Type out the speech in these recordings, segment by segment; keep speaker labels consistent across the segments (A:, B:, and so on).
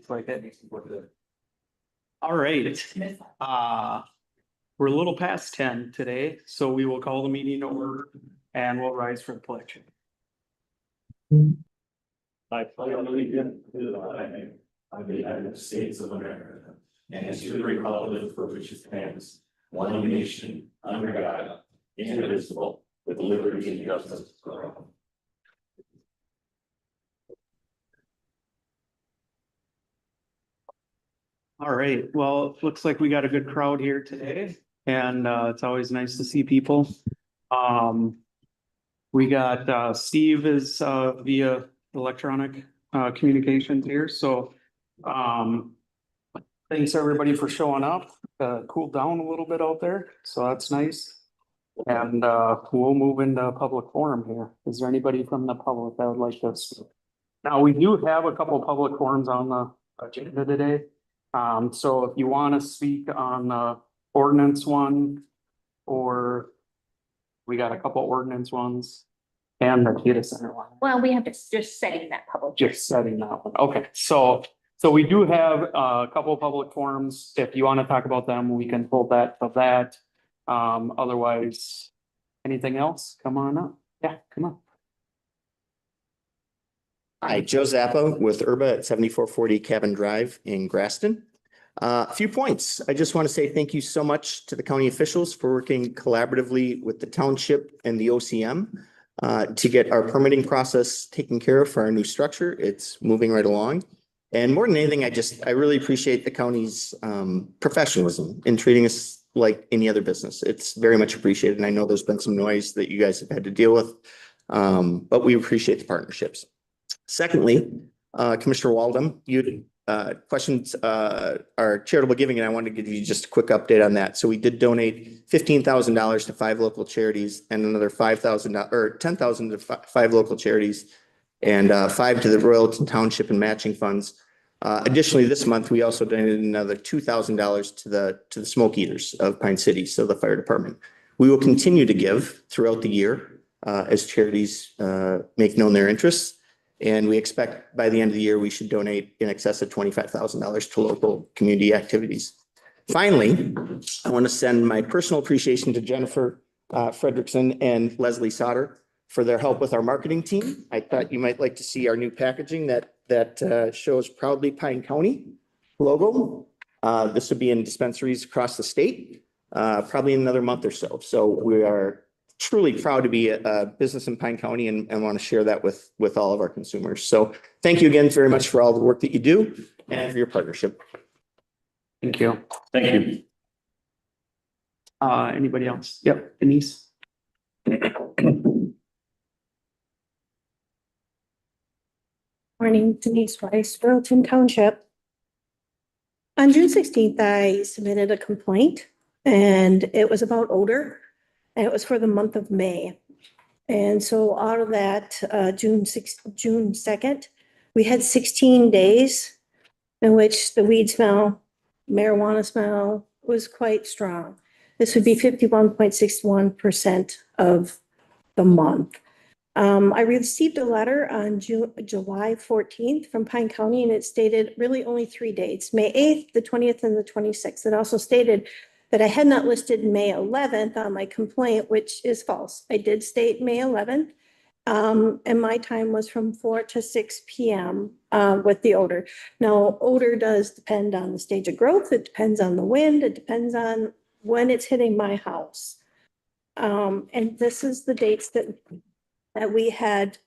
A: Like that. All right, we're a little past 10 today, so we will call the meeting to order and we'll rise for the pledge.
B: I pledge allegiance to the flag of the United States of America and to the republic for which it stands, one nation, under God, indivisible, with liberty and justice for all.
A: All right, well, it looks like we got a good crowd here today and it's always nice to see people. We got Steve is via electronic communications here, so thanks everybody for showing up. Cooled down a little bit out there, so that's nice. And we'll move into public forum here. Is there anybody from the public that would like to speak? Now, we do have a couple of public forums on the agenda today. So if you want to speak on the ordinance one, or we got a couple ordinance ones and the data center one.
C: Well, we have to just setting that public.
A: Just setting that one. Okay, so we do have a couple of public forums. If you want to talk about them, we can pull that of that. Otherwise, anything else? Come on up. Yeah, come on.
D: Hi, Joe Zappa with Urba at 7440 Cabin Drive in Graston. A few points. I just want to say thank you so much to the county officials for working collaboratively with the township and the OCM to get our permitting process taken care of for our new structure. It's moving right along. And more than anything, I really appreciate the county's professionalism in treating us like any other business. It's very much appreciated. And I know there's been some noise that you guys have had to deal with, but we appreciate the partnerships. Secondly, Commissioner Waldem, you questions our charitable giving, and I wanted to give you just a quick update on that. So we did donate $15,000 to 5 local charities and another $5,000 or $10,000 to 5 local charities and 5 to the Royalton Township and matching funds. Additionally, this month, we also donated another $2,000 to the smoke eaters of Pine City, so the fire department. We will continue to give throughout the year as charities make known their interests. And we expect by the end of the year, we should donate in excess of $25,000 to local community activities. Finally, I want to send my personal appreciation to Jennifer Fredrickson and Leslie Sauter for their help with our marketing team. I thought you might like to see our new packaging that shows Proudly Pine County logo. This will be in dispensaries across the state, probably in another month or so. So we are truly proud to be a business in Pine County and want to share that with all of our consumers. So thank you again very much for all the work that you do and for your partnership.
A: Thank you.
B: Thank you.
A: Anybody else? Yep, Denise.
E: Morning, Denise Weiss, Royalton Township. On June 16th, I submitted a complaint and it was about odor. And it was for the month of May. And so out of that, June 2nd, we had 16 days in which the weed smell, marijuana smell was quite strong. This would be 51.61% of the month. I received a letter on July 14th from Pine County, and it stated really only 3 dates, May 8th, the 20th, and the 26th. It also stated that I had not listed May 11th on my complaint, which is false. I did state May 11th, and my time was from 4 to 6 p.m. With the odor. Now, odor does depend on the stage of growth. It depends on the wind. It depends on when it's hitting my house. And this is the dates that we had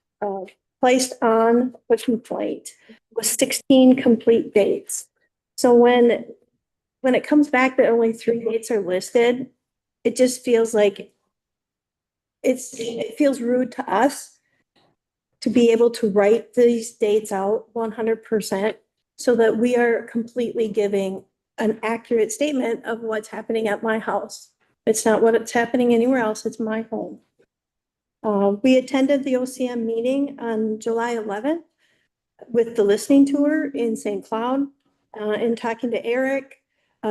E: placed on the complaint, was 16 complete dates. So when it comes back that only 3 dates are listed, it just feels like it feels rude to us to be able to write these dates out 100% so that we are completely giving an accurate statement of what's happening at my house. It's not what's happening anywhere else. It's my home. We attended the OCM meeting on July 11th with the listening tour in St. Cloud and talking to Eric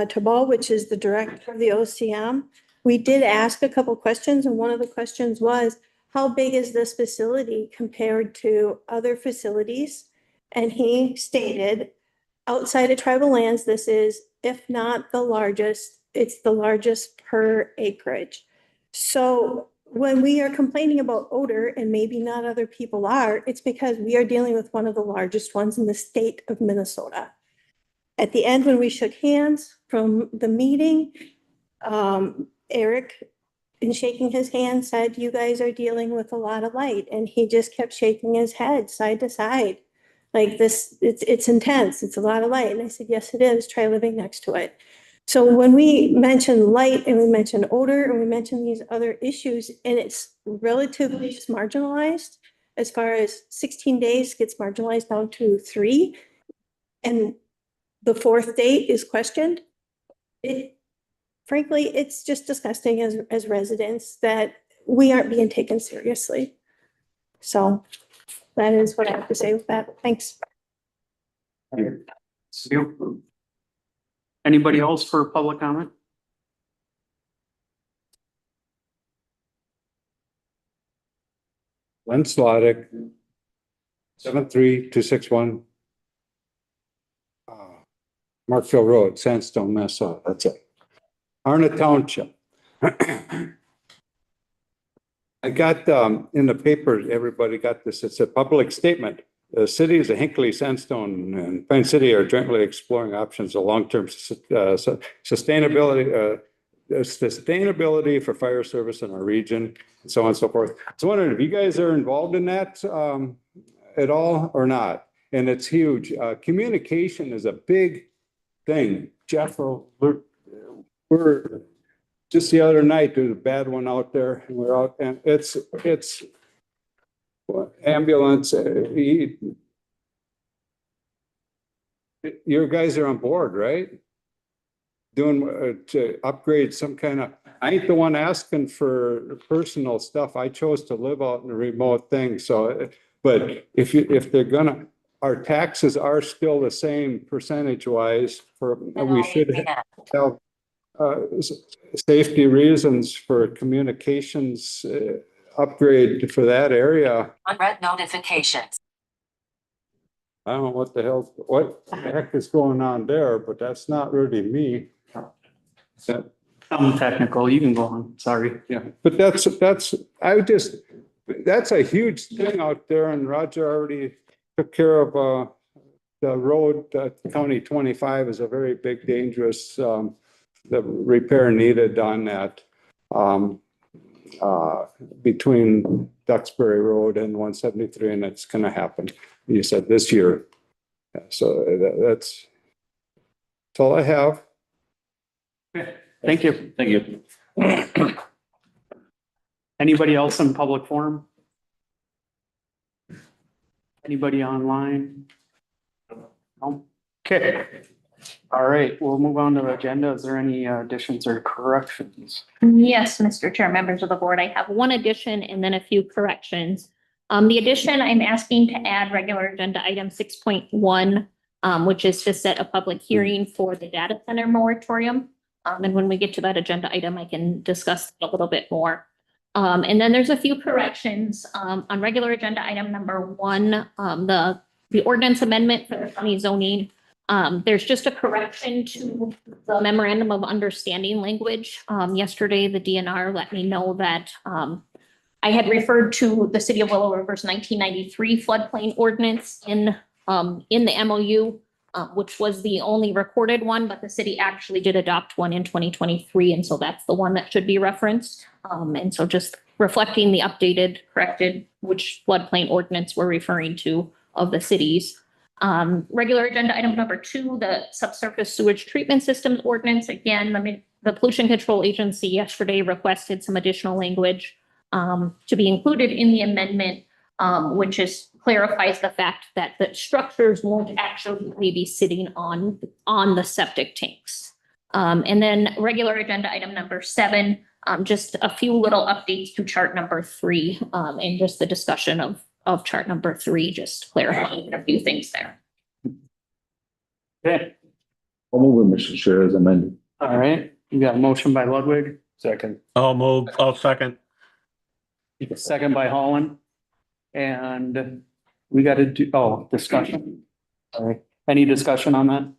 E: Tabal, which is the director of the OCM. We did ask a couple questions, and one of the questions was, how big is this facility compared to other facilities? And he stated, outside of tribal lands, this is, if not the largest, it's the largest per acreage. So when we are complaining about odor, and maybe not other people are, it's because we are dealing with one of the largest ones in the state of Minnesota. At the end, when we shook hands from the meeting, Eric, in shaking his hand, said, you guys are dealing with a lot of light. And he just kept shaking his head side to side. Like this, it's intense. It's a lot of light. And I said, yes, it is. Try living next to it. So when we mention light and we mention odor and we mention these other issues, and it's relatively just marginalized, as far as 16 days gets marginalized down to 3, and the 4th date is questioned, frankly, it's just disgusting as residents that we aren't being taken seriously. So that is what I have to say with that. Thanks.
A: Anybody else for public comment?
F: Len Slottick, 73261. Markville Road, Sandstone, Minnesota. That's it. Arna Township. I got in the paper, everybody got this. It's a public statement. The cities of Hinckley, Sandstone, and Pine City are jointly exploring options of long-term sustainability for fire service in our region, and so on and so forth. So I wondering if you guys are involved in that at all or not. And it's huge. Communication is a big thing. Jeff, we're just the other night, there's a bad one out there, and we're out, and it's ambulance. Your guys are on board, right? Doing to upgrade some kind of, I ain't the one asking for personal stuff. I chose to live out in a remote thing. So, but if they're gonna, our taxes are still the same percentage wise for, we should have safety reasons for communications upgrade for that area.
G: Unread notifications.
F: I don't know what the heck is going on there, but that's not really me.
A: I'm technical, you can go on, sorry.
F: Yeah, but that's a huge thing out there, and Roger already took care of the road. County 25 is a very big, dangerous, the repair needed on that between Duxbury Road and 173, and it's going to happen. You said this year. So that's all I have.
A: Thank you.
B: Thank you.
A: Anybody else in public forum? Anybody online? No? Okay. All right, we'll move on to the agenda. Is there any additions or corrections?
C: Yes, Mr. Chair, members of the board, I have one addition and then a few corrections. The addition, I'm asking to add regular agenda item 6.1, which is to set a public hearing for the data center moratorium. And when we get to that agenda item, I can discuss a little bit more. And then there's a few corrections on regular agenda item number 1, the ordinance amendment for the county zoning. There's just a correction to the memorandum of understanding language. Yesterday, the DNR let me know that I had referred to the city of Willow River's 1993 floodplain ordinance in the MOU, which was the only recorded one, but the city actually did adopt one in 2023. And so that's the one that should be referenced. And so just reflecting the updated, corrected, which floodplain ordinance we're referring to of the cities. Regular agenda item number 2, the subsurface sewage treatment systems ordinance. Again, the Pollution Control Agency yesterday requested some additional language to be included in the amendment, which clarifies the fact that the structures won't actually be sitting on the septic tanks. And then regular agenda item number 7, just a few little updates to chart number 3, and just the discussion of chart number 3, just clarifying a few things there.
A: Okay,
B: I'll move it, Mr. Chair, as amended.
A: all right. You got a motion by Ludwig,
B: Second.
H: I'll move, I'll second.
A: second by Holland. And we gotta do, oh, discussion. All right, any discussion on that?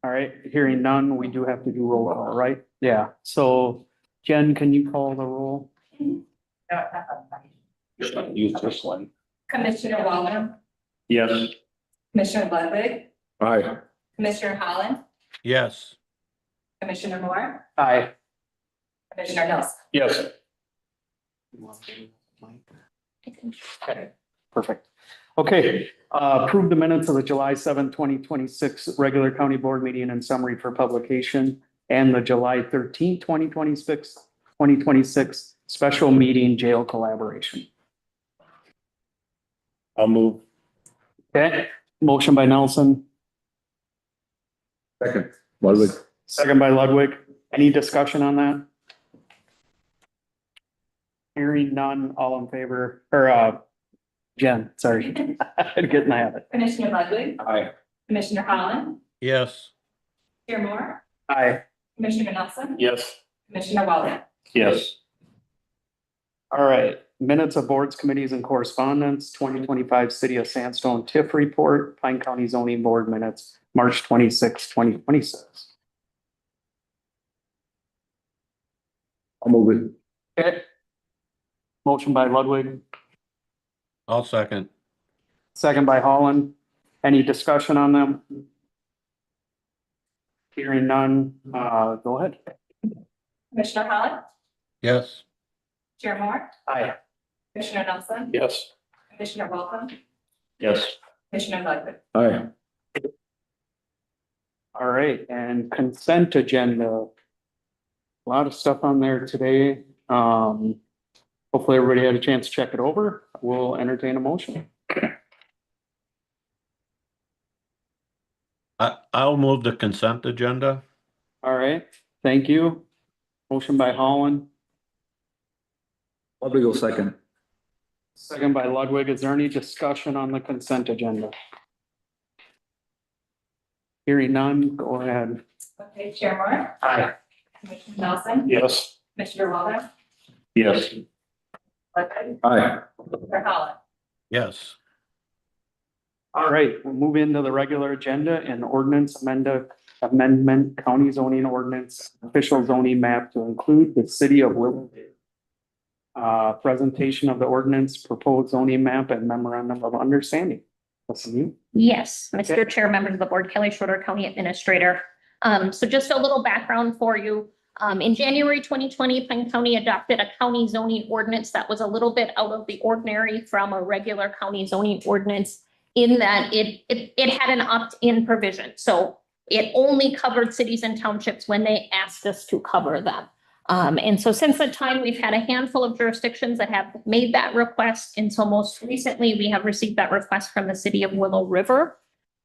A: All right, hearing none, we do have to do roll call, right? Yeah, so Jen, can you call the roll?
B: Use this one.
H: Commissioner Waller,
B: Yes.
H: Commissioner Ludwig,
F: Aye.
H: Commissioner Holland,
B: Yes.
H: Commissioner Moore,
A: Aye.
H: Commissioner Nelson.
B: Yes.
A: Okay, perfect. Okay, approve the minutes of the July 7, 2026 regular county board meeting and summary for publication and the July 13, 2026 special meeting jail collaboration.
B: I'll move.
A: Okay, motion by Nelson,
F: Second. Ludwig.
A: second by Ludwig. Any discussion on that? Hearing none, all in favor, or Jen, sorry. Getting the habit.
H: Commissioner Ludwig,
F: Aye.
H: Commissioner Holland,
B: Yes.
H: Chair Moore,
A: Aye.
H: Commissioner Nelson,
B: Yes.
H: Commissioner Waller.
B: Yes.
A: All right, minutes of boards, committees and correspondence, 2025 City of Sandstone TIF report, Pine County zoning board minutes, March 26, 2026.
F: I'll move it.
A: Okay. Motion by Ludwig,
B: I'll second.
A: second by Holland. Any discussion on them? Hearing none, go ahead.
H: Commissioner Holland,
B: Yes.
H: Chair Moore,
A: Aye.
H: Commissioner Nelson,
B: Yes.
H: Commissioner Welcome,
B: Yes.
H: Commissioner Ludwig.
F: Aye.
A: All right, and consent agenda. A lot of stuff on there today. Hopefully everybody had a chance to check it over. We'll entertain a motion.
B: I'll move the consent agenda.
A: All right, thank you. Motion by Holland,
F: Ludwig will second.
A: second by Ludwig. Is there any discussion on the consent agenda? Hearing none, go ahead.
H: Okay, Chair Moore,
A: Aye.
H: Commissioner Nelson,
B: Yes.
H: Commissioner Waller,
B: Yes.
H: Ludwig,
F: Aye.
H: Commissioner Holland.
B: Yes.
A: All right, we'll move into the regular agenda and ordinance amendment, county zoning ordinance, official zoning map to include the city of Willowdale. Presentation of the ordinance, proposed zoning map and memorandum of understanding. Listen, you.
C: Yes, Mr.
A: Okay.
C: Chair, members of the board, Kelly Schroeder, County Administrator. So just a little background for you. In January 2020, Pine County adopted a county zoning ordinance that was a little bit out of the ordinary from a regular county zoning ordinance in that it had an opt-in provision. So it only covered cities and townships when they asked us to cover them. And so since that time, we've had a handful of jurisdictions that have made that request. And so most recently, we have received that request from the city of Willow River.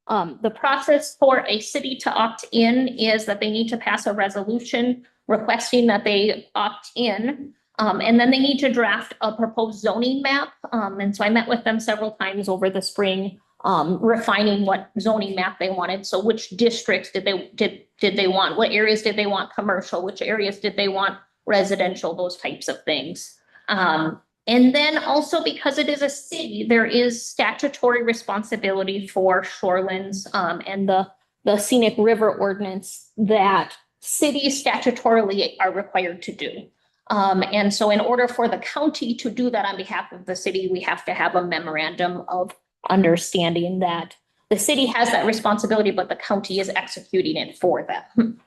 C: The process for a city to opt in is that they need to pass a resolution requesting that they opt in. And then they need to draft a proposed zoning map. And so I met with them several times over the spring, refining what zoning map they wanted. So which districts did they want? What areas did they want commercial? Which areas did they want residential? Those types of things. And then also because it is a city, there is statutory responsibility for shorelands and the scenic river ordinance that cities statutorily are required to do. And so in order for the county to do that on behalf of the city, we have to have a memorandum of understanding that the city has that responsibility, but the county is executing it for them.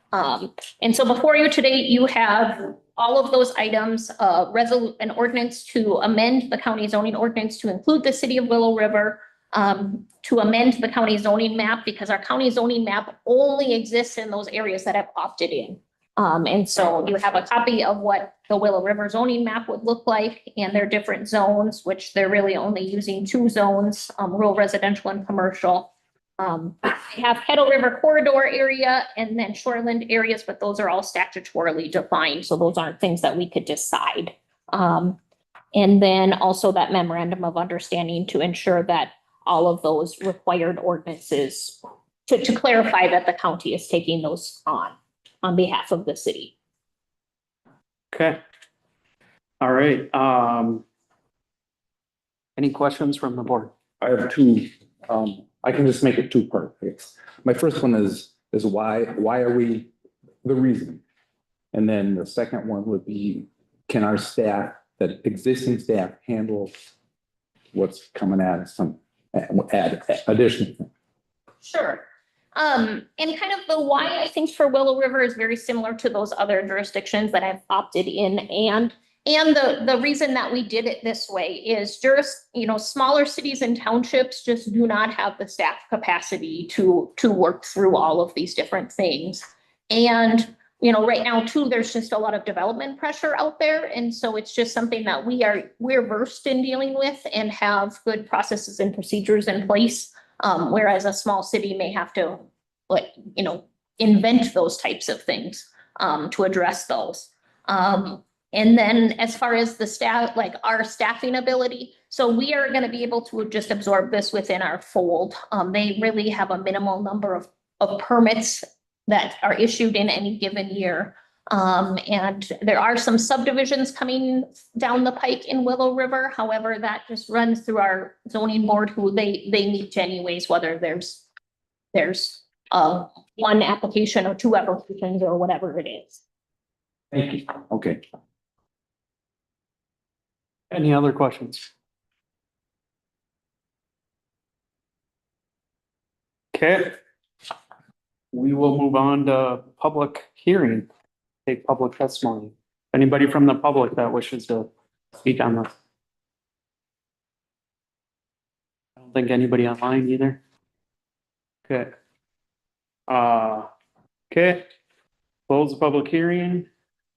C: And so before you today, you have all of those items, an ordinance to amend the county zoning ordinance to include the city of Willow River, to amend the county zoning map because our county zoning map only exists in those areas that have opted in. And so you have a copy of what the Willow River zoning map would look like and their different zones, which they're really only using 2 zones, rural residential and commercial. They have Kettle River corridor area and then shoreland areas, but those are all statutorily defined. So those aren't things that we could decide. And then also that memorandum of understanding to ensure that all of those required ordinances to clarify that the county is taking those on behalf of the city.
A: Okay. All right, any questions from the board?
I: I have two, I can just make it two-part. My first one is why are we, the reason? And then the second one would be, can our staff, that existing staff handle what's coming at us, some, add additional?
C: Sure. And kind of the why I think for Willow River is very similar to those other jurisdictions that have opted in. And the reason that we did it this way is smaller cities and townships just do not have the staff capacity to work through all of these different things. And, right now too, there's just a lot of development pressure out there. And so it's just something that we're versed in dealing with and have good processes and procedures in place. Whereas a small city may have to invent those types of things, to address those. And then as far as the staff, like our staffing ability, so we are going to be able to just absorb this within our fold. They really have a minimal number of permits that are issued in any given year. And there are some subdivisions coming down the pike in Willow River. However, that just runs through our zoning board, who they meet anyways, whether there's one application or two applications or whatever it is.
I: Thank you. Okay.
A: Any other questions? Okay. We will move on to public hearing, take public testimony. Anybody from the public that wishes to speak on this? I don't think anybody online either. Okay. Okay. Close the public hearing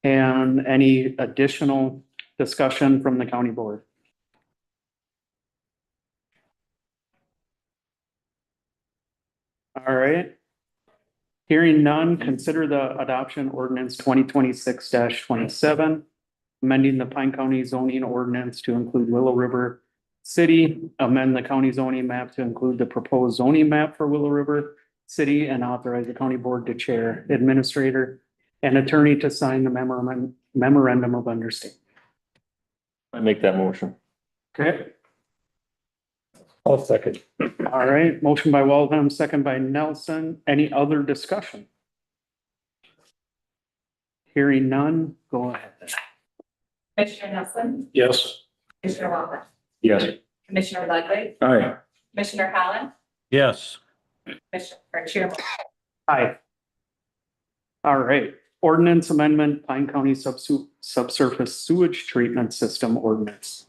A: and any additional discussion from the county board. All right. Hearing none, consider the adoption ordinance 2026-27, amending the Pine County zoning ordinance to include Willow River City, amend the county zoning map to include the proposed zoning map for Willow River City, and authorize the county board to chair, administrator, and attorney to sign the memorandum of understanding.
B: I make that motion.
A: Okay.
B: I'll second.
A: All right, motion by Waldham, second by Nelson. Any other discussion? Hearing none, go ahead.
H: Commissioner Nelson,
B: Yes.
H: Commissioner Walker,
B: Yes.
H: Commissioner Ludwig,
I: All right.
H: Commissioner Holland,
B: Yes.
H: Chairman.
A: Aye. All right, ordinance amendment, Pine County subsurface sewage treatment system ordinance.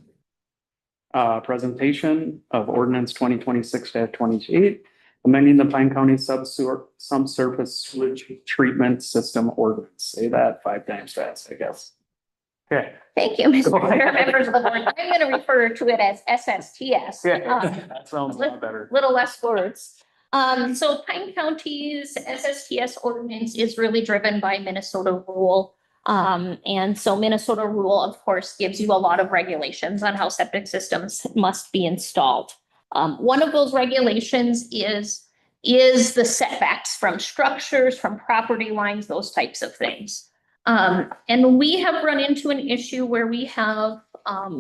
A: Presentation of ordinance 2026-28, amending the Pine County subsurface sewage treatment system ordinance. Say that 5 times fast, I guess. Okay.
C: Thank you, Mr.
A: Go ahead.
C: Chair, members of the board. I'm going to refer to it as SSTS.
A: That sounds a lot better.
C: Little less words. So Pine County's SSTS ordinance is really driven by Minnesota rule. And so Minnesota rule, of course, gives you a lot of regulations on how septic systems must be installed. One of those regulations is the setbacks from structures, from property lines, those types of things. And we have run into an issue where we have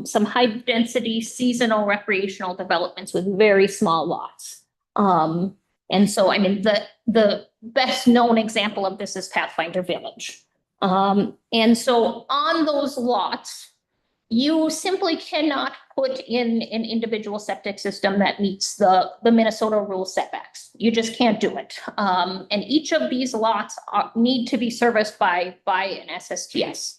C: some high density seasonal recreational developments with very small lots. And so, I mean, the best known example of this is Pathfinder Village. And so on those lots, you simply cannot put in an individual septic system that meets the Minnesota rule setbacks. You just can't do it. And each of these lots need to be serviced by an SSTS.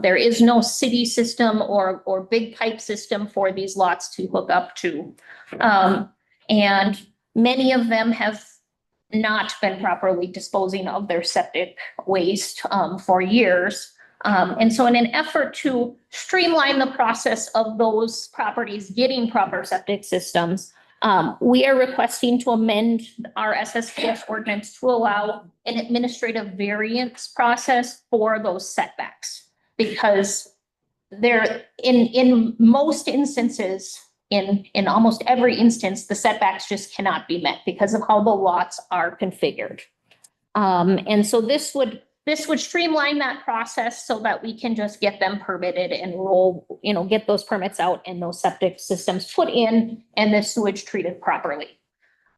C: There is no city system or big pipe system for these lots to hook up to. And many of them have not been properly disposing of their septic waste for years. And so in an effort to streamline the process of those properties getting proper septic systems, we are requesting to amend our SSTS ordinance to allow an administrative variance process for those setbacks. Because there, in most instances, in almost every instance, the setbacks just cannot be met because of how the lots are configured. And so this would this would streamline that process so that we can just get them permitted and roll, get those permits out and those septic systems put in and the sewage treated properly.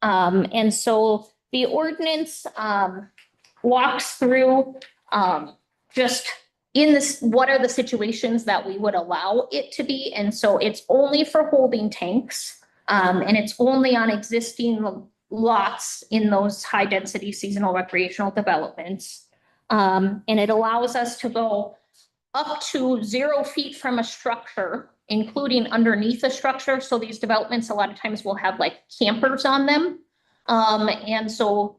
C: And so the ordinance, walks through, just in this, what are the situations that we would allow it to be? And so it's only for holding tanks, and it's only on existing lots in those high density seasonal recreational developments. And it allows us to go up to 0 feet from a structure, including underneath a structure. So these developments, a lot of times will have like campers on them. And so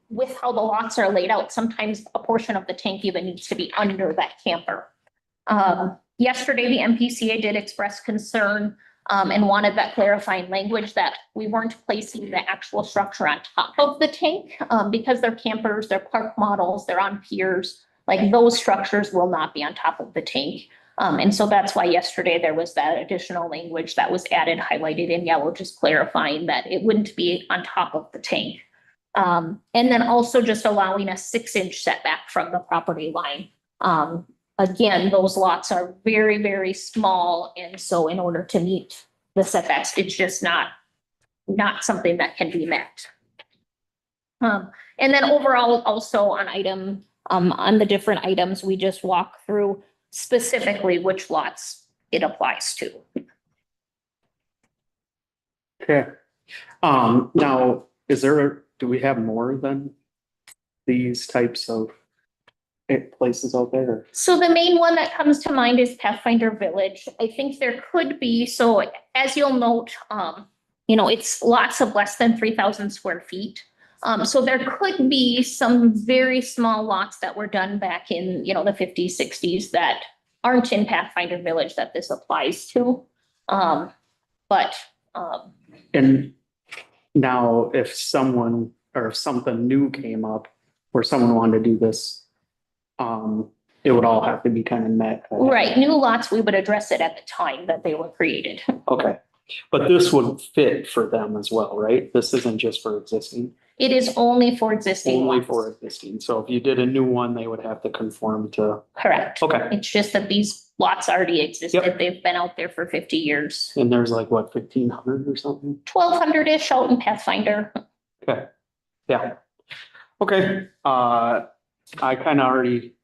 C: with how the lots are laid out, sometimes a portion of the tank even needs to be under that camper. Yesterday, the MPCA did express concern and wanted that clarifying language that we weren't placing the actual structure on top of the tank because they're campers, they're park models, they're on piers. Like those structures will not be on top of the tank. And so that's why yesterday there was that additional language that was added, highlighted in yellow, just clarifying that it wouldn't be on top of the tank. And then also just allowing a 6-inch setback from the property line. Again, those lots are very, very small. And so in order to meet the setbacks, it's just not something that can be met. And then overall, also on the different items, we just walk through specifically which lots it applies to.
A: Okay. Now, do we have more than these types of places out there?
C: So the main one that comes to mind is Pathfinder Village. I think there could be, so as you'll note, it's lots of less than 3,000 square feet. So there could be some very small lots that were done back in, the 50s, 60s that aren't in Pathfinder Village that this applies to. And
A: now if someone or if something new came up where someone wanted to do this, it would all have to be kind of met.
C: Right, new lots, we would address it at the time that they were created.
A: Okay, but this would fit for them as well, right? This isn't just for existing,
C: It is only for existing
A: only
C: lots.
A: for existing. So if you did a new one, they would have to conform to,
C: Correct.
A: okay.
C: It's just that these lots already existed.
A: Yep.
C: They've been out there for 50 years.
A: And there's like, what, 1,500 or something?
C: 1,200-ish out in Pathfinder.
A: Okay, yeah. Okay, I kind of already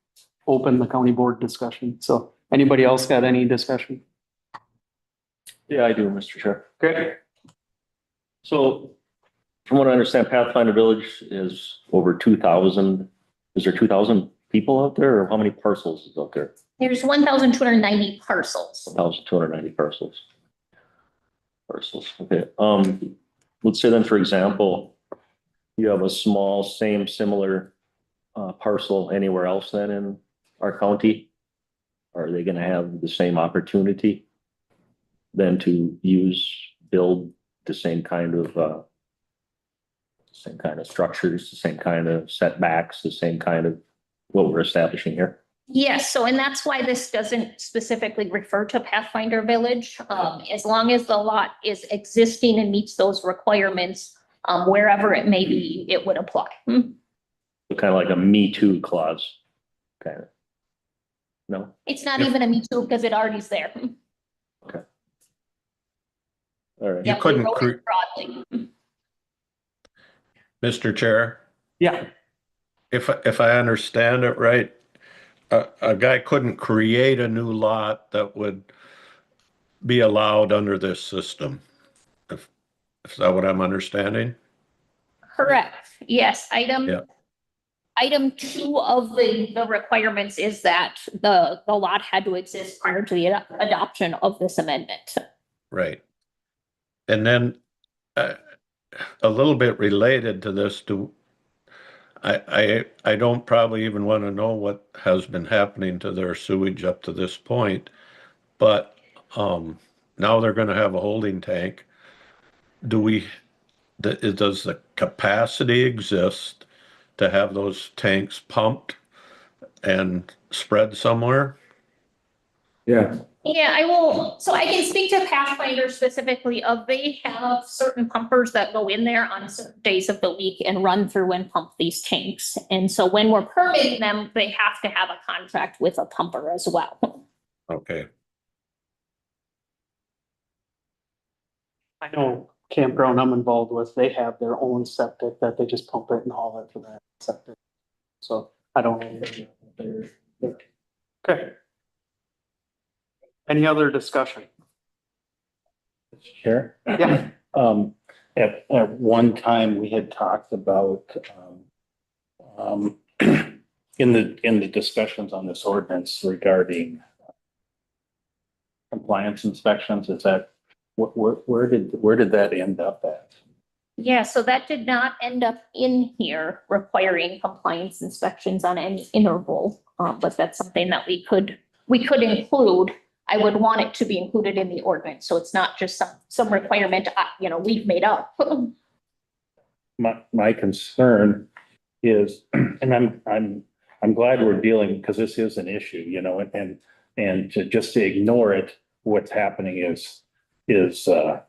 A: opened the county board discussion, so anybody else got any discussion?
B: Yeah, I do, Mr. Chair.
A: Okay.
B: So from what I understand, Pathfinder Village is over 2,000. Is there 2,000 people out there or how many parcels is out there?
C: There's 1,290 parcels.
B: 1,290 parcels. Okay. Let's say then, for example, you have a small, similar parcel anywhere else then in our county? Are they gonna have the same opportunity then to build the same kind of structures, the same kind of setbacks, the same kind of what we're establishing here?
C: Yes, so and that's why this doesn't specifically refer to Pathfinder Village. As long as the lot is existing and meets those requirements, wherever it may be, it would apply.
B: Kind of like a Me Too clause, kind of. No?
C: It's not even a me too because it already's there.
B: All right.
C: Yep, we
J: couldn't
C: wrote it broadly.
J: Mr. Chair,
A: Yeah,
J: if I understand it right, a guy couldn't create a new lot that would be allowed under this system. Is that what I'm understanding?
C: Correct, yes,
J: Yeah.
C: Item 2 of the requirements is that the lot had to exist prior to the adoption of this amendment.
J: Right. And then a little bit related to this, I don't probably even want to know what has been happening to their sewage up to this point, but now they're going to have a holding tank. Does the capacity exist to have those tanks pumped and spread somewhere?
F: Yeah,
C: Yeah, I will, so I can speak to Pathfinder specifically of they have certain pumpers that go in there on certain days of the week and run through and pump these tanks. And so when we're permitting them, they have to have a contract with a pumper as well.
J: Okay,
A: I know campground I'm involved with, they have their own septic that they just pump it and haul it to that septic. So I don't know. Okay. Any other discussion?
B: Chair?
A: Yeah.
B: At one time, we had talked about, in the discussions on this ordinance regarding compliance inspections, is that, where did that end up at?
C: Yeah, so that did not end up in here requiring compliance inspections on any interval. But that's something that we could include. I would want it to be included in the ordinance, so it's not just some requirement, we've made up.
B: My concern is, and I'm glad we're dealing, because this is an issue, and just to ignore it, what's happening is either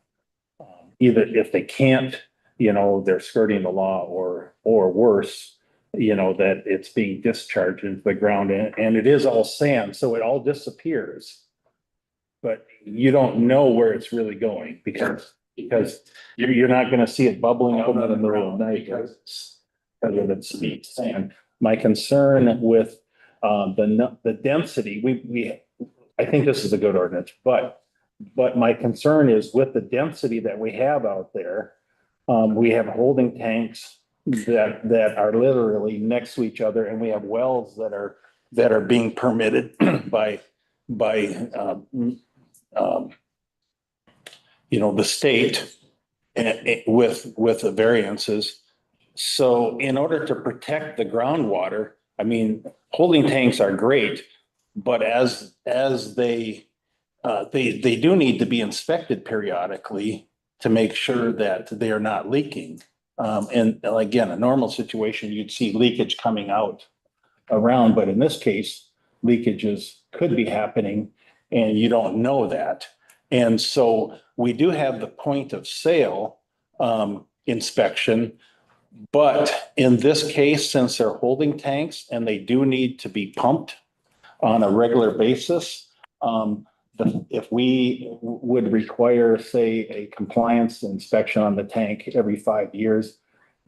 B: if they can't, they're skirting the law, or worse, that it's being discharged into the ground, and it is all sand, so it all disappears. But you don't know where it's really going, because you're not gonna see it bubbling up in the middle of the night because it's sand. My concern with the density, I think this is a good ordinance, but my concern is with the density that we have out there. We have holding tanks that are literally next to each other, and we have wells that are being permitted by the state with the variances. So in order to protect the groundwater, I mean, holding tanks are great, but as they do need to be inspected periodically to make sure that they are not leaking. And again, a normal situation, you'd see leakage coming out around, but in this case, leakages could be happening and you don't know that. And so we do have the point of sale inspection, but in this case, since they're holding tanks and they do need to be pumped on a regular basis, if we would require, say, a compliance inspection on the tank every 5 years,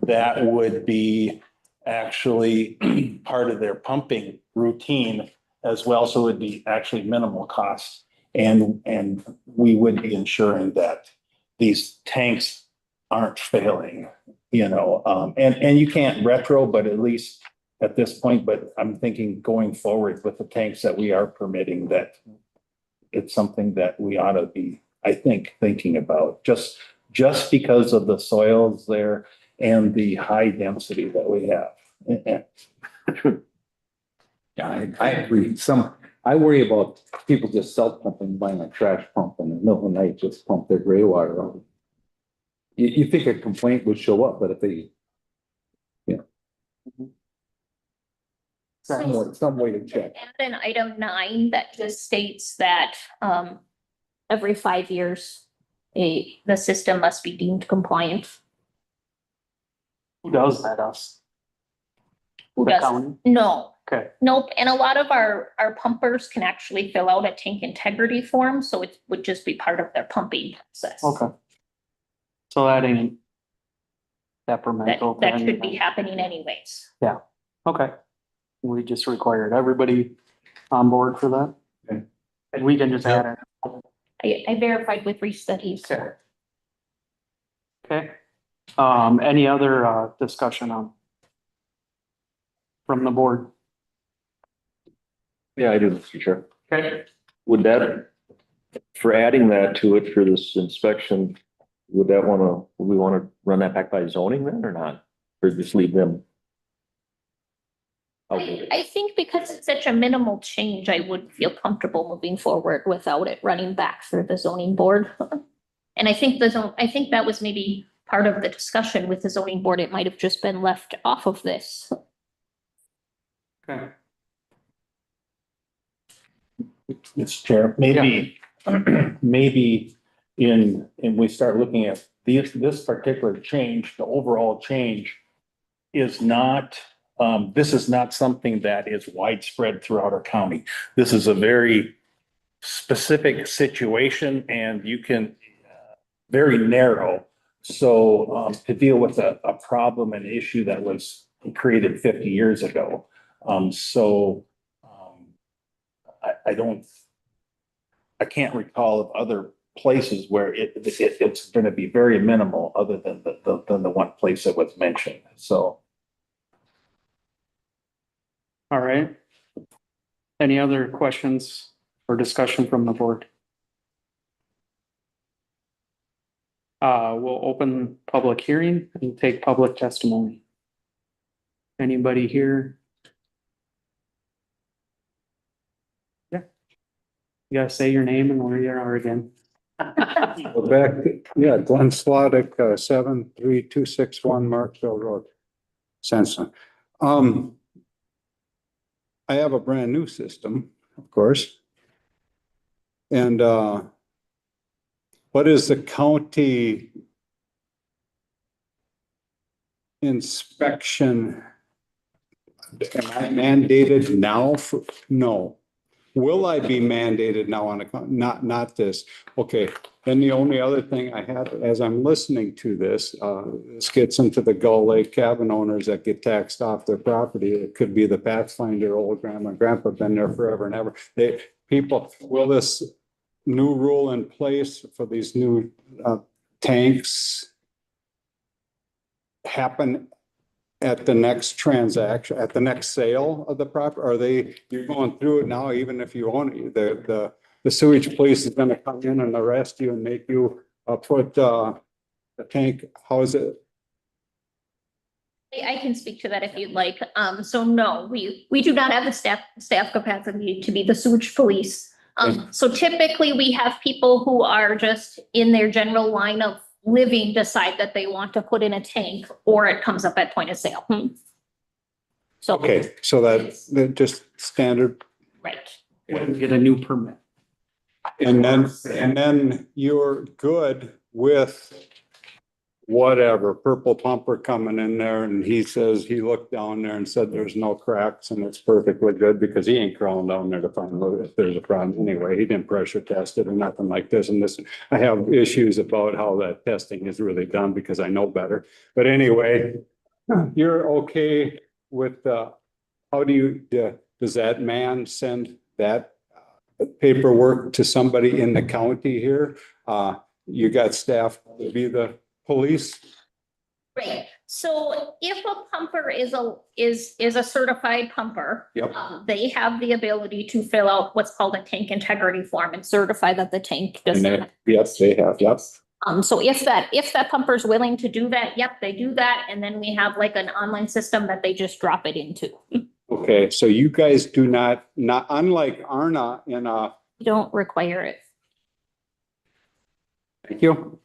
B: that would be actually part of their pumping routine as well. So it would be actually minimal costs. And we would be ensuring that these tanks aren't failing, and you can't retro, but at least at this point, but I'm thinking going forward with the tanks that we are permitting, that it's something that we ought to be, I think, thinking about just because of the soils there and the high density that we have.
I: Yeah, I agree. I worry about people just self-pumping, buying a trash pump in the middle of the night, just pump their gray water out. You think a complaint would show up, but if they, some way to check.
C: Add an item 9 that just states that every 5 years, the system must be deemed compliant.
A: Who does that, us?
C: Who
A: The
C: does?
A: county?
C: No,
A: Okay,
C: nope. And a lot of our pumpers can actually fill out a tank integrity form, so it would just be part of their pumping process.
A: okay. So that ain't detrimental. to
C: That should
A: anything.
C: be happening anyways.
A: Okay. We just required everybody on board for that.
F: Okay.
A: And we can just add it.
C: I verified with Reese that he's.
A: Okay. Okay. Any other discussion on from the board?
K: Yeah, I do, Mr. Chair.
A: Okay.
K: Would that, for adding that to it for this inspection, would we want to run that back by zoning then or not? Or just leave them?
C: I think because it's such a minimal change, I would feel comfortable moving forward without it running back through the zoning board. And I think that was maybe part of the discussion with the zoning board. It might have just been left off of this.
A: Okay.
B: Mr. Chair, maybe, maybe and we start looking at this particular change, the overall change is not, this is not something that is widespread throughout our county. This is a very specific situation and you can, very narrow. So, to deal with a problem, an issue that was created 50 years ago. I can't recall of other places where it's gonna be very minimal other than the one place that was mentioned, so.
A: All right. Any other questions or discussion from the board? We'll open public hearing and take public testimony. Anybody here? Yeah. You gotta say your name and where you are again.
F: Go back, yeah, Glenn Slottick, 73261 Marksville Road, Sanson. I have a brand new system, of course. And what is the county inspection? Am I mandated now for, no. Will I be mandated now on a, not this? Okay, then the only other thing I have, as I'm listening to this gets into the Gull Lake cabin owners that get taxed off their property. It could be the Pathfinder, old grandma and grandpa been there forever and ever. People, will this new rule in place for these new tanks happen at the next transaction, at the next sale of the property? Are you're going through it now, even if you own it, the sewage police is gonna come in and arrest you and make you put the tank, how is it?
C: I can speak to that if you'd like. So no, we do not have the staff capacity to be the sewage police. So typically we have people who are just in their general line of living decide that they want to put in a tank or it comes up at point of sale. So.
F: Okay, so that just standard.
C: Right.
A: Get a new permit.
F: And then you're good with whatever, Purple Pumper coming in there and he says he looked down there and said there's no cracks and it's perfectly good because he ain't crawling down there to find out if there's a problem anyway. He didn't pressure test it or nothing like this and this. I have issues about how that testing is really done because I know better. But anyway, you're okay with how do you, does that man send that paperwork to somebody in the county here? You got staff to be the police?
C: Right. So if a pumper is a certified pumper.
F: Yep.
C: They have the ability to fill out what's called a tank integrity form and certify that the tank does not.
F: Yes, they have, yep.
C: So if that pumper is willing to do that, yep, they do that. And then we have like an online system that they just drop it into.
F: Okay, so you guys do not unlike Arna in
C: You don't require it.
F: thank you.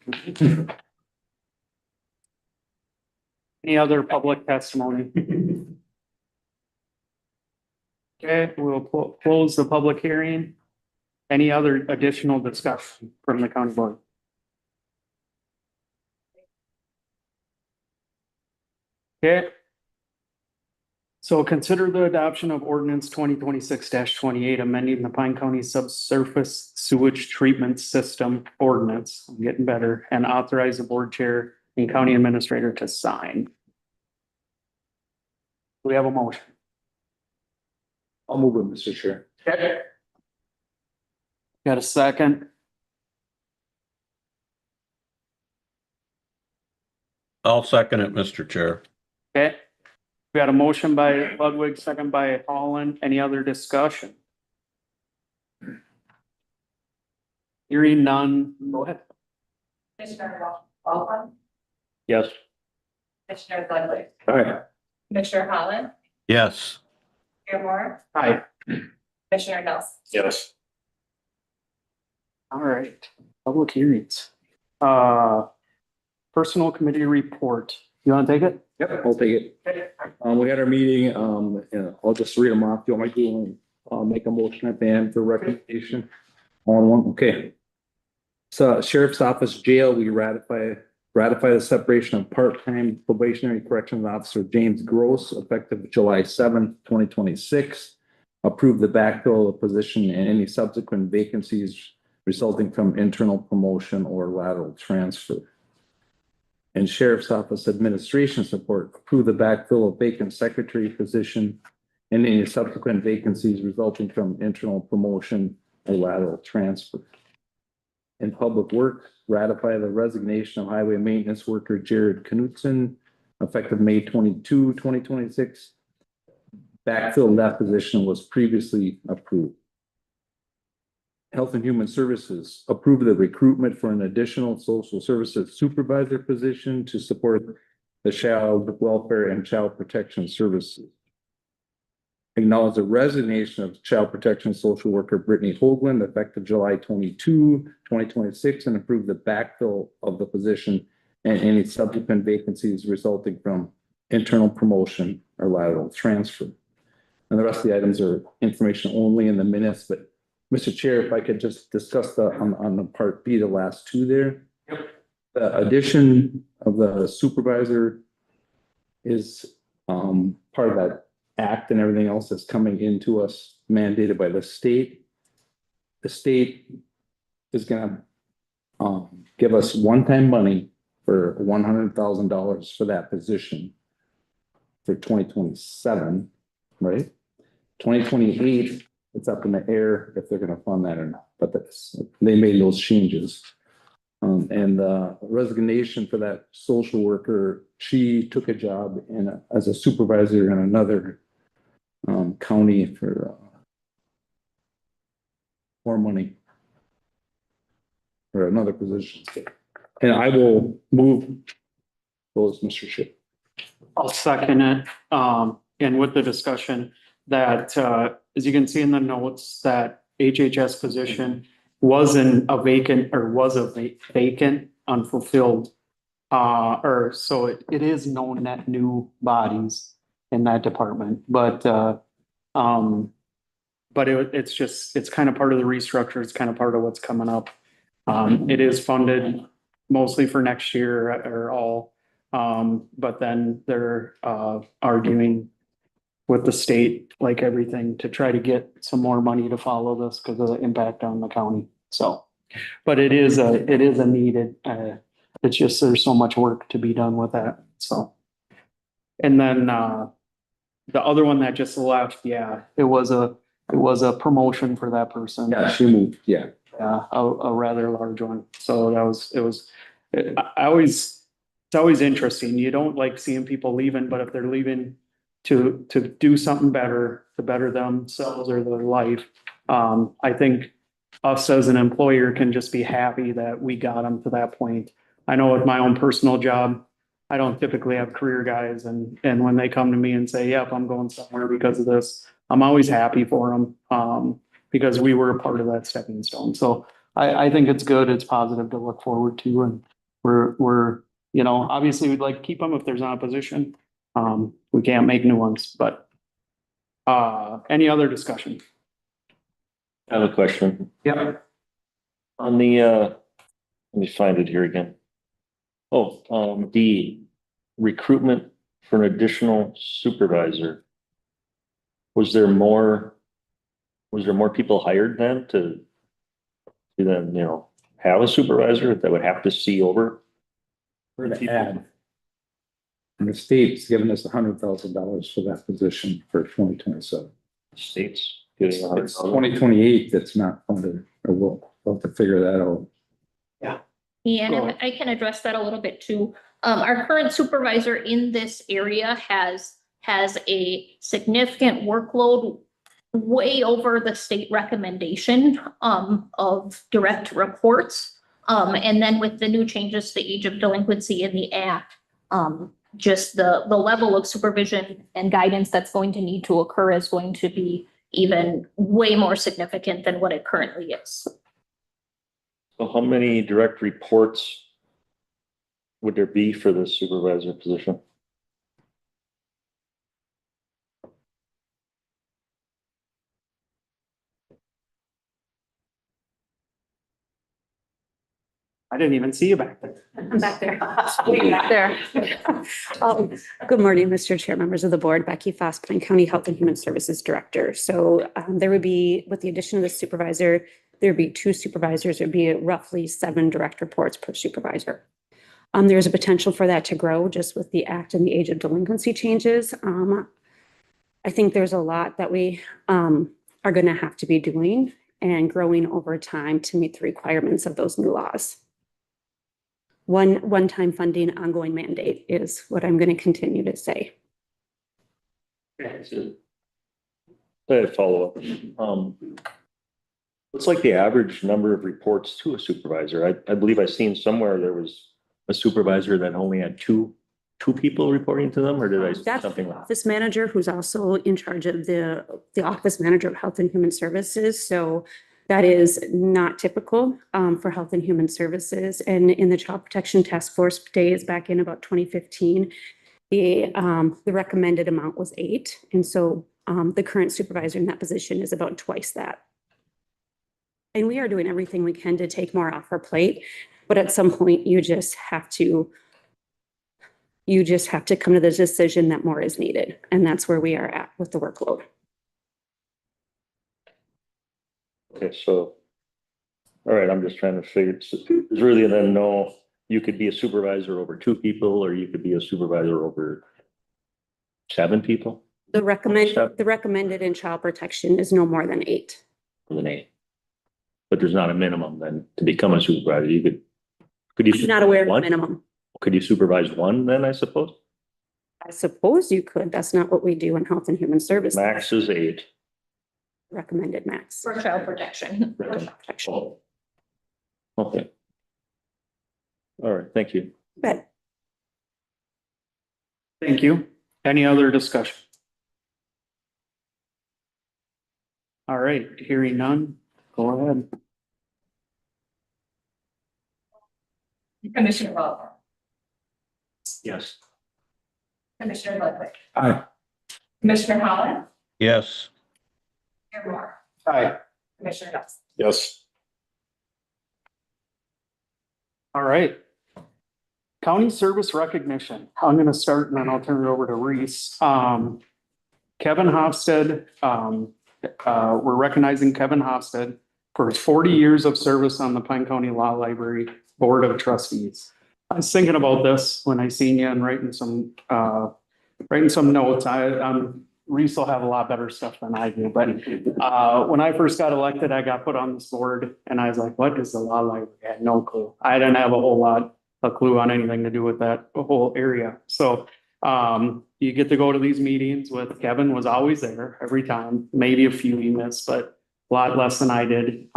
A: Any other public testimony? Okay, we'll close the public hearing. Any other additional discussion from the county board? Okay. So consider the adoption of ordinance 2026-28, amending the Pine County Subsurface Sewage Treatment System ordinance. I'm getting better, and authorize the board chair and county administrator to sign. We have a motion.
I: I'll move it, Mr. Chair.
A: Got a second?
J: I'll second it, Mr. Chair.
A: Okay. We got a motion by Ludwig, second by Holland. Any other discussion? Hearing none, go ahead.
H: Commissioner Walton,
K: Yes.
H: Commissioner Ludwig,
K: All right.
H: Commissioner Holland,
J: Yes,
H: Chair Moore,
A: Aye.
H: Commissioner Nelson.
K: Yes.
A: All right, public hearings. Personal committee report. You want to take it?
I: Yep, I'll take it. We had our meeting, I'll just read them off. Do you want me to do them I'll make a motion at the end for recommendation. All in one, okay. So Sheriff's Office Jail, we ratify the separation of part-time probationary corrections officer James Gross effective July 7th, 2026. Approve the backfill of the position and any subsequent vacancies resulting from internal promotion or lateral transfer. And Sheriff's Office Administration Support, approve the backfill of vacant secretary position and any subsequent vacancies resulting from internal promotion or lateral transfer. In Public Works, ratify the resignation of highway maintenance worker Jared Knutson effective May 22, 2026. Backfill of that position was previously approved. Health and Human Services, approve the recruitment for an additional social services supervisor position to support the child welfare and child protection services. Acknowledge the resignation of child protection social worker Brittany Hoagland effective July 22, 2026, and approve the backfill of the position and any subsequent vacancies resulting from internal promotion or lateral transfer. And the rest of the items are information only in the minutes, but Mr. Chair, if I could just discuss on the part B, the last two there. Yep. The addition of the supervisor is part of that act and everything else that's coming into us mandated by the state. The state is gonna give us one-time money for $100,000 for that position for 2027, right? 2028, it's up in the air if they're gonna fund that or not, but they made those changes. And the resignation for that social worker, she took a job as a supervisor in another county for more money or another position. And I will move those, Mr. Chair.
A: I'll second it, and with the discussion that, as you can see in the notes, that HHS position was a vacant, unfulfilled. So it is known that new bodies in that department, but it's kind of part of the restructure. It's kind of part of what's coming up. It is funded mostly for next year or all. But then they're arguing with the state, like everything, to try to get some more money to follow this because of the impact on the county. So, but it is a needed, it's just, there's so much work to be done with that, so. And then, the other one that just left, yeah, it was a promotion for that person.
I: Yeah, she moved, yeah.
A: Yeah, a rather large one. So it's always interesting. You don't like seeing people leaving, but if they're leaving to do something better, to better themselves or their life, I think us as an employer can just be happy that we got them to that point. I know with my own personal job, I don't typically have career guys, and when they come to me and say, yep, I'm going somewhere because of this, I'm always happy for them, because we were a part of that stepping stone. So I think it's good, it's positive to look forward to, and we're, obviously we'd like to keep them if there's not a position. We can't make new ones, but any other discussion?
K: I have a question.
A: Yeah.
K: On the, let me find it here again. Oh, the recruitment for an additional supervisor. Was there more people hired then to then, have a supervisor that would have to see over?
I: We're gonna add. And the state's giving us $100,000 for that position for 2027.
K: States getting
I: It's 2028 that's not funded, or we'll have to figure that out.
C: Yeah, and if I can address that a little bit too. Our current supervisor in this area has a significant workload way over the state recommendation of direct reports. And then with the new changes to the age of delinquency in the act, just the level of supervision and guidance that's going to need to occur is going to be even way more significant than what it currently is.
K: So how many direct reports would there be for this supervisor position?
A: didn't even see you back there.
L: I'm back there. Back there. Good morning, Mr. Chair, members of the board, Becky Foss, Plain County Health and Human Services Director. So there would be, with the addition of the supervisor, there'd be 2 supervisors, there'd be roughly 7 direct reports per supervisor. There's a potential for that to grow just with the act and the age of delinquency changes. I think there's a lot that we are going to have to be doing and growing over time to meet the requirements of those new laws. One-time funding, ongoing mandate is what I'm going to continue to say.
K: I follow up. What's like the average number of reports to a supervisor? I believe I've seen somewhere there was a supervisor that only had two people reporting to them, or did I
L: That's
K: something
L: the
K: like?
L: office manager who's also in charge of the office manager of Health and Human Services. So that is not typical for Health and Human Services. And in the Child Protection Task Force days back in about 2015, the recommended amount was 8. And so the current supervisor in that position is about twice that. And we are doing everything we can to take more off our plate. But at some point, you just have to come to the decision that more is needed. And that's where we are at with the workload.
K: Okay, so, all right, I'm just trying to figure, there's really then no, you could be a supervisor over 2 people, or you could be a supervisor over 7 people,
L: The recommended in child protection is no more than 8.
K: or than 8. But there's not a minimum then to become a supervisor. Could you?
L: I'm not aware of a
K: one?
L: minimum.
K: Could you supervise 1 then, I suppose?
L: I suppose you could. That's not what we do in Health and Human Services.
K: Max is 8.
L: Recommended max.
C: For child protection.
L: Protection.
K: Oh. Okay. All right, thank you.
L: But
A: Thank you. Any other discussion? All right, hearing none, go ahead.
H: Commissioner Vogler,
K: Yes.
H: Commissioner Ludwig,
I: Aye.
H: Commissioner Holland,
J: Yes.
H: Chair Moore,
A: Aye.
H: Commissioner Nelson.
K: Yes.
A: All right. County service recognition. I'm gonna start and then I'll turn it over to Reese. Kevin Hofstad, we're recognizing Kevin Hofstad for his 40 years of service on the Pine County Law Library Board of Trustees. I was thinking about this when I seen you and writing some notes. Reese will have a lot better stuff than I do, but when I first got elected, I got put on this board and I was like, what is the law library? I had no clue. I didn't have a whole lot of clue on anything to do with that whole area. So you get to go to these meetings with Kevin was always there every time, maybe a few he missed, but a lot less than I did.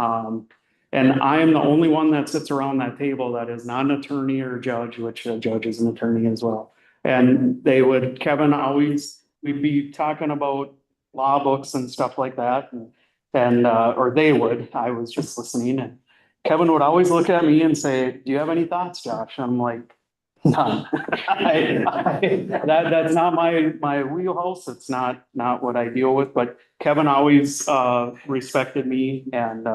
A: And I am the only one that sits around that table that is not an attorney or a judge, which a judge is an attorney as well. And Kevin always, we'd be talking about law books and stuff like that. Or they would, I was just listening, and Kevin would always look at me and say, do you have any thoughts, Josh? I'm like, none. That's not my wheelhouse. It's not what I deal with, but Kevin always respected me and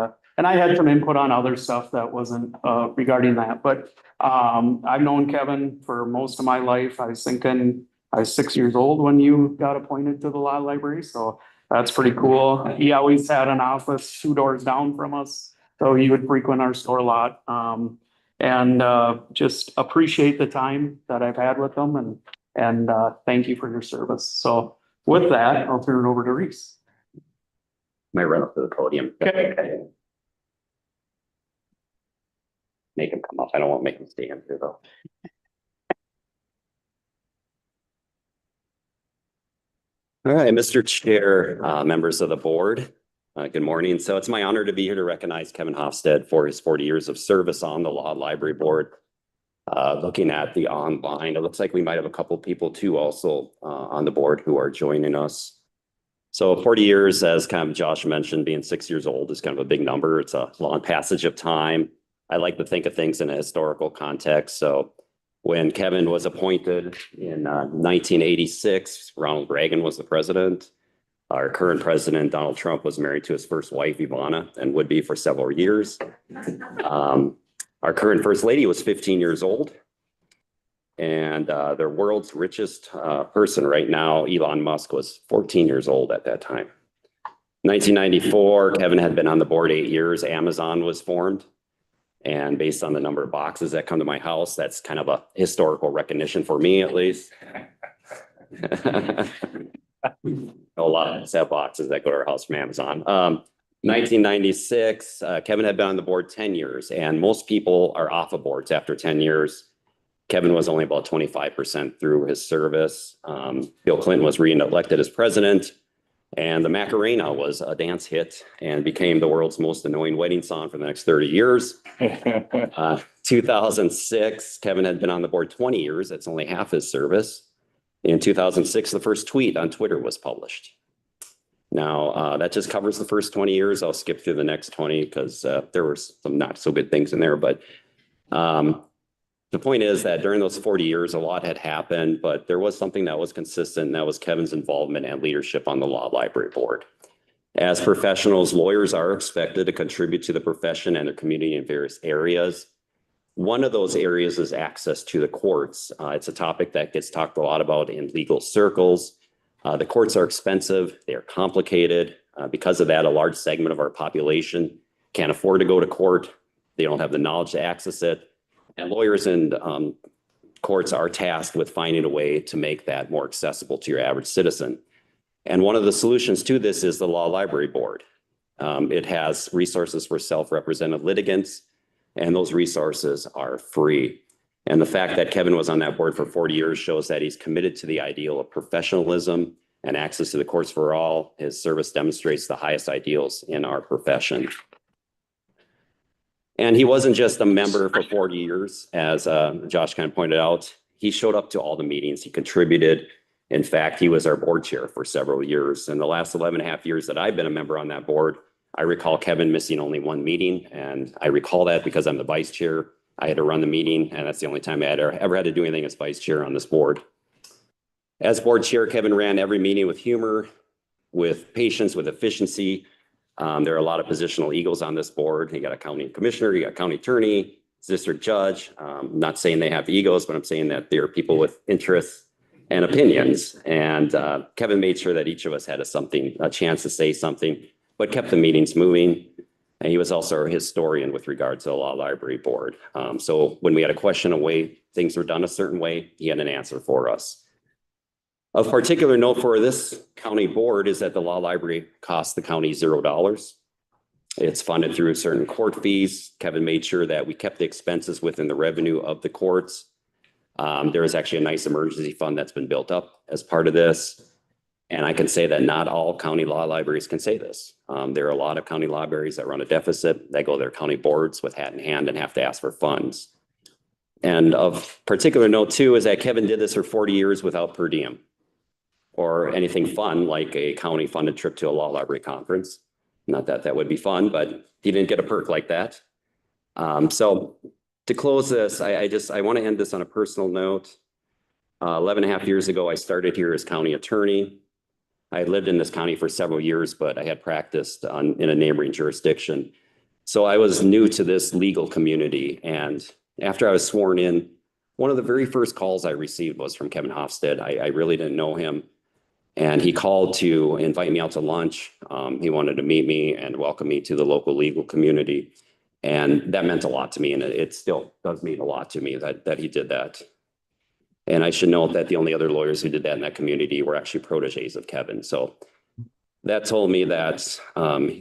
A: I had some input on other stuff that wasn't regarding that, but I've known Kevin for most of my life. I was thinking I was 6 years old when you got appointed to the law library, so that's pretty cool. He always had an office 2 doors down from us, so he would frequent our store a lot. And just appreciate the time that I've had with him and thank you for your service. So with that, I'll turn it over to Reese.
M: Might run up to the podium.
A: Okay.
M: Make him come up. I don't want to make him stand here though. All right, Mr. Chair, members of the board, good morning. So it's my honor to be here to recognize Kevin Hofstad for his 40 years of service on the Law Library Board. Looking at the online, it looks like we might have a couple people too also on the board who are joining us. So 40 years, as kind of Josh mentioned, being 6 years old is kind of a big number. It's a long passage of time. I like to think of things in a historical context. So when Kevin was appointed in 1986, Ronald Reagan was the president. Our current president, Donald Trump, was married to his first wife, Ivana, and would be for several years. Our current First Lady was 15 years old. And the world's richest person right now, Elon Musk, was 14 years old at that time. 1994, Kevin had been on the board 8 years. Amazon was formed. And based on the number of boxes that come to my house, that's kind of a historical recognition for me, at least. A lot of us have boxes that go to our house from Amazon. 1996, Kevin had been on the board 10 years, and most people are off of boards after 10 years. Kevin was only about 25% through his service. Bill Clinton was re-elected as president, and the Macarena was a dance hit and became the world's most annoying wedding song for the next 30 years. 2006, Kevin had been on the board 20 years. That's only half his service. In 2006, the first tweet on Twitter was published. Now, that just covers the first 20 years. I'll skip through the next 20 because there were some not so good things in there. But the point is that during those 40 years, a lot had happened, but there was something that was consistent, and that was Kevin's involvement and leadership on the Law Library Board. As professionals, lawyers are expected to contribute to the profession and their community in various areas. One of those areas is access to the courts. It's a topic that gets talked a lot about in legal circles. The courts are expensive, they are complicated. Because of that, a large segment of our population can't afford to go to court. They don't have the knowledge to access it. And lawyers and courts are tasked with finding a way to make that more accessible to your average citizen. And one of the solutions to this is the Law Library Board. It has resources for self-represented litigants, and those resources are free. And the fact that Kevin was on that board for 40 years shows that he's committed to the ideal of professionalism and access to the courts for all. His service demonstrates the highest ideals in our profession. And he wasn't just a member for 40 years, as Josh kind of pointed out. He showed up to all the meetings. He contributed. In fact, he was our board chair for several years. In the last 11 and a half years that I've been a member on that board, I recall Kevin missing only one meeting. And I recall that because I'm the vice chair. I had to run the meeting, and that's the only time I had ever had to do anything as vice chair on this board. As board chair, Kevin ran every meeting with humor, with patience, with efficiency. There are a lot of positional egos on this board. You got a county commissioner, you got a county attorney, district judge. I'm not saying they have egos, but I'm saying that they're people with interests and opinions. And Kevin made sure that each of us had a chance to say something, but kept the meetings moving. And he was also a historian with regards to the Law Library Board. So when we had a question of way things were done a certain way, he had an answer for us. Of particular note for this county board is that the law library costs the county $0. It's funded through certain court fees. Kevin made sure that we kept the expenses within the revenue of the courts. There is actually a nice emergency fund that's been built up as part of this. And I can say that not all county law libraries can say this. There are a lot of county libraries that run a deficit. They go to their county boards with hat in hand and have to ask for funds. And of particular note too is that Kevin did this for 40 years without per diem or anything fun like a county funded trip to a law library conference. Not that that would be fun, but he didn't get a perk like that. So to close this, I want to end this on a personal note. 11 and a half years ago, I started here as county attorney. I had lived in this county for several years, but I had practiced in a neighboring jurisdiction. So I was new to this legal community. And after I was sworn in, one of the very first calls I received was from Kevin Hofstede. I really didn't know him. And he called to invite me out to lunch. He wanted to meet me and welcome me to the local legal community. And that meant a lot to me. And it still does mean a lot to me that he did that. And I should note that the only other lawyers who did that in that community were actually proteges of Kevin. So that told me that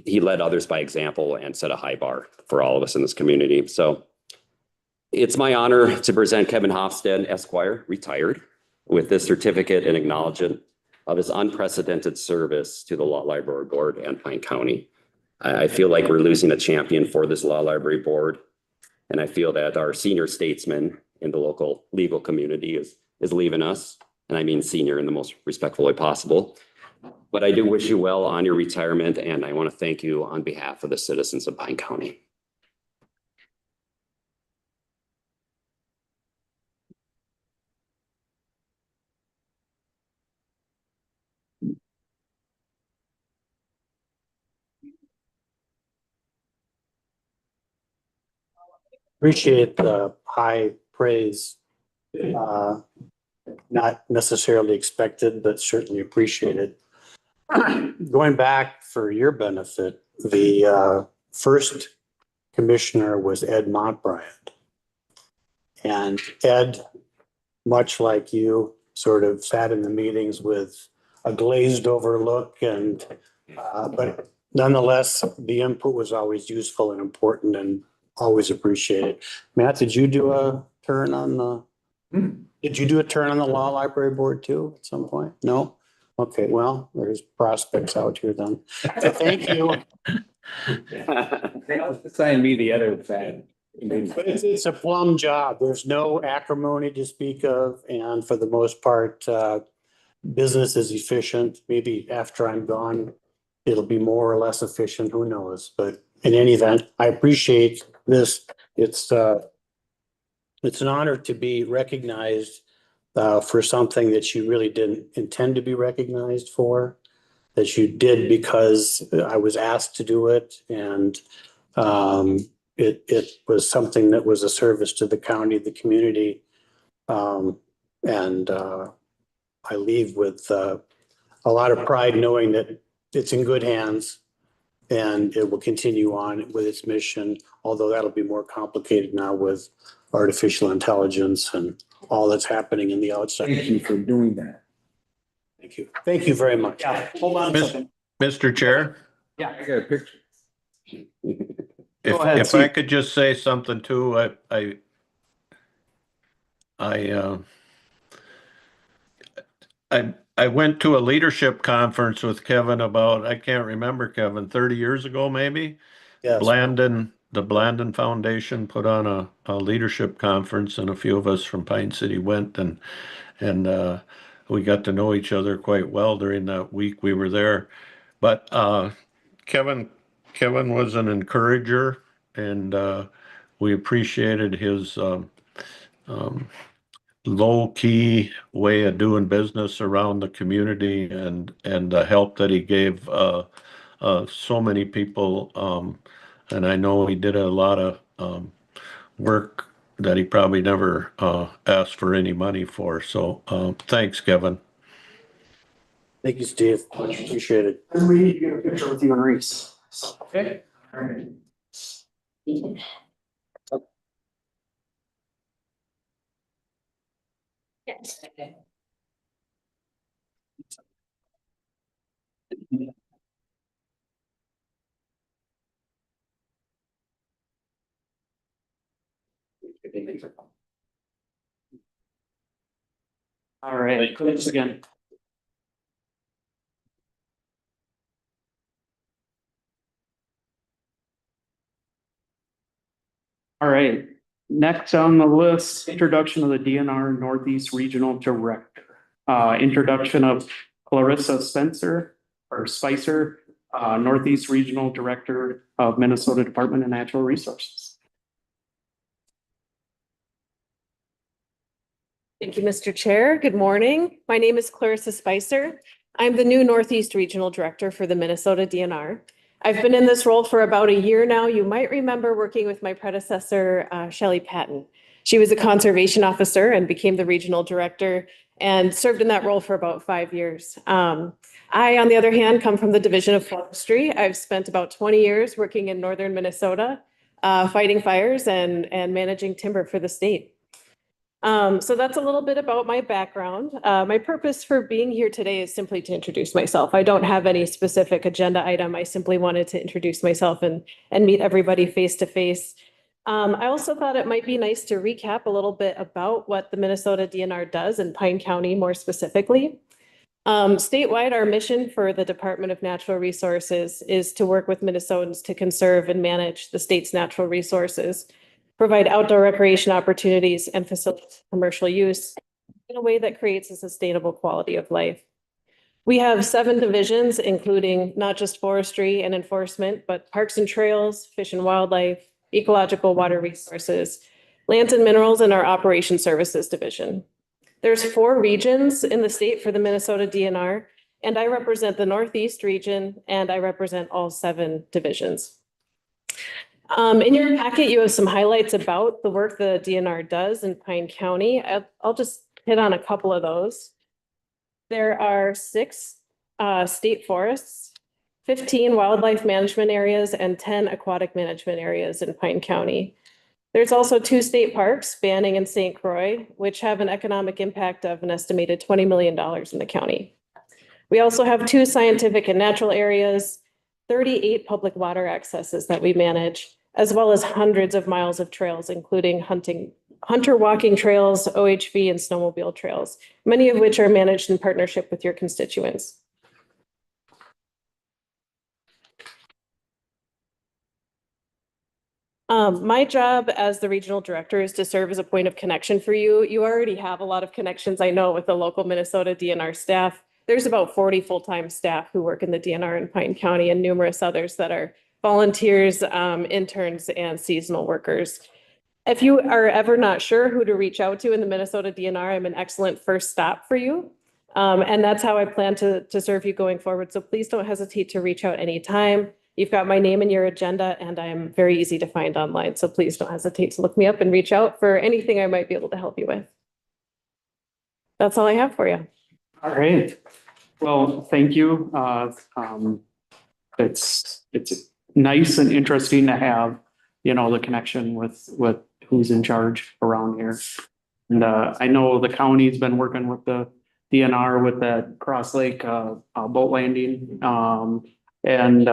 M: he led others by example and set a high bar for all of us in this community. So it's my honor to present Kevin Hofstede, Esquire, retired, with this certificate in acknowledgement of his unprecedented service to the Law Library Board and Pine County. I feel like we're losing a champion for this Law Library Board. And I feel that our senior statesman in the local legal community is leaving us. And I mean senior in the most respectful way possible. But I do wish you well on your retirement. And I want to thank you on behalf of the citizens of Pine County.
N: Appreciate the high praise. Not necessarily expected, but certainly appreciated. Going back for your benefit, the first commissioner was Ed Montbryant. And Ed, much like you, sort of sat in the meetings with a glazed over look and, but nonetheless, the input was always useful and important and always appreciated. Matt, did you do a turn on the, did you do a turn on the law library board too at some point? No? Okay, well, there's prospects out here then. So thank you.
I: They also assign me the other side.
N: But it's a plum job. There's no acrimony to speak of, and for the most part, business is efficient. Maybe after I'm gone, it'll be more or less efficient, who knows? But in any event, I appreciate this. It's an honor to be recognized for something that you really didn't intend to be recognized for, that you did because I was asked to do it, and it was something that was a service to the county, the community. And I leave with a lot of pride knowing that it's in good hands and it will continue on with its mission, although that'll be more complicated now with artificial intelligence and all that's happening in the outside.
I: Thank you for doing that.
N: Thank you. Thank you very much.
A: Yeah, hold on a second.
J: Mr. Chair,
I: I got a picture.
J: if,
A: Go ahead,
J: if I
A: Steve.
J: could just say something too, I went to a leadership conference with Kevin about, I can't remember, Kevin, 30 years ago, maybe?
N: Yes.
J: The Blandon Foundation put on a leadership conference, and a few of us from Pine City went, and we got to know each other quite well during that week we were there. But Kevin was an encourager, and we appreciated his low-key way of doing business around the community, and the help that he gave so many people. And I know he did a lot of work that he probably never asked for any money for. So thanks, Kevin.
N: Thank you, Steve. Much appreciated.
A: We get a picture with you and Reese. Okay. All right.
C: Yes.
A: All right, thanks again. All right, next on the list, introduction of the DNR Northeast Regional Director. Introduction of Clarissa Spicer, Northeast Regional Director of Minnesota Department of Natural Resources.
O: Thank you, Mr. Chair. Good morning. My name is Clarissa Spicer. I'm the new Northeast Regional Director for the Minnesota DNR. I've been in this role for about a year now. You might remember working with my predecessor, Shelley Patton. She was a conservation officer and became the regional director and served in that role for about 5 years. I, on the other hand, come from the Division of Forestry. I've spent about 20 years working in northern Minnesota, fighting fires and managing timber for the state. So that's a little bit about my background. My purpose for being here today is simply to introduce myself. I don't have any specific agenda item. I simply wanted to introduce myself and meet everybody face to face. I also thought it might be nice to recap a little bit about what the Minnesota DNR does in Pine County more specifically. Statewide, our mission for the Department of Natural Resources is to work with Minnesotans to conserve and manage the state's natural resources, provide outdoor recreation opportunities, and facilitate commercial use in a way that creates a sustainable quality of life. We have 7 divisions, including not just forestry and enforcement, but parks and trails, fish and wildlife, ecological water resources, lands and minerals, and our operations services division. There's 4 regions in the state for the Minnesota DNR, and I represent the Northeast region, and I represent all 7 divisions. In your packet, you have some highlights about the work the DNR does in Pine County. I'll just hit on a couple of those. There are 6 state forests, 15 wildlife management areas, and 10 aquatic management areas in Pine County. There's also 2 state parks, Banning and St. Croix, which have an economic impact of an estimated $20 million in the county. We also have 2 scientific and natural areas, 38 public water accesses that we manage, as well as hundreds of miles of trails, including hunter walking trails, OHV, and snowmobile trails, many of which are managed in partnership with your constituents. My job as the regional director is to serve as a point of connection for you. You already have a lot of connections, I know, with the local Minnesota DNR staff. There's about 40 full-time staff who work in the DNR in Pine County and numerous others that are volunteers, interns, and seasonal workers. If you are ever not sure who to reach out to in the Minnesota DNR, I'm an excellent first stop for you. And that's how I plan to serve you going forward. So please don't hesitate to reach out anytime. You've got my name in your agenda, and I am very easy to find online. So please don't hesitate to look me up and reach out for anything I might be able to help you with. That's all I have for you.
A: All right. Well, thank you. It's nice and interesting to have, the connection with who's in charge around here. And I know the county's been working with the DNR with that Cross Lake boat landing. And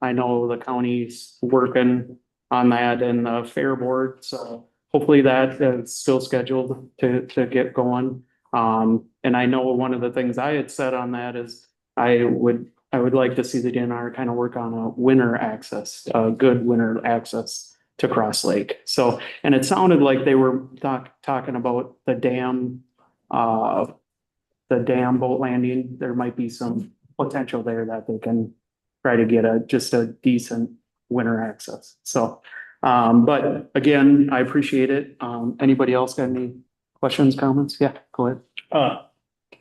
A: I know the county's working on that and the fair board. So hopefully that is still scheduled to get going. And I know one of the things I had said on that is I would like to see the DNR kind of work on a winter access, good winter access to Cross Lake. So, and it sounded like they were talking about the dam boat landing. There might be some potential there that they can try to get just a decent winter access. So, but again, I appreciate it. Anybody else got any questions, comments? Yeah, go ahead.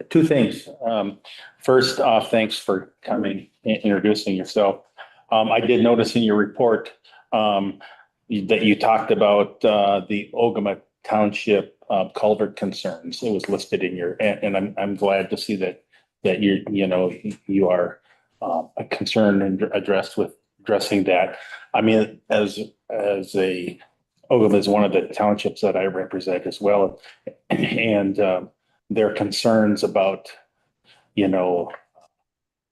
P: 2 things. First off, thanks for coming and introducing yourself. I did notice in your report that you talked about the Ogama Township culvert concerns. It was listed in your, and I'm glad to see that you are concerned and addressing that. I mean, as Ogama is one of the townships that I represent as well, and their concerns about,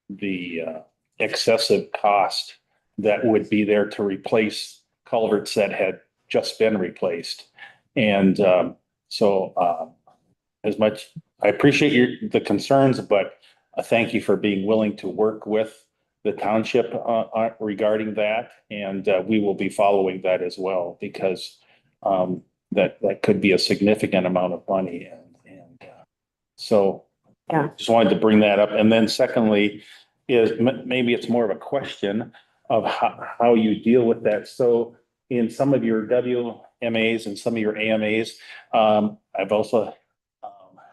P: the excessive cost that would be there to replace culverts that had just been replaced. And so as much, I appreciate the concerns, but thank you for being willing to work with the township regarding that. And we will be following that as well, because that could be a significant amount of money. And so
O: yeah,
P: just wanted to bring that up. And then secondly, is maybe it's more of a question of how you deal with that. So in some of your WMAs and some of your AMAs, I've also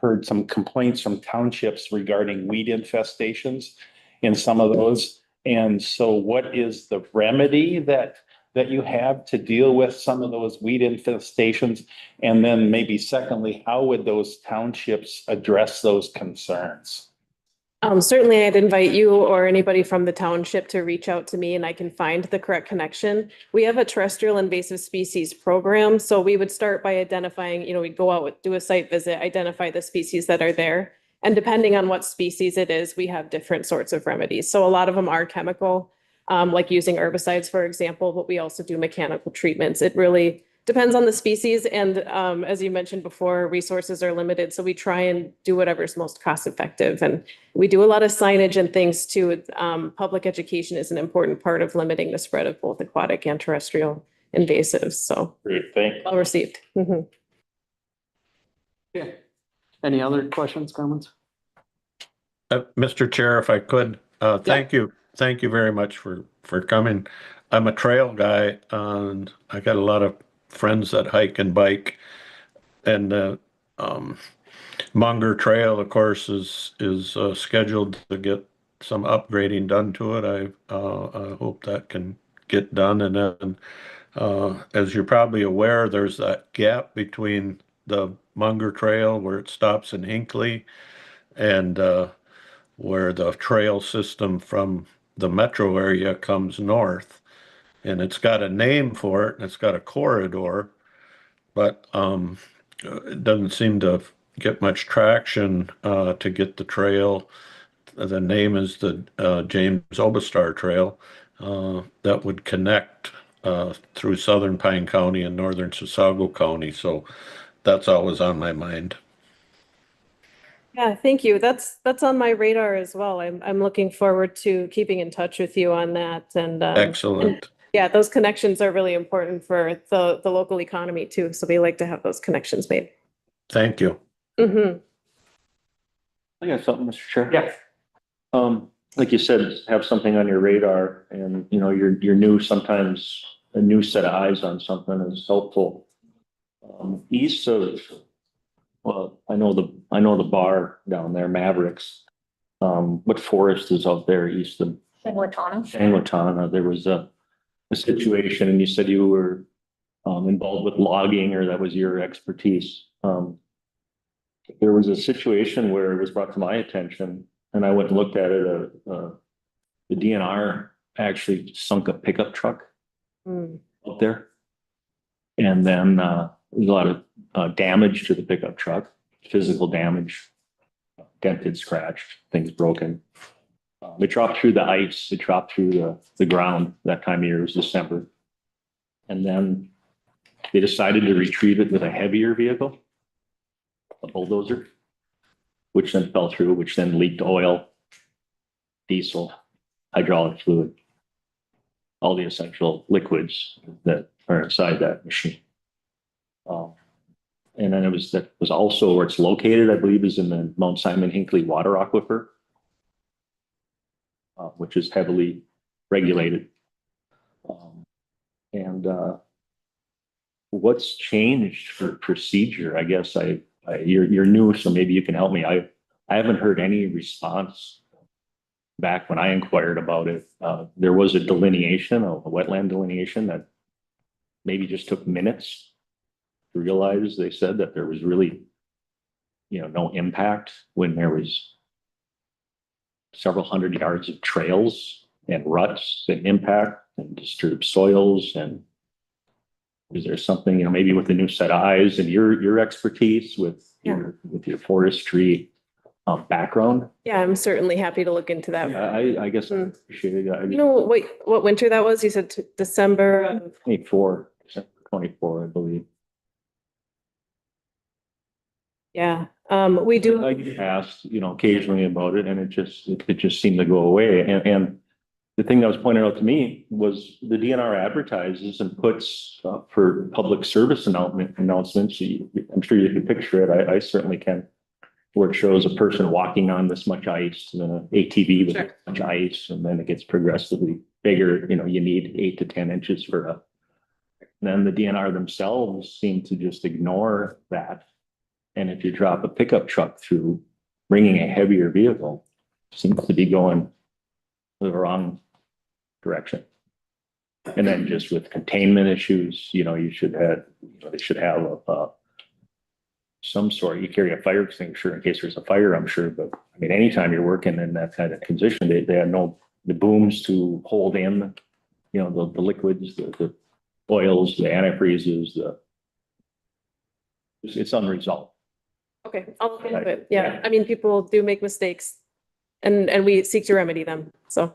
P: heard some complaints from townships regarding weed infestations in some of those. And so what is the remedy that you have to deal with some of those weed infestations? And then maybe secondly, how would those townships address those concerns?
O: Certainly, I'd invite you or anybody from the township to reach out to me and I can find the correct connection. We have a terrestrial invasive species program. So we would start by identifying, we'd go out, do a site visit, identify the species that are there. And depending on what species it is, we have different sorts of remedies. So a lot of them are chemical, like using herbicides, for example, but we also do mechanical treatments. It really depends on the species. And as you mentioned before, resources are limited. So we try and do whatever's most cost effective. And we do a lot of signage and things too. Public education is an important part of limiting the spread of both aquatic and terrestrial invasives. So
P: great, thank you.
O: Well received. Mm-hmm.
A: Yeah. Any other questions, comments?
J: Mr. Chair, if I could, thank you. Thank you very much for coming. I'm a trail guy and I got a lot of friends that hike and bike, and Munger Trail, of course, is scheduled to get some upgrading done to it. I hope that can get done. And then As you're probably aware, there's that gap between the Munger Trail where it stops in Hinckley and where the trail system from the metro area comes north. And it's got a name for it, and it's got a corridor, but it doesn't seem to get much traction to get the trail. The name is the James Obastar Trail that would connect through southern Pine County and northern Chisago County. So that's always on my mind.
O: Yeah, thank you. That's on my radar as well. I'm looking forward to keeping in touch with you on that and
J: Excellent.
O: yeah, those connections are really important for the local economy too. So we like to have those connections made.
J: Thank you.
O: Mm-hmm.
K: I got something, Mr. Chair.
A: Yeah.
K: Like you said, have something on your radar and, you know, you're new, sometimes a new set of eyes on something is helpful. East of, well, I know the bar down there, Mavericks. What forest is out there east of Shangwatana? There was a situation and you said you were involved with logging or that was your expertise. There was a situation where it was brought to my attention and I went and looked at it. The DNR actually sunk a pickup truck out there. And then there's a lot of damage to the pickup truck, physical damage, dented, scratched, things broken. It dropped through the ice, it dropped through the ground that time of year, it was December. And then they decided to retrieve it with a heavier vehicle, a bulldozer, which then fell through, which then leaked oil, diesel, hydraulic fluid, all the essential liquids that are inside that machine. And then that was also where it's located, I believe, is in the Mount Simon Hinckley water aquifer, which is heavily regulated. And what's changed for procedure? I guess you're new, so maybe you can help me. I haven't heard any response back when I inquired about it. There was a delineation, a wetland delineation that maybe just took minutes to realize. They said that there was really, no impact when there was several hundred yards of trails and ruts and impact and disturbed soils. And is there something, maybe with a new set of eyes and your expertise with your forestry background?
O: Yeah, I'm certainly happy to look into that.
K: Yeah, I guess I appreciate it.
O: You know what winter that was? You said December of
K: 24, I believe.
O: Yeah, we do.
K: I get asked, occasionally about it and it just seemed to go away. And the thing that was pointed out to me was the DNR advertises and puts for public service announcements. I'm sure you can picture it. I certainly can. Where it shows a person walking on this much ice and then an ATV with this much ice, and then it gets progressively bigger. You need 8 to 10 inches then the DNR themselves seem to just ignore that. And if you drop a pickup truck through, bringing a heavier vehicle, seems to be going the wrong direction. And then just with containment issues, they should have some sort. You carry a fire extinguisher in case there's a fire, I'm sure. But I mean, anytime you're working in that kind of condition, they had the booms to hold in, the liquids, the oils, the antifreezes, it's unresolved.
O: Okay, I'll look into it. Yeah, I mean, people do make mistakes and we seek to remedy them. So,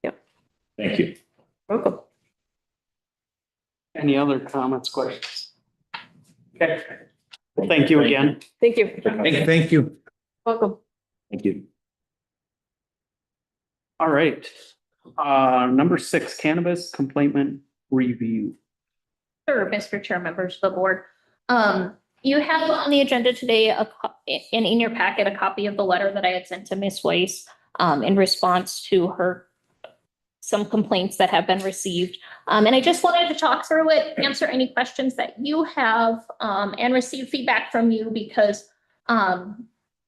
O: yeah.
K: Thank you.
O: Welcome.
A: Any other comments, questions? Okay. Well, thank you again.
O: Thank you.
I: Thank you.
O: Welcome.
K: Thank you.
A: All right. Number 6, cannabis complaint review.
C: Sure, Mr. Chair, members of the board. You have on the agenda today and in your packet a copy of the letter that I had sent to Ms. Weiss in response to some complaints that have been received. And I just wanted to talk through it, answer any questions that you have, and receive feedback from you because,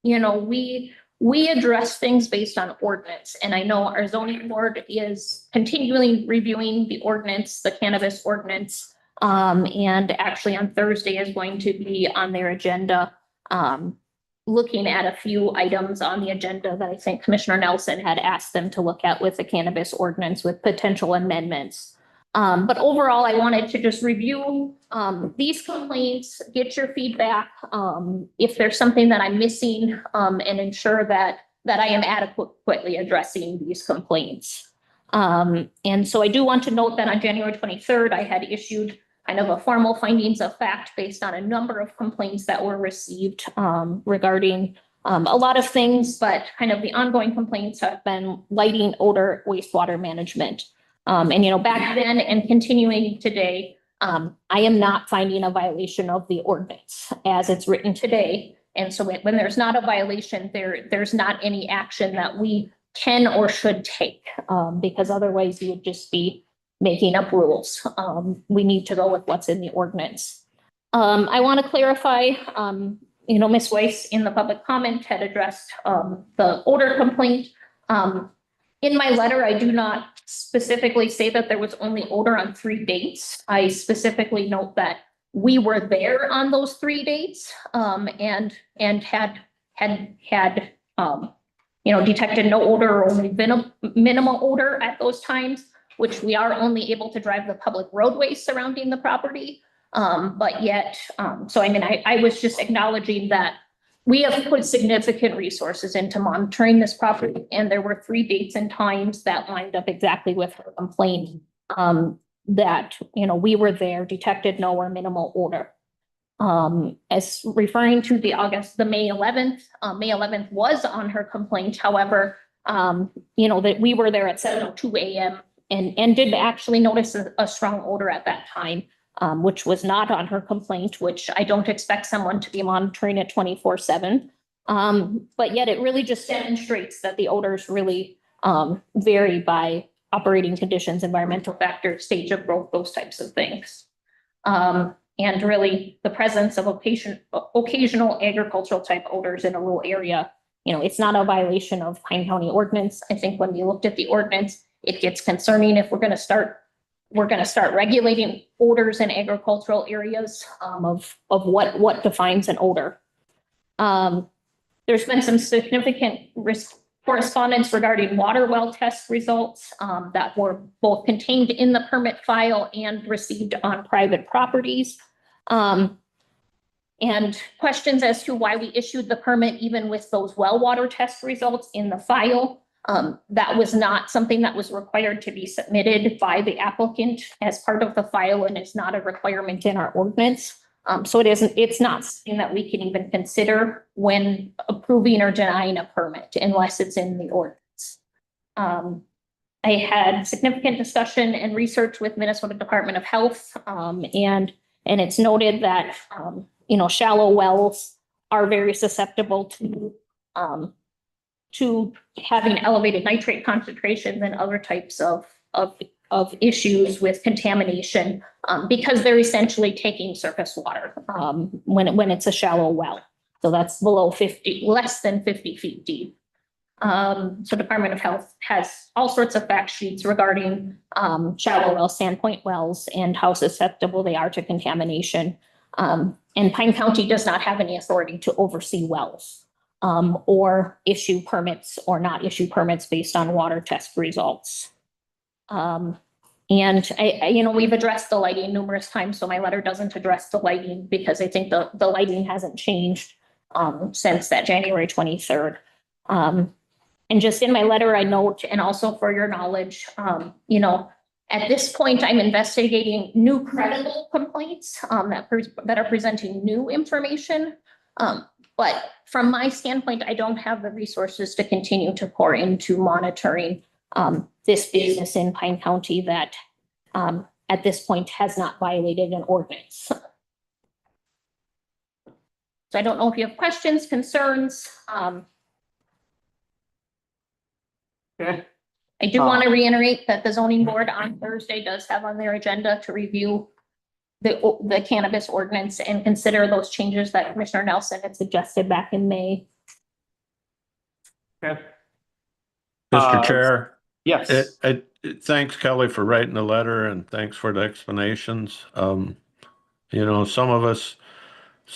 C: we we address things based on ordinance, and I know our zoning board is continually reviewing the ordinance, the cannabis ordinance. And actually on Thursday is going to be on their agenda, looking at a few items on the agenda that I think Commissioner Nelson had asked them to look at with the cannabis ordinance with potential amendments. But overall, I wanted to just review these complaints, get your feedback, if there's something that I'm missing, and ensure that I am adequately addressing these complaints. And so I do want to note that on January 23rd, I had issued kind of a formal findings of fact based on a number of complaints that were received regarding a lot of things, but kind of the ongoing complaints have been lighting, odor, wastewater management. And, you know, back then and continuing today, I am not finding a violation of the ordinance as it's written today. And so when there's not a violation, there's not any action that we can or should take, because otherwise you would just be making up rules. We need to go with what's in the ordinance. I want to clarify, you know, Ms. Weiss in the public comment had addressed the odor complaint. In my letter, I do not specifically say that there was only odor on 3 dates. I specifically note that we were there on those 3 dates, and had you know, detected no odor or only minimal odor at those times, which we are only able to drive the public roadways surrounding the property. But yet, so I mean, I was just acknowledging that we have put significant resources into monitoring this property, and there were 3 dates and times that lined up exactly with her complaint, that, you know, we were there, detected no or minimal odor. As referring to the May 11th, May 11th was on her complaint. However, you know, that we were there at 7:02 a.m. and did actually notice a strong odor at that time, which was not on her complaint, which I don't expect someone to be monitoring it 24/7. But yet it really just demonstrates that the odors really vary by operating conditions, environmental factors, stage of growth, those types of things. And really the presence of occasional agricultural type odors in a rural area, you know, it's not a violation of Pine County ordinance. I think when we looked at the ordinance, it gets concerning if we're going to start regulating odors in agricultural areas, of what defines an odor. There's been some significant correspondence regarding water well test results that were both contained in the permit file and received on private properties. And questions as to why we issued the permit, even with those well water test results in the file. That was not something that was required to be submitted by the applicant as part of the file, and it's not a requirement in our ordinance. So it's not something that we can even consider when approving or denying a permit unless it's in the ordinance. I had significant discussion and research with Minnesota Department of Health, and it's noted that, you know, shallow wells are very susceptible to having elevated nitrate concentrations and other types of issues with contamination, because they're essentially taking surface water when it's a shallow well. So that's less than 50 feet deep. So Department of Health has all sorts of fact sheets regarding shallow wells, sandpoint wells, and how susceptible they are to contamination. And Pine County does not have any authority to oversee wells or issue permits or not issue permits based on water test results. And you know, we've addressed the lighting numerous times, so my letter doesn't address the lighting because I think the lighting hasn't changed since that January 23rd. And just in my letter, I note, and also for your knowledge, you know, at this point, I'm investigating new credible complaints that are presenting new information. But from my standpoint, I don't have the resources to continue to pour into monitoring this business in Pine County that at this point has not violated an ordinance. So I don't know if you have questions, concerns.
A: Okay.
C: I do want to reiterate that the zoning board on Thursday does have on their agenda to review the cannabis ordinance and consider those changes that Commissioner Nelson had suggested back in May.
A: Okay.
J: Mr. Chair,
A: Yes.
J: thanks Kelly for writing the letter and thanks for the explanations. You know, some of us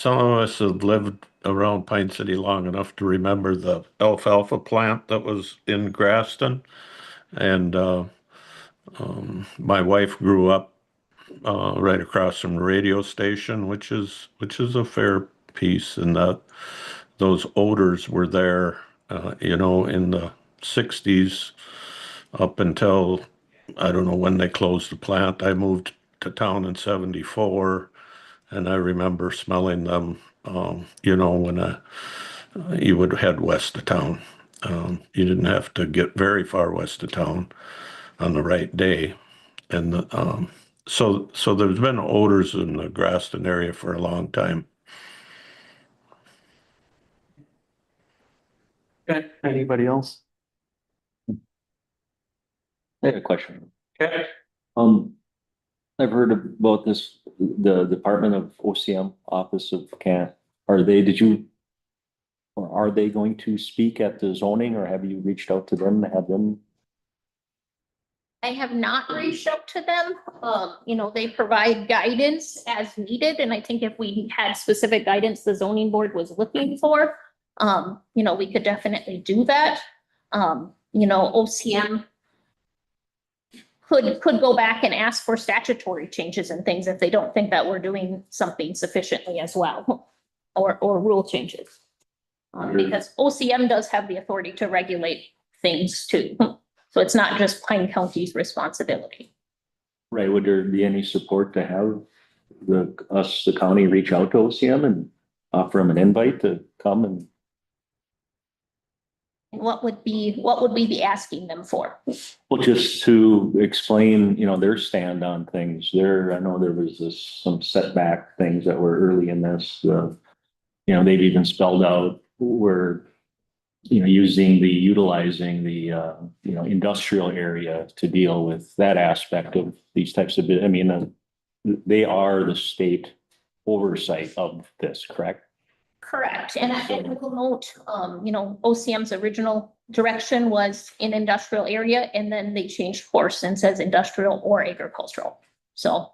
J: have lived around Pine City long enough to remember the alfalfa plant that was in Grafton. And my wife grew up right across from the radio station, which is a fair piece, and that those odors were there, you know, in the 60s up until I don't know when they closed the plant. I moved to town in 74, and I remember smelling them, you know, when you would head west of town. You didn't have to get very far west of town on the right day. And so there's been odors in the Grafton area for a long time.
A: Okay, anybody else?
K: I have a question.
A: Okay.
K: I've heard about this, the Department of OCM, Office of Can, are they going to speak at the zoning, or have you reached out to them to have them?
C: I have not reached out to them. You know, they provide guidance as needed, and I think if we had specific guidance the zoning board was looking for, you know, we could definitely do that. You know, OCM could go back and ask for statutory changes and things if they don't think that we're doing something sufficiently as well, or rule changes. Because OCM does have the authority to regulate things too. So it's not just Pine County's responsibility.
K: Right, would there be any support to have the county reach out to OCM and offer them an invite to come and?
C: What would we be asking them for?
K: Well, just to explain, you know, their stand on things. I know there was some setback things that were early in this, you know, they've even spelled out where, you know, utilizing the, you know, industrial area to deal with that aspect of these types of, I mean, they are the state oversight of this, correct?
C: Correct. And I will note, you know, OCM's original direction was in industrial area, and then they changed course and says industrial or agricultural. So,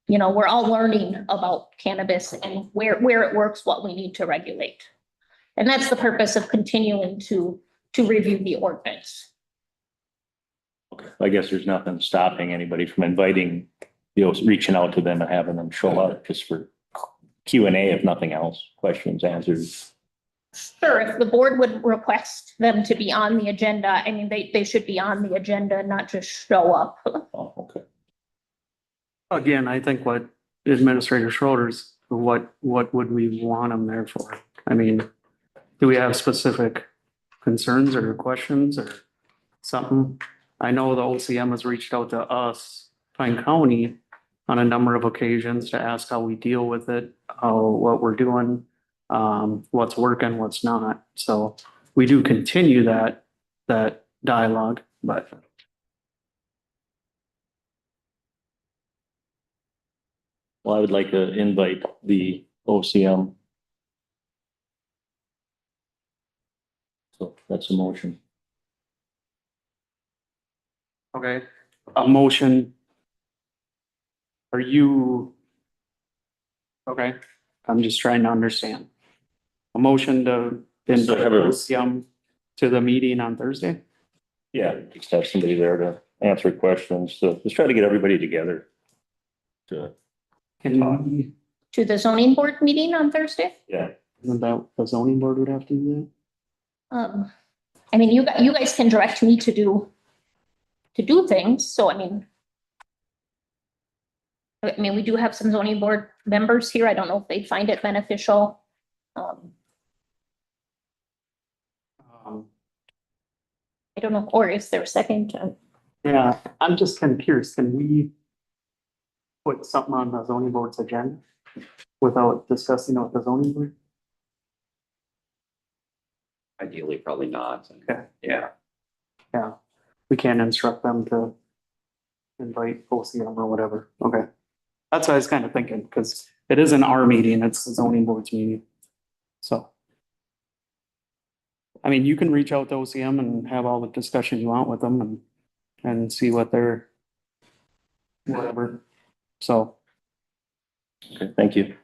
C: you know, we're all learning about cannabis and where it works, what we need to regulate. And that's the purpose of continuing to review the ordinance.
K: Okay. I guess there's nothing stopping anybody from inviting, you know, reaching out to them and having them show up just for Q&A, if nothing else, questions, answers.
C: Sure, if the board would request them to be on the agenda, I mean, they should be on the agenda, not just show up.
K: Oh, okay.
A: Again, I think what Administrator Schroeder's, what would we want them there for? I mean, do we have specific concerns or questions or something? I know the OCM has reached out to us, Pine County, on a number of occasions to ask how we deal with it, what we're doing, what's working, what's not. So we do continue that dialogue, but.
K: Well, I would like to invite the OCM. So that's a motion.
A: Okay, a motion. Are you? Okay, I'm just trying to understand. A motion to invite OCM to the meeting on Thursday?
K: Yeah, just have somebody there to answer questions. So let's try to get everybody together.
A: Can
C: To the zoning board meeting on Thursday?
K: Yeah.
A: Isn't that the zoning board would have to do
C: I mean, you guys can direct me to do things, so I mean, we do have some zoning board members here. I don't know if they find it beneficial. I don't know, or is there a second?
A: Yeah, I'm just kind of curious, can we put something on the zoning board's agenda without discussing it with the zoning board?
M: Ideally, probably not.
A: Okay.
M: Yeah.
A: Yeah, we can't instruct them to invite OCM or whatever. Okay. That's what I was kind of thinking, because it isn't our meeting, it's the zoning board's meeting. So. I mean, you can reach out to OCM and have all the discussion you want with them and see what they're, whatever. So
K: Okay, thank you.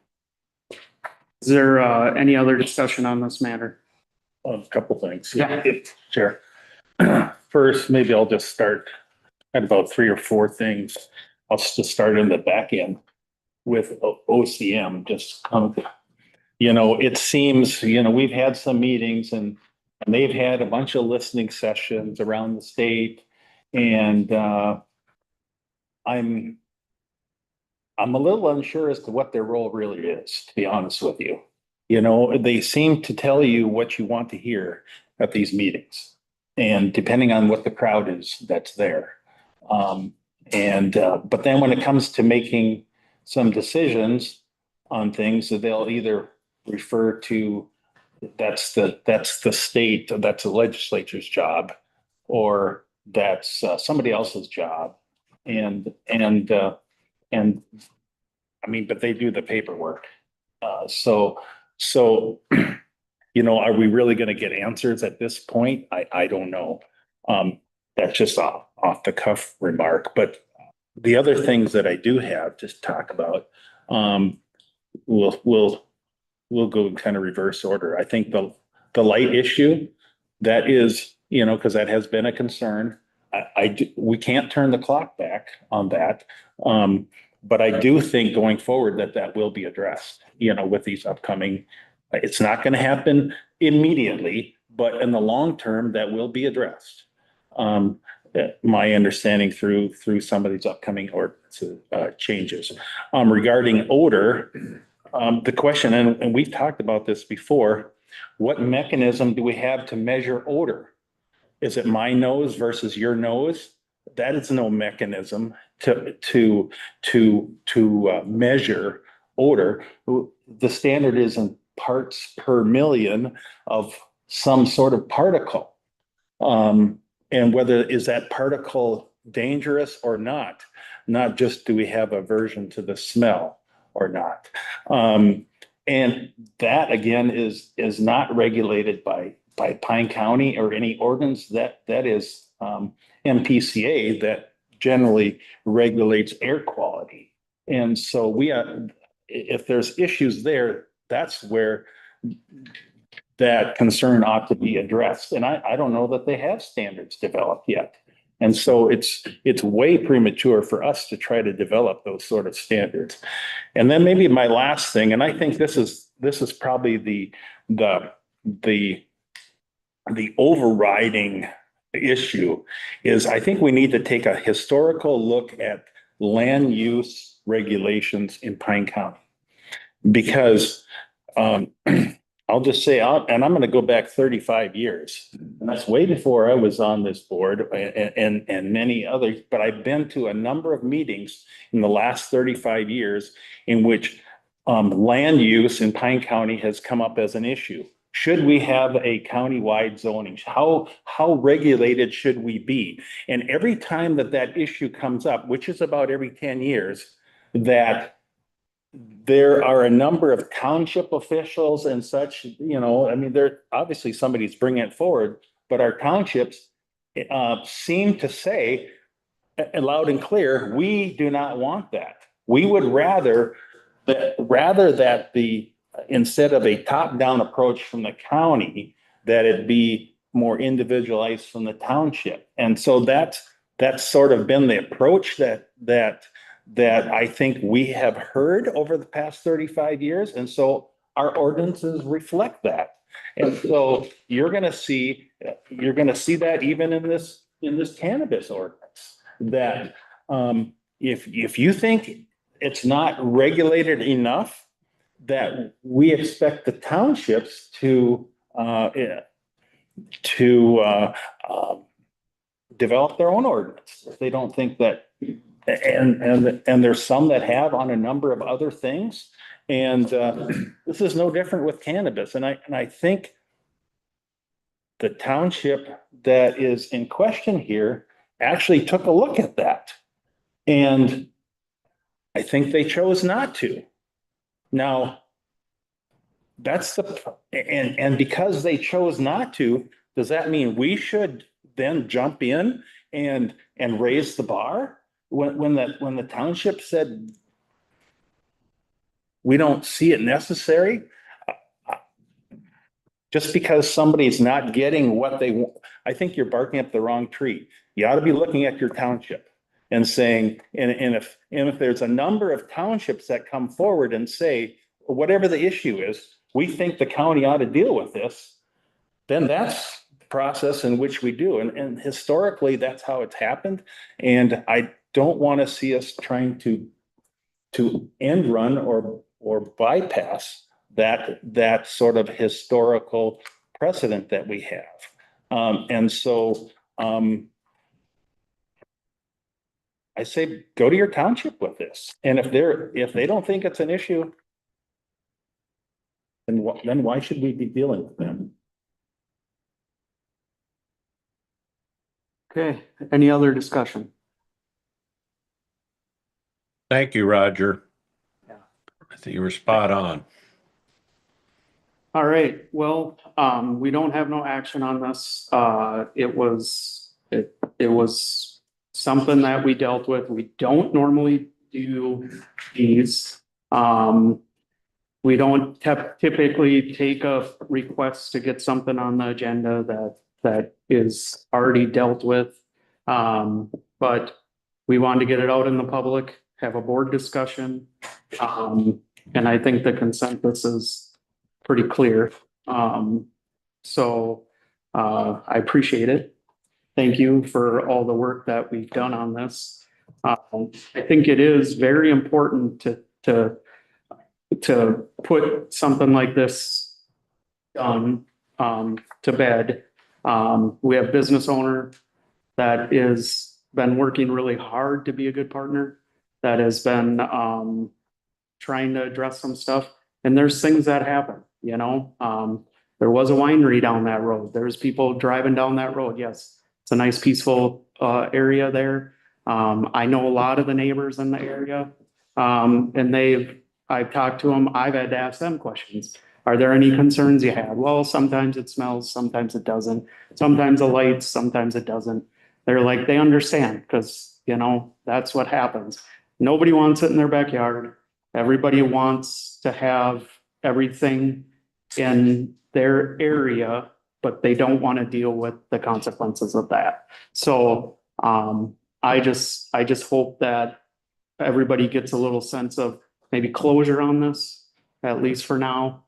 A: is there, any other discussion on this matter?
P: A couple things.
A: Yeah.
P: Sure. First, maybe I'll just start at about 3 or 4 things. I'll just start in the back end with OCM, just, you know, it seems, you know, we've had some meetings and they've had a bunch of listening sessions around the state. And, I'm a little unsure as to what their role really is, to be honest with you. You know, they seem to tell you what you want to hear at these meetings. And depending on what the crowd is that's there. But then when it comes to making some decisions on things, that they'll either refer to, that's the state, that's the legislature's job, or that's somebody else's job. And I mean, but they do the paperwork. So, you know, are we really going to get answers at this point? I don't know. That's just off the cuff remark. But the other things that I do have to talk about, we'll go in kind of reverse order. I think the light issue, that is, you know, because that has been a concern. We can't turn the clock back on that. But I do think going forward that will be addressed, you know, with these upcoming, it's not going to happen immediately, but in the long term, that will be addressed. My understanding through some of these upcoming changes. Regarding odor, the question, and we've talked about this before, what mechanism do we have to measure odor? Is it my nose versus your nose? That is no mechanism to measure odor. The standard is in parts per million of some sort of particle. And whether is that particle dangerous or not just do we have aversion to the smell or not. And that again is not regulated by Pine County or any ordinance. That is MPCA that generally regulates air quality. And so if there's issues there, that's where that concern ought to be addressed. And I don't know that they have standards developed yet. And so it's way premature for us to try to develop those sort of standards. And then maybe my last thing, and I think this is probably the overriding issue, is I think we need to take a historical look at land use regulations in Pine County. Because I'll just say, and I'm going to go back 35 years, and that's way before I was on this board and many others, but I've been to a number of meetings in the last 35 years in which land use in Pine County has come up as an issue. Should we have a countywide zoning? How regulated should we be? And every time that issue comes up, which is about every 10 years, that there are a number of township officials and such, you know, I mean, they're obviously somebody's bringing it forward, but our townships seem to say loud and clear, we do not want that. We would rather that instead of a top-down approach from the county, that it be more individualized from the township. And so that's sort of been the approach that I think we have heard over the past 35 years. And so our ordinances reflect that. And so you're going to see that even in this cannabis ordinance, that if you think it's not regulated enough, that we expect the townships to develop their own ordinance. If they don't think that, and there's some that have on a number of other things, and this is no different with cannabis. And I think the township that is in question here actually took a look at that, and I think they chose not to. Now, That's and because they chose not to, does that mean we should then jump in and raise the bar? When the township said we don't see it necessary? Just because somebody's not getting what they want, I think you're barking up the wrong tree. You ought to be looking at your township and saying, and if there's a number of townships that come forward and say, whatever the issue is, we think the county ought to deal with this, then that's the process in which we do. And historically, that's how it's happened. And I don't want to see us trying to end run or bypass that sort of historical precedent that we have. And so I say, go to your township with this. And if they don't think it's an issue, then why should we be dealing with them?
A: Okay, any other discussion?
J: Thank you, Roger.
A: Yeah.
J: I think you were spot on.
A: All right, well, we don't have no action on this. It was something that we dealt with. We don't normally do these. We don't typically take a request to get something on the agenda that is already dealt with. But we wanted to get it out in the public, have a board discussion. And I think the consensus is pretty clear. So I appreciate it. Thank you for all the work that we've done on this. I think it is very important to put something like this done to bed. We have business owner that is been working really hard to be a good partner, that has been trying to address some stuff. And there's things that happen, you know. There was a winery down that road. There's people driving down that road. Yes, it's a nice peaceful area there. I know a lot of the neighbors in the area. And I've talked to them. I've had to ask them questions. Are there any concerns you had? Well, sometimes it smells, sometimes it doesn't. Sometimes it lights, sometimes it doesn't. They're like, they understand because, you know, that's what happens. Nobody wants it in their backyard. Everybody wants to have everything in their area, but they don't want to deal with the consequences of that. So I just hope that everybody gets a little sense of maybe closure on this, at least for now.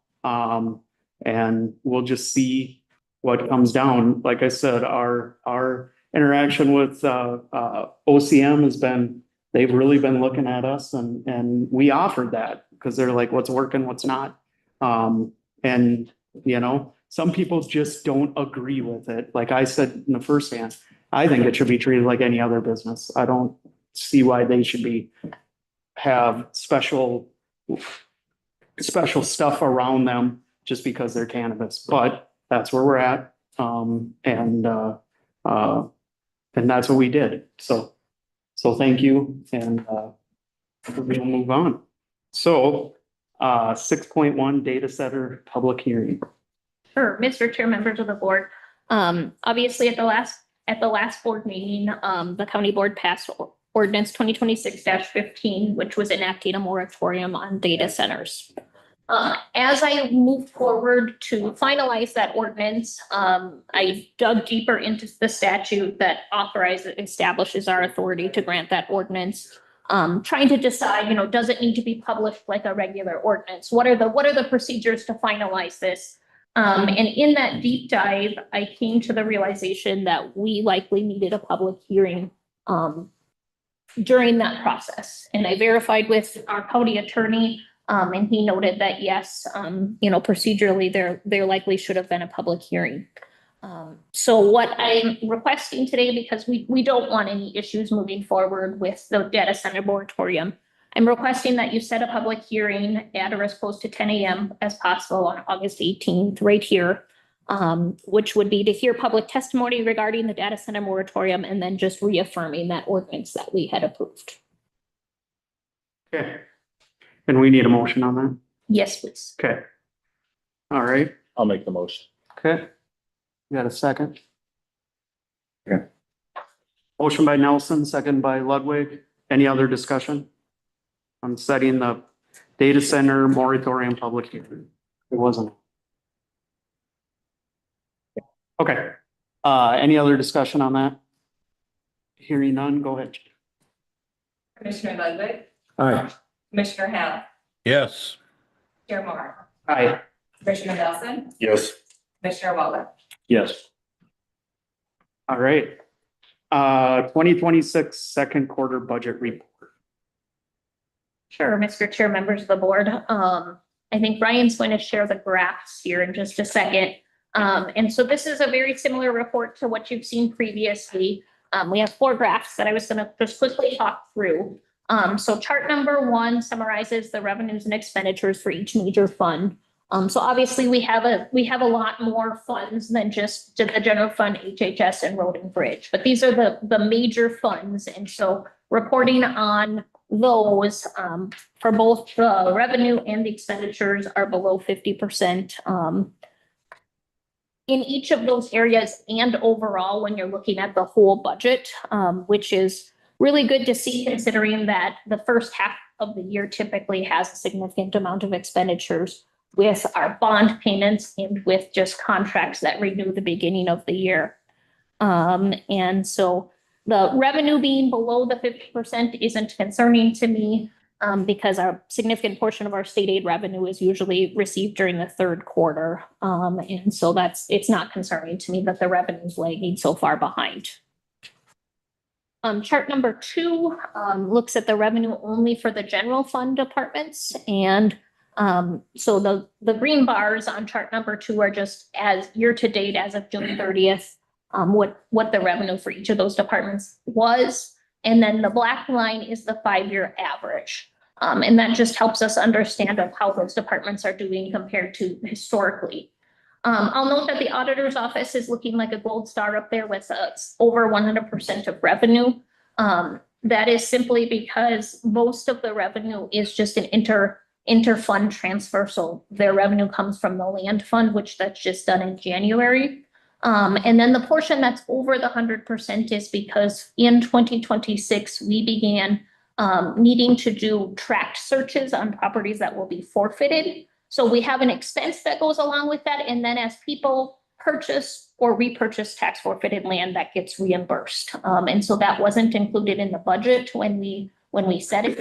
A: And we'll just see what comes down. Like I said, our interaction with OCM has been, they've really been looking at us and we offered that because they're like, what's working, what's not. And you know, some people just don't agree with it. Like I said in the first hand, I think it should be treated like any other business. I don't see why they should have special stuff around them just because they're cannabis, but that's where we're at. And that's what we did. So thank you. And we'll move on. So 6.1 data center public hearing.
C: Sure, Mr. Chair, members of the board. Obviously at the last board meeting, the county board passed ordinance 2026-15, which was enacting a moratorium on data centers. As I moved forward to finalize that ordinance, I dug deeper into the statute that establishes our authority to grant that ordinance. Trying to decide, you know, does it need to be published like a regular ordinance? What are the procedures to finalize this? And in that deep dive, I came to the realization that we likely needed a public hearing during that process. And I verified with our county attorney, and he noted that yes, you know, procedurally there likely should have been a public hearing. So what I'm requesting today, because we don't want any issues moving forward with the data center moratorium, I'm requesting that you set a public hearing at or as close to 10 a.m. as possible on August 18th, right here, which would be to hear public testimony regarding the data center moratorium and then just reaffirming that ordinance that we had approved.
A: Okay. And we need a motion on that?
C: Yes, please.
A: Okay. All right,
P: I'll make the motion.
A: okay. You got a second?
I: Yeah.
A: Motion by Nelson, second by Ludwig. Any other discussion? On setting the data center moratorium public hearing. It wasn't. Okay, any other discussion on that? Hearing none, go ahead.
H: Commissioner Ludwig,
I: Aye.
H: Commissioner Howell,
J: Yes,
H: Chair Moore,
A: Aye.
H: Commissioner Nelson,
P: Yes.
H: Commissioner Waller.
K: Yes.
A: All right. 2026 second quarter budget report.
C: Sure, Mr. Chair, members of the board. I think Ryan's going to share the graphs here in just a second. And so this is a very similar report to what you've seen previously. We have 4 graphs that I was going to just quickly talk through. So chart number 1 summarizes the revenues and expenditures for each major fund. So obviously we have a lot more funds than just the general fund, HHS and road and bridge, but these are the major funds. And so reporting on those for both the revenue and the expenditures are below 50%. In each of those areas and overall, when you're looking at the whole budget, which is really good to see considering that the first half of the year typically has a significant amount of expenditures with our bond payments and with just contracts that renew the beginning of the year. And so the revenue being below the 50% isn't concerning to me because a significant portion of our state aid revenue is usually received during the third quarter. And so it's not concerning to me that the revenue is lagging so far behind. Chart number 2 looks at the revenue only for the general fund departments. And so the green bars on chart number 2 are just as year to date as of June 30th. What the revenue for each of those departments was. And then the black line is the 5-year average. And that just helps us understand of how those departments are doing compared to historically. I'll note that the auditor's office is looking like a gold star up there with over 100% of revenue. That is simply because most of the revenue is just an inter-fund transfer. So their revenue comes from the land fund, which that's just done in January. And then the portion that's over the 100% is because in 2026, we began needing to do tract searches on properties that will be forfeited. So we have an expense that goes along with that. And then as people purchase or repurchase tax forfeited land, that gets reimbursed. And so that wasn't included in the budget when we set it.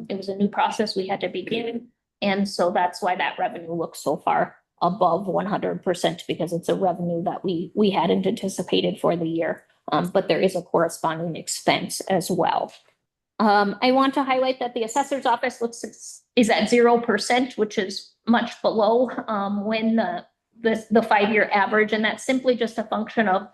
C: It was a new process we had to begin. And so that's why that revenue looks so far above 100% because it's a revenue that we hadn't anticipated for the year. But there is a corresponding expense as well. I want to highlight that the assessor's office is at 0%, which is much below when the 5-year average, and that's simply just a function of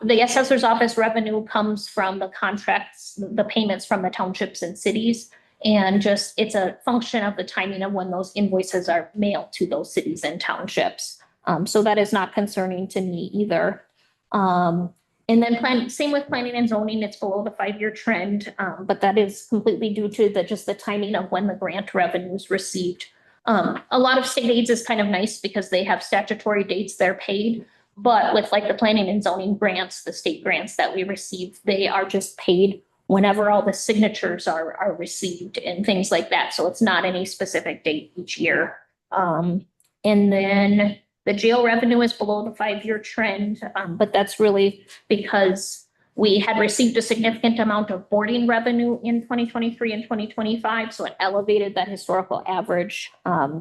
C: the assessor's office revenue comes from the contracts, the payments from the townships and cities, and just it's a function of the timing of when those invoices are mailed to those cities and townships. So that is not concerning to me either. And then same with planning and zoning, it's below the 5-year trend, but that is completely due to just the timing of when the grant revenue is received. A lot of state aids is kind of nice because they have statutory dates they're paid, but with like the planning and zoning grants, the state grants that we receive, they are just paid whenever all the signatures are received and things like that. So it's not any specific date each year. And then the jail revenue is below the 5-year trend, but that's really because we had received a significant amount of boarding revenue in 2023 and 2025, so it elevated that historical average.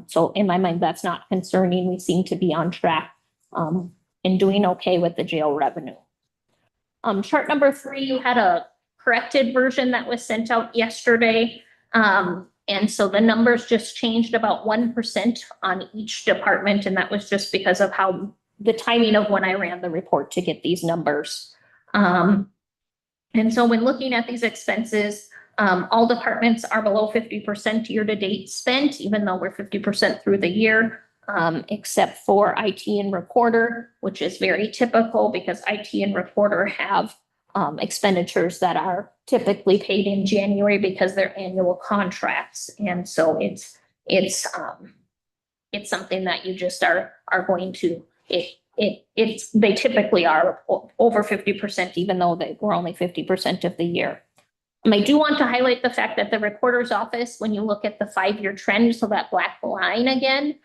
C: So in my mind, that's not concerning. We seem to be on track and doing okay with the jail revenue. Chart number 3, you had a corrected version that was sent out yesterday. And so the numbers just changed about 1% on each department. And that was just because of how the timing of when I ran the report to get these numbers. And so when looking at these expenses, all departments are below 50% year-to-date spent, even though we're 50% through the year, except for IT and recorder, which is very typical because IT and recorder have expenditures that are typically paid in January because they're annual contracts. And so it's it's something that you just are going to, they typically are over 50%, even though we're only 50% of the year. I do want to highlight the fact that the recorder's office, when you look at the 5-year trend, so that black line again,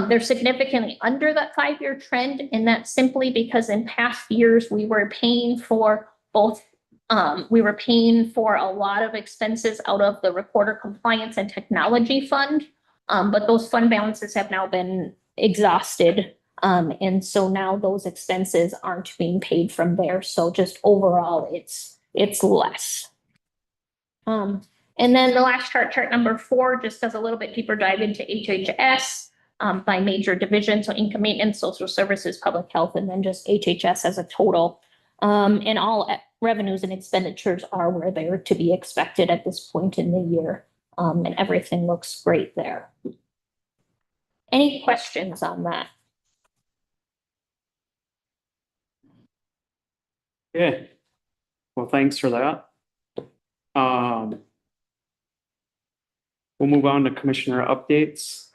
C: they're significantly under that 5-year trend. And that's simply because in past years, we were paying for both, we were paying for a lot of expenses out of the recorder compliance and technology fund. But those fund balances have now been exhausted. And so now those expenses aren't being paid from there. So just overall, it's less. And then the last chart number 4, just does a little bit deeper dive into HHS by major division. So income maintenance, social services, public health, and then just HHS as a total. And all revenues and expenditures are where they're to be expected at this point in the year. And everything looks great there. Any questions on that?
A: Yeah. Well, thanks for that. We'll move on to commissioner updates.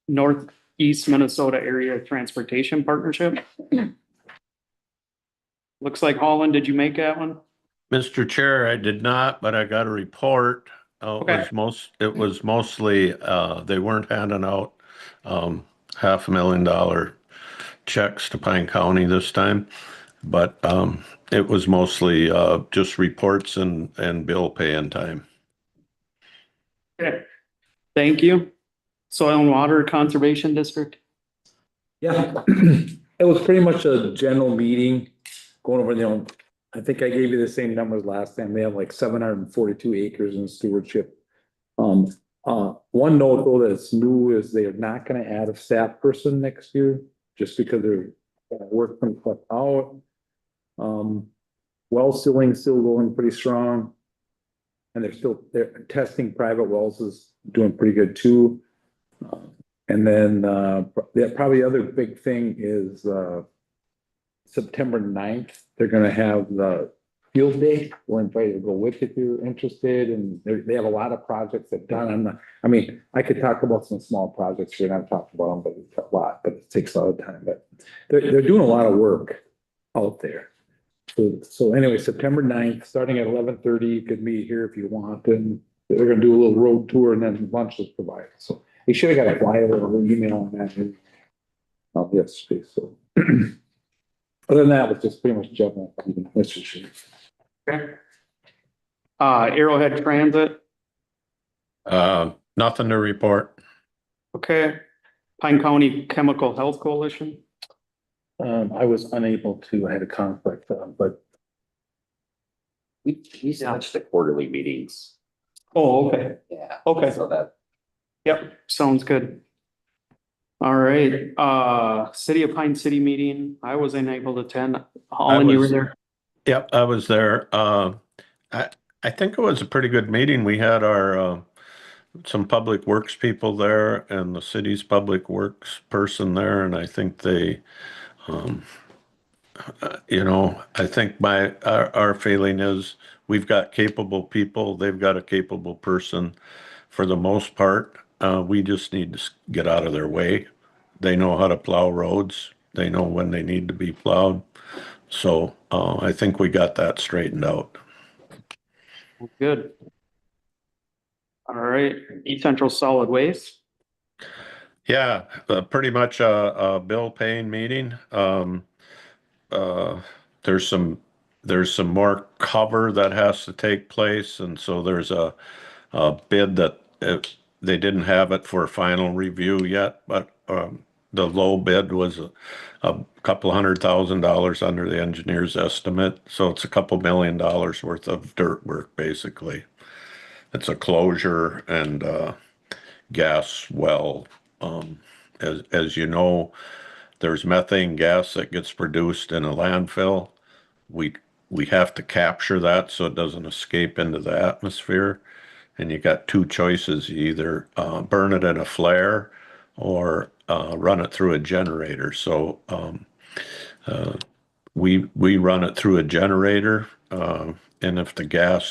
A: Northeast Minnesota Area Transportation Partnership. Looks like Holland, did you make that one?
J: Mr. Chair, I did not, but I got a report.
A: Okay.
J: It was mostly, they weren't handing out $500,000 checks to Pine County this time, but it was mostly just reports and bill paying time.
A: Okay. Thank you. Soil and Water Conservation District.
I: Yeah, it was pretty much a general meeting going over, I think I gave you the same numbers last time. They have like 742 acres in stewardship. One note though that's new is they're not gonna add a staff person next year just because they're work from stuff out. Well sealing still going pretty strong. And they're testing private wells is doing pretty good too. And then probably the other big thing is September 9th, they're gonna have the field day. We're invited to go with if you're interested, and they have a lot of projects they've done. I could talk about some small projects here, and I've talked about them, but it's a lot, but it takes a lot of time. But they're doing a lot of work out there. So anyway, September 9th, starting at 11:30, you could meet here if you want, and they're gonna do a little road tour and then lunch is provided. So you should have got a flyover or email on that yesterday. So other than that, it's just pretty much general.
A: Okay. Arrowhead Transit.
J: Nothing to report.
A: Okay. Pine County Chemical Health Coalition.
P: I was unable to, I had a conflict, but
M: We watched the quarterly meetings.
A: Oh, okay.
M: Yeah.
A: Okay.
M: So that.
A: Yep, sounds good. All right, City of Pine City meeting, I was unable to attend. Holland, you were there?
J: Yep, I was there. I think it was a pretty good meeting. We had our some public works people there and the city's public works person there, and I think they I think our feeling is we've got capable people, they've got a capable person for the most part. We just need to get out of their way. They know how to plow roads. They know when they need to be plowed. So I think we got that straightened out.
A: Good. All right, East Central Solid Waste.
J: Yeah, pretty much a bill paying meeting. There's some more cover that has to take place, and so there's a bid that they didn't have it for final review yet, but the low bid was a couple $100,000 under the engineer's estimate, so it's a couple $1 million worth of dirt work basically. It's a closure and gas well. As you know, there's methane gas that gets produced in a landfill. We have to capture that so it doesn't escape into the atmosphere. And you got two choices: you either burn it in a flare or run it through a generator. So we run it through a generator, and if the gas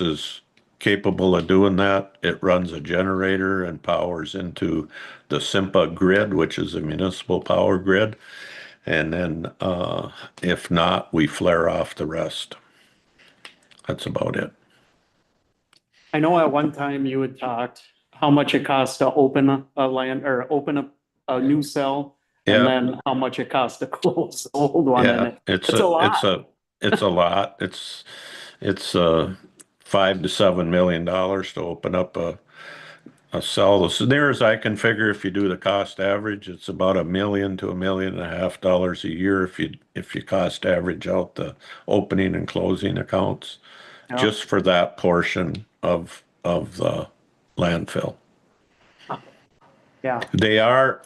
J: capable of doing that. It runs a generator and powers into the SIMPA grid, which is a municipal power grid. And then, if not, we flare off the rest. That's about it.
A: I know at one time you had talked how much it costs to open a land or open a new cell. And
J: Yeah.
A: then how much it costs to close the old one. And
J: Yeah, it's
A: it's a lot.
J: it's a lot. It's $5 to $7 million to open up a cell. As near as I can figure, if you do the cost average, it's about $1 million to $1.5 million a year if you cost average out the opening and closing accounts,
A: Yeah.
J: just for that portion of the landfill.
A: Yeah.
J: They are,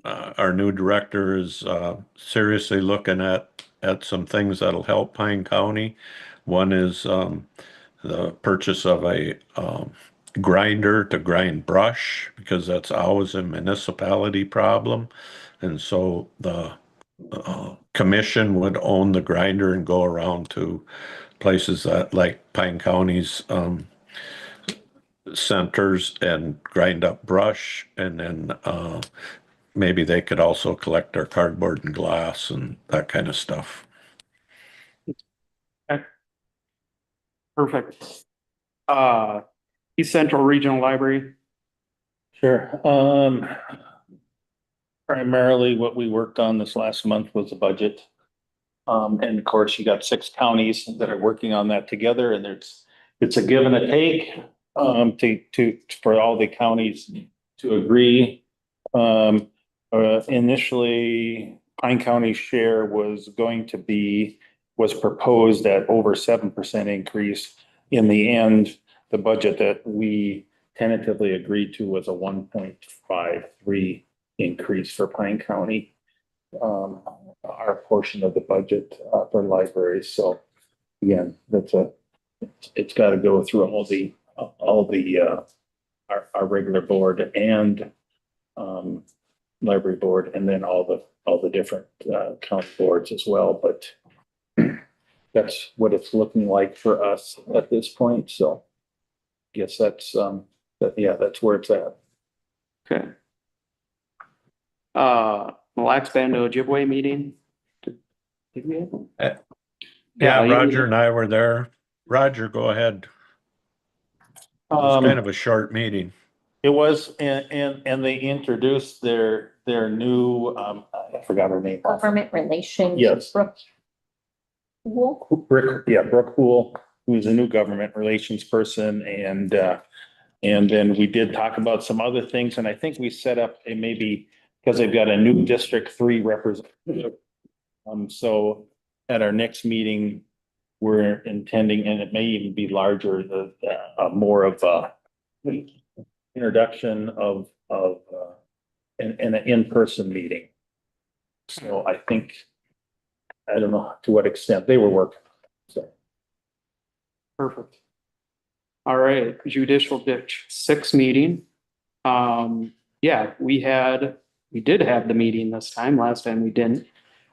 J: our new director is, seriously looking at some things that'll help Pine County. One is, the purchase of a, grinder to grind brush, because that's always a municipality problem. And so the, commission would own the grinder and go around to places that like Pine County's, centers and grind up brush, and then maybe they could also collect our cardboard and glass and that kind of stuff.
A: Perfect. East Central Regional Library.
P: Sure. Primarily what we worked on this last month was the budget. And of course, you got 6 counties that are working on that together, and it's a give and a take, for all the counties to agree. Initially, Pine County's share was proposed at over 7% increase. In the end, the budget that we tentatively agreed to was a 1.53 increase for Pine County. Our portion of the budget for libraries. So again, it's got to go through our regular board and library board, and then all the different county boards as well. But that's what it's looking like for us at this point. So I guess that's that's where it's at.
A: Okay. Mille Lacs Band Ojibwe meeting. Did we have one?
J: Yeah,
A: you-
J: Roger and I were there. Roger, go ahead. It was kind of a short meeting.
P: It was, and they introduced their new, I forgot her name.
C: Government relations.
P: Yes.
C: Brooke Wool.
P: Brooke Poole, who's a new government relations person, and then we did talk about some other things, and I think we set up a maybe, because they've got a new District 3 representative. So at our next meeting, we're intending, and it may even be larger, more of a introduction of an in-person meeting. So I think, I don't know to what extent they were working. So.
A: Perfect. All right, Judicial Ditch 6 meeting. Yeah, we did have the meeting this time. Last time we didn't,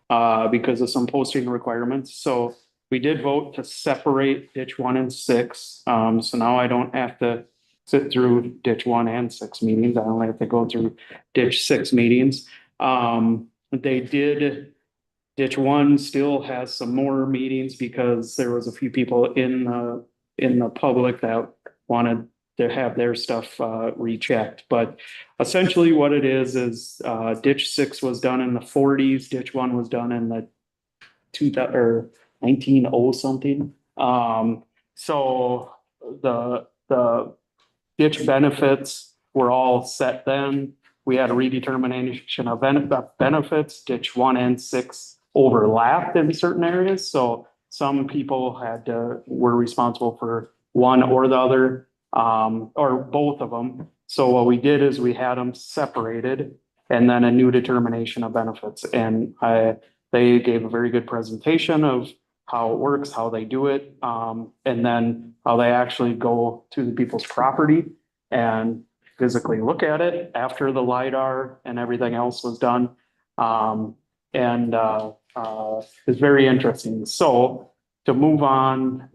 A: because of some posting requirements. So we did vote to separate ditch 1 and 6. So now I don't have to sit through ditch 1 and 6 meetings. I only have to go through ditch 6 meetings. Ditch 1 still has some more meetings because there was a few people in the public that wanted to have their stuff rechecked. But essentially what it is ditch 6 was done in the 40s, ditch 1 was done in the 2000 or 1900 something. So the ditch benefits were all set then. We had a redetermination of benefits. Ditch 1 and 6 overlapped in certain areas. So some people were responsible for one or the other, or both of them. So what we did is we had them separated and then a new determination of benefits. And they gave a very good presentation of how it works, how they do it, and then how they actually go to the people's property and physically look at it after the LiDAR and everything else was done. It's very interesting. So to move on,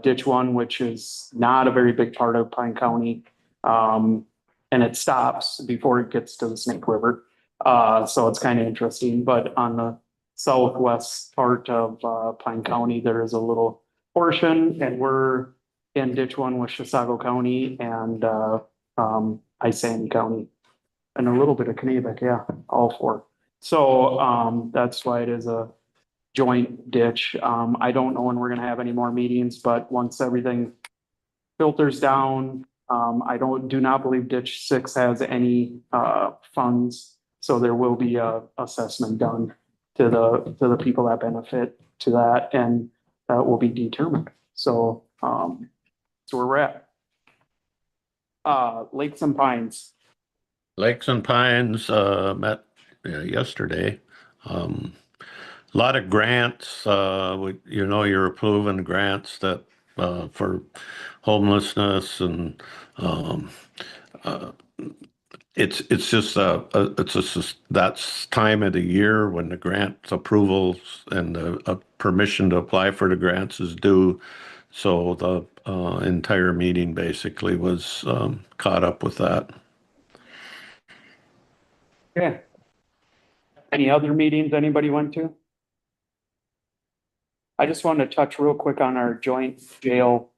A: ditch one, which is not a very big part of Pine County. And it stops before it gets to the Snake River. So it's kind of interesting, but on the southwest part of, Pine County, there is a little portion and we're in ditch one with Chisago County and, Isani County. And a little bit of Kennebunk, yeah, all four. So, that's why it is a joint ditch. I don't know when we're gonna have any more meetings, but once everything filters down, do not believe ditch 6 has any, funds. So there will be a assessment done to the people that benefit to that and that will be determined. So, that's where we're at. Lakes and Pines.
J: Lakes and Pines, met yesterday. A lot of grants, you're approving grants that, for homelessness and, it's just, that's time of the year when the grant approvals and the permission to apply for the grants is due. So the, entire meeting basically was, caught up with that.
A: Yeah. Any other meetings anybody went to? I just wanted to touch real quick on our joint jail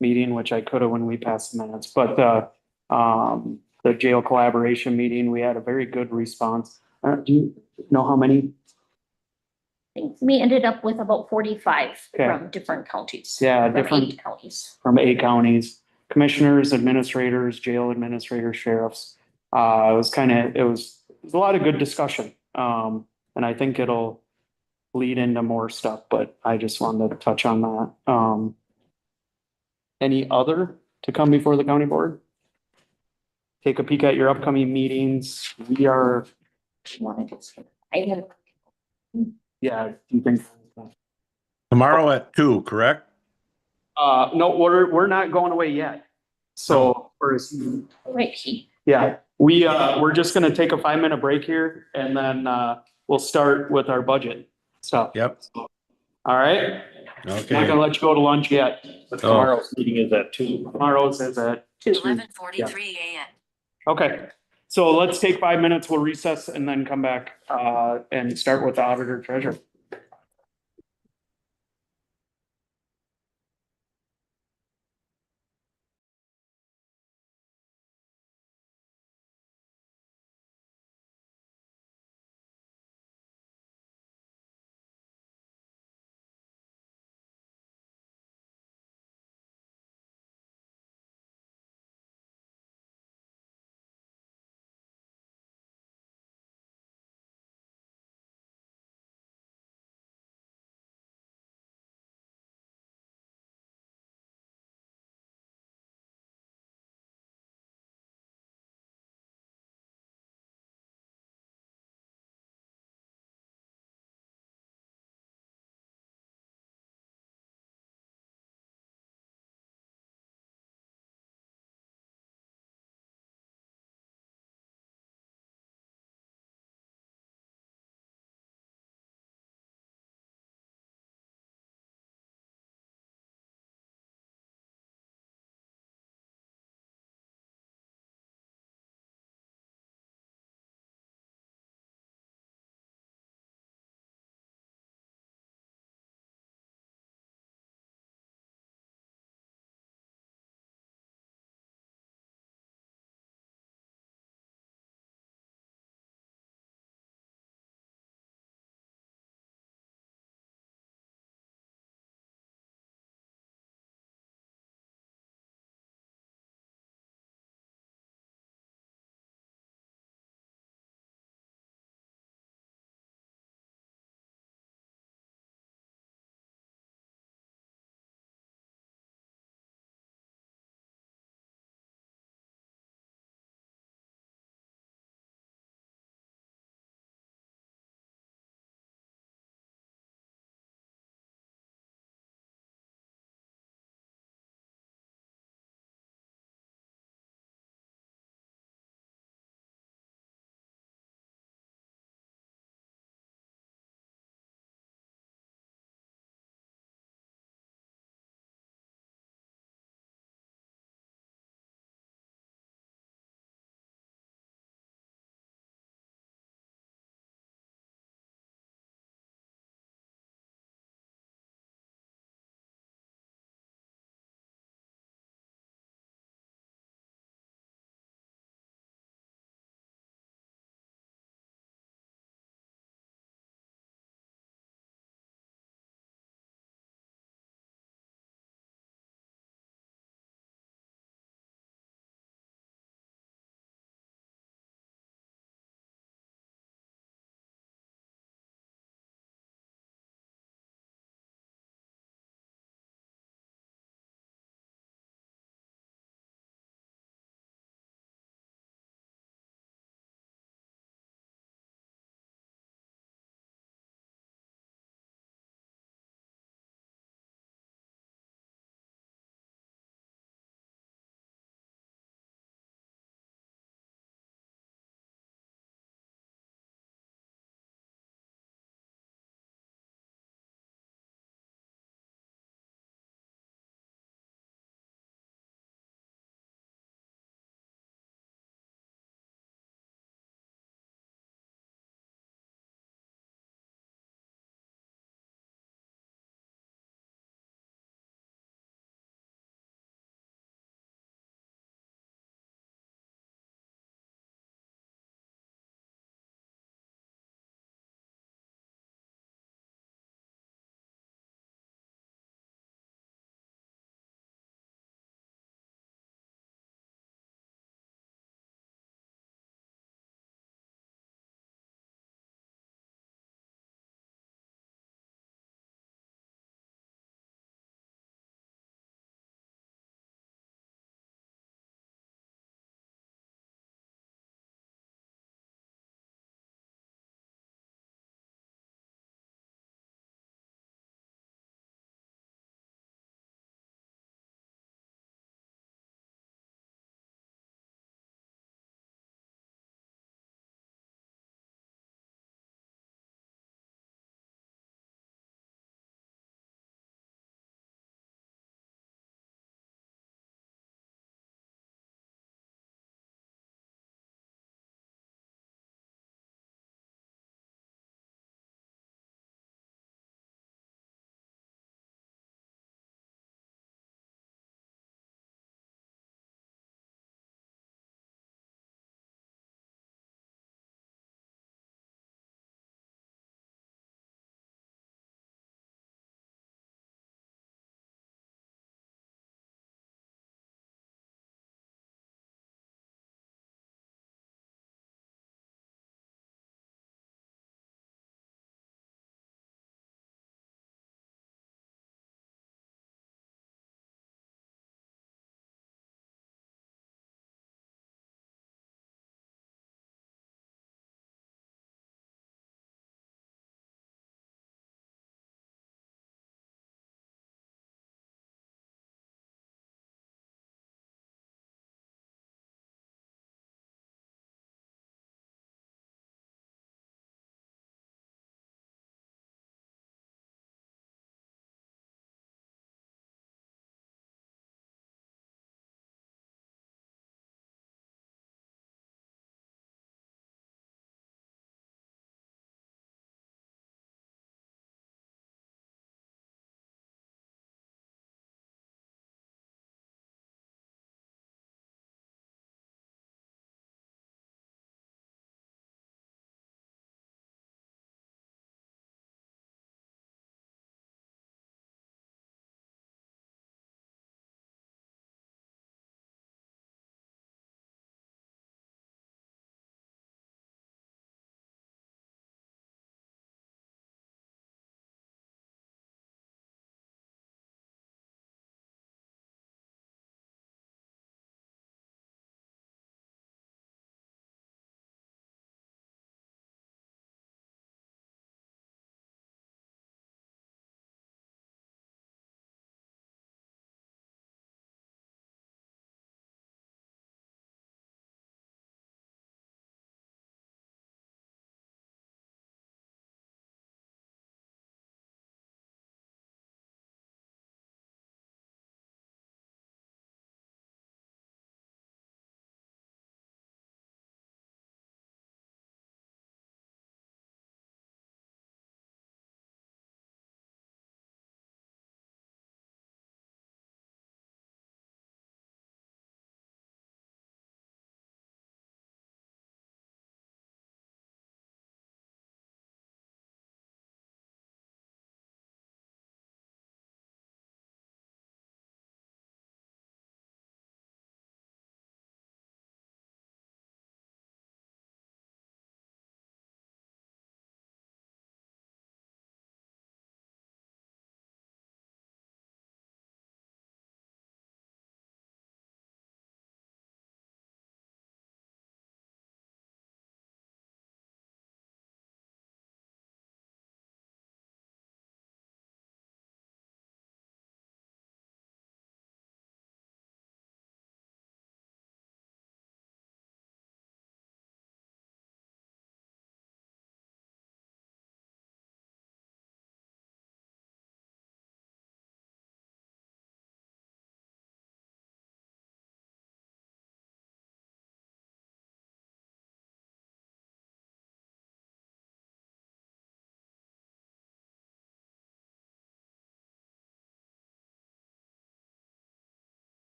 A: meeting, which I could have when we passed the minutes, but the jail collaboration meeting, we had a very good response. Do you know how many?
C: I think we ended up with about 45
A: Okay.
C: from different counties.
A: Yeah,
C: from
A: different
C: 8 counties.
A: from 8 counties, commissioners, administrators, jail administrators, sheriffs. It was a lot of good discussion. And I think it'll lead into more stuff, but I just wanted to touch on that. Any other to come before the county board? Take a peek at your upcoming meetings. We are,
C: I
A: yeah, do you think?
J: Tomorrow at 2, correct?
A: No, we're not going away yet. So,
C: right.
A: yeah, we're just gonna take a 5-minute break here and then, we'll start with our budget stuff.
J: Yep.
A: All right? Not
J: Okay.
A: gonna let you go to lunch yet.
K: But tomorrow's meeting is at 2.
A: Tomorrow's is at 2.
G: 11:43 a.m.
A: Okay, so let's take 5 minutes. We'll recess and then come back, and start with the auditor treasurer.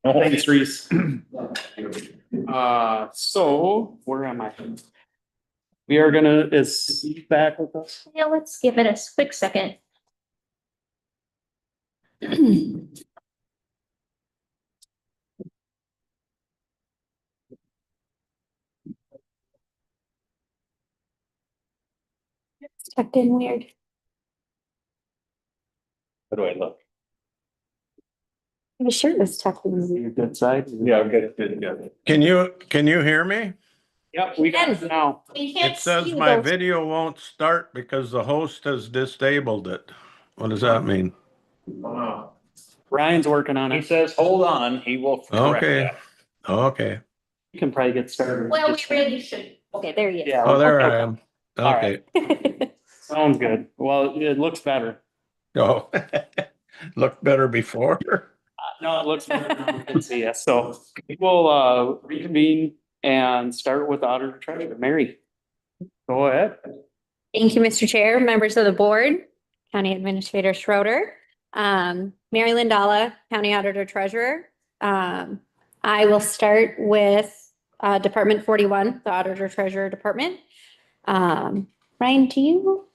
A: Thanks, Reese. So where am I? We are gonna, is Steve back with us?
C: Yeah, let's give it a quick second. It's tucked in weird.
P: How do I look?
L: The shirt was tucked in.
A: Your good side?
P: Yeah, good.
J: Can you hear me?
A: Yep, we got it now.
J: It says my video won't start because the host has disabled it. What does that mean?
A: Ryan's working on
P: He
A: it.
P: says, hold on, he will correct
J: Okay,
P: that.
J: okay.
A: You can probably get started.
C: Well, we really should. Okay, there he is.
A: Yeah.
J: Oh, there I am.
A: All
J: Okay.
A: right. Sounds good. Well, it looks better.
J: Oh, looked better before.
A: No, it looks better now. We can see us. So we'll reconvene and start with Auditor Treasurer. Mary, go ahead.
L: Thank you, Mr. Chair, members of the board, County Administrator Schroeder, Mary Lindala, County Auditor Treasurer. I will start with Department 41, the Auditor Treasurer Department. Ryan, can you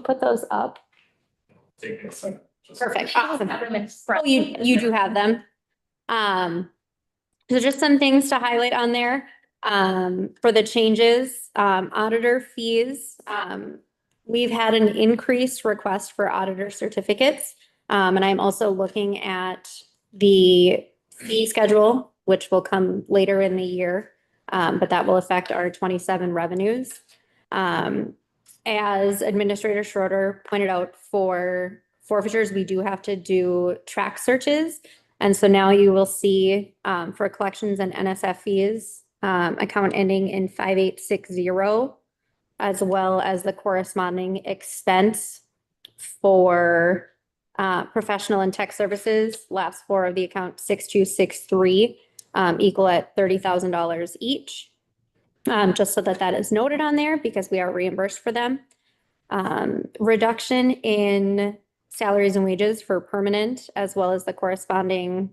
L: put those up? Perfect, awesome. Oh, you do have them. So just some things to highlight on there. For the changes, auditor fees, we've had an increased request for auditor certificates. And I'm also looking at the fee schedule, which will come later in the year. But that will affect our 27 revenues. As Administrator Schroeder pointed out, for forfeitures, we do have to do track searches. And so now you will see for collections and NSF fees, account ending in 5860, as well as the corresponding expense for professional and tech services, last four of the account 6263, equal at $30,000 each. Just so that is noted on there because we are reimbursed for them. Reduction in salaries and wages for permanent, as well as the corresponding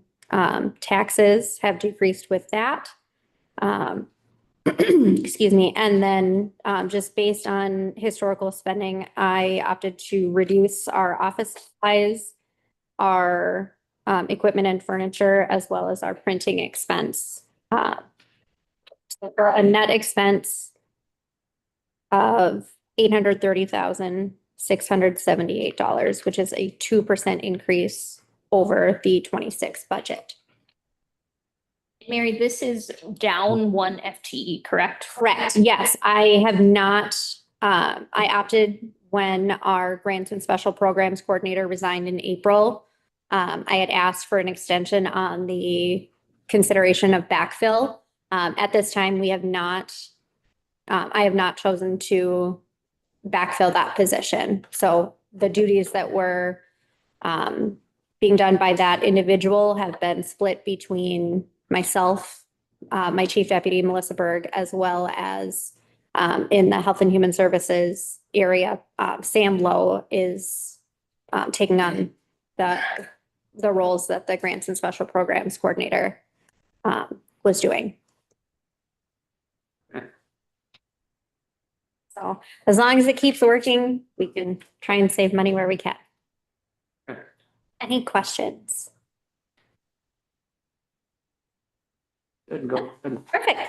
L: taxes have decreased with that. Excuse me. And then just based on historical spending, I opted to reduce our office supplies, our equipment and furniture, as well as our printing expense. So for a net expense of $830,678, which is a 2% increase over the 26 budget.
C: Mary, this is down 1 FTE, correct?
L: Correct. Yes, I have not, I opted when our grants and special programs coordinator resigned in April. I had asked for an extension on the consideration of backfill. At this time, we have not, I have not chosen to backfill that position. So the duties that were being done by that individual have been split between myself, my chief deputy, Melissa Berg, as well as in the Health and Human Services area, Sam Lowe is taking on the roles that the Grants and Special Programs Coordinator was doing. So as long as it keeps working, we can try and save money where we can. Any questions?
A: Good, go.
L: Perfect.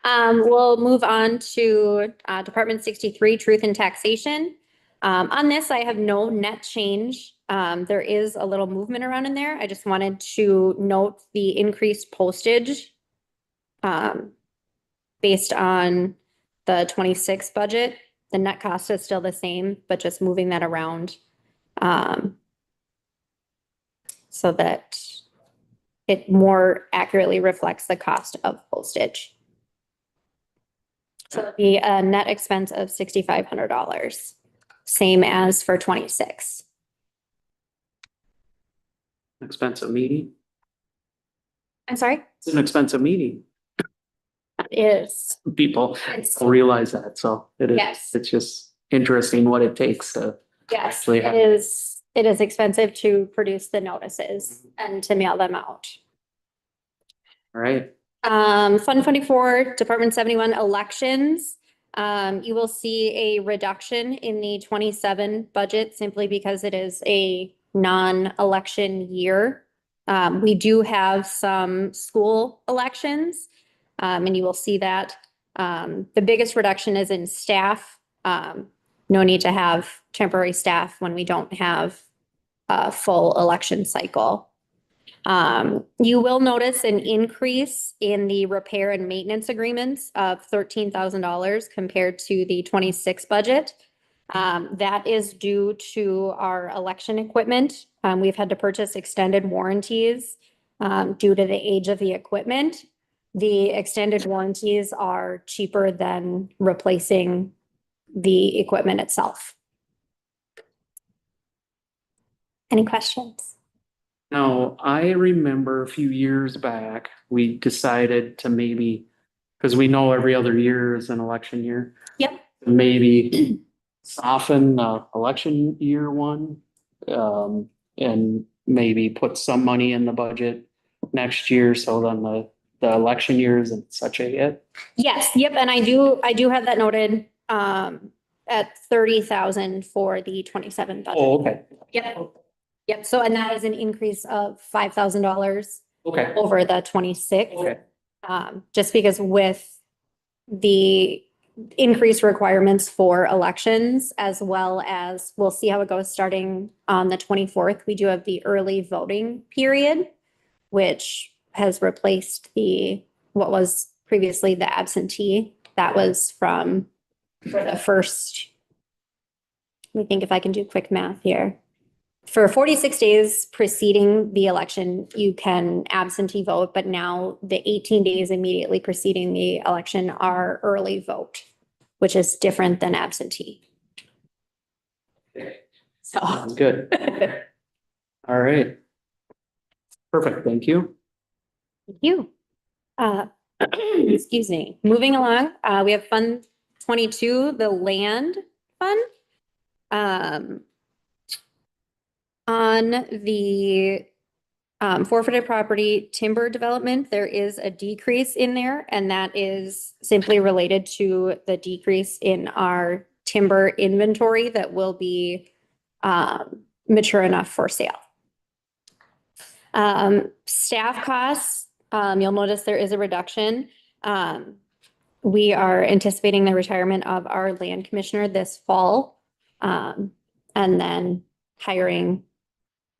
L: We'll move on to Department 63, Truth and Taxation. On this, I have no net change. There is a little movement around in there. I just wanted to note the increased postage based on the 26 budget. The net cost is still the same, but just moving that around so that it more accurately reflects the cost of postage. So it'll be a net expense of $6,500, same as for 26.
A: Expensive meeting.
L: I'm sorry?
A: It's an expensive meeting.
L: It is.
A: People
L: It's-
A: realize that, so it is,
L: Yes.
A: it's just interesting what it takes to
L: Yes,
A: actually
L: it
A: have.
L: is. It is expensive to produce the notices and to mail them out.
A: All right,
L: Fund 24, Department 71 elections. You will see a reduction in the 27 budget simply because it is a non-election year. We do have some school elections, and you will see that. The biggest reduction is in staff. No need to have temporary staff when we don't have a full election cycle. You will notice an increase in the repair and maintenance agreements of $13,000 compared to the 26 budget. That is due to our election equipment. We've had to purchase extended warranties due to the age of the equipment. The extended warranties are cheaper than replacing the equipment itself. Any questions?
A: now, I remember a few years back, we decided to maybe, because we know every other year is an election year.
L: Yep.
A: Maybe soften election year one, and maybe put some money in the budget next year, so then the election year isn't such a hit.
L: Yes, yep, and I do have that noted at 30,000 for the 27 budget.
A: Oh, okay,
L: Yep. Yep, so and that is an increase of $5,000
A: okay,
L: over the 26.
A: okay,
L: Just because with the increased requirements for elections, as well as, we'll see how it goes starting on the 24th. We do have the early voting period, which has replaced what was previously the absentee. That was for the first, let me think if I can do quick math here. For 46 days preceding the election, you can absentee vote, but now the 18 days immediately preceding the election are early vote, which is different than absentee. So.
A: good. All right. Perfect, thank you.
L: Thank you. Excuse me. Moving along, we have Fund 22, the Land Fund. On the forfeited property timber development, there is a decrease in there, and that is simply related to the decrease in our timber inventory that will be mature enough for sale. Staff costs, you'll notice there is a reduction. We are anticipating the retirement of our land commissioner this fall, and then hiring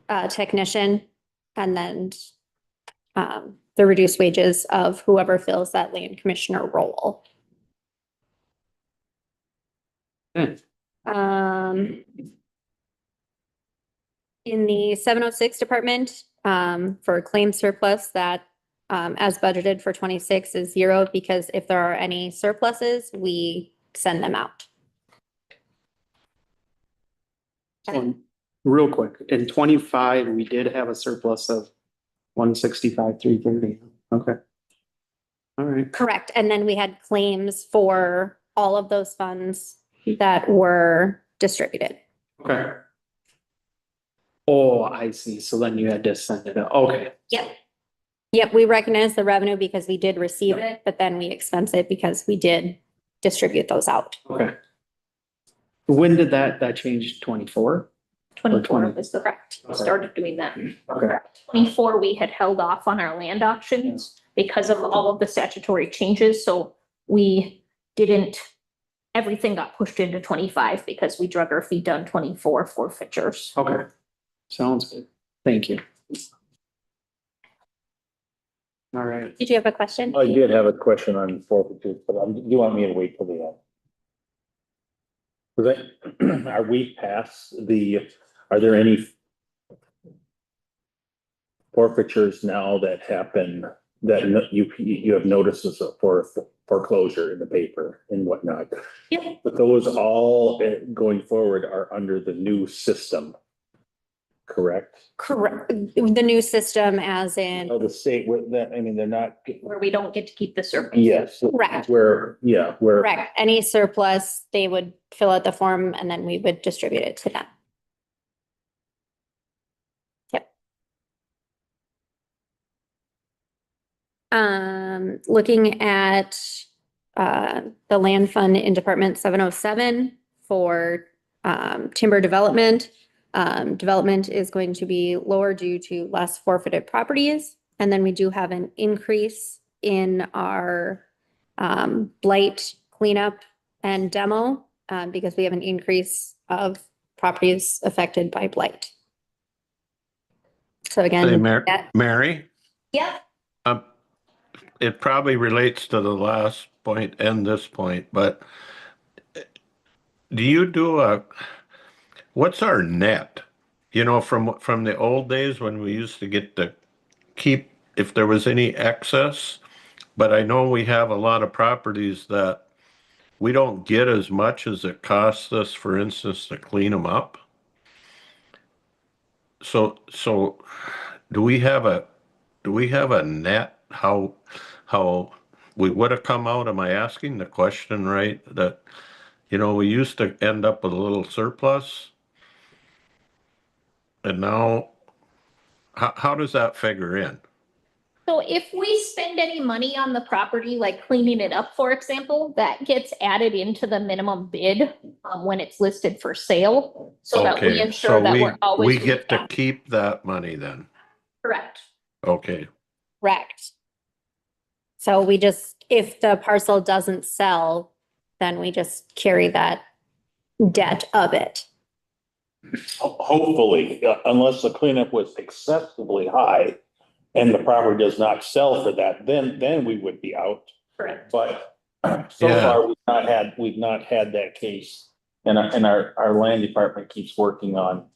L: a technician, and then the reduced wages of whoever fills that land commissioner role.
A: Good.
L: In the 706 department, for claim surplus, that as budgeted for 26 is 0, because if there are any surpluses, we send them out.
A: So, real quick, in 25, we did have a surplus of 165, 330. Okay. All right.
L: Correct. And then we had claims for all of those funds that were distributed.
A: Okay. Oh, I see. So then you had to send it out. Okay.
L: Yep. Yep, we recognize the revenue because we did receive it, but then we expense it because we did distribute those out.
A: Okay. When did that change? 24?
C: 24 was correct. We started doing that.
A: Okay.
C: 24, we had held off on our land auctions because of all of the statutory changes, so we didn't, everything got pushed into 25 because we drug our feet on 24 forfeitures.
A: Okay. Sounds good. Thank you. All right.
L: Did you have a question?
P: I did have a question on forfeiture, but you want me to wait till the end? Are we past are there any forfeitures now that happen that you have notices of foreclosure in the paper and whatnot?
L: Yeah.
P: But those all going forward are under the new system, correct?
L: Correct. The new system as in,
P: Oh, the state, they're not.
C: Where we don't get to keep the surplus.
P: Yes.
L: Correct.
P: Where.
L: correct, any surplus, they would fill out the form and then we would distribute it to them. Looking at the land fund in Department 707 for timber development. Development is going to be lower due to less forfeited properties. And then we do have an increase in our blight cleanup and demo because we have an increase of properties affected by blight. So
J: Hey,
L: again,
J: Mary,
C: Yeah.
J: it probably relates to the last point and this point, but do you do what's our net? You know, from the old days when we used to get to keep, if there was any excess, but I know we have a lot of properties that we don't get as much as it costs us, for instance, to clean them up. So do we have a net how we would have come out? Am I asking the question right? That, you know, we used to end up with a little surplus. And now how does that figure in?
C: So if we spend any money on the property, like cleaning it up, for example, that gets added into the minimum bid when it's listed for sale. So that we
J: Okay,
C: ensure
J: so
C: that we're always.
J: we get to keep that money then.
C: Correct.
J: Okay,
L: correct. So we just, if the parcel doesn't sell, then we just carry that debt of it.
P: Hopefully, unless the cleanup was excessively high and the property does not sell for that, then we would be out.
C: Correct.
P: But so
J: Yeah.
P: far, we've not had that case. And our land department keeps working on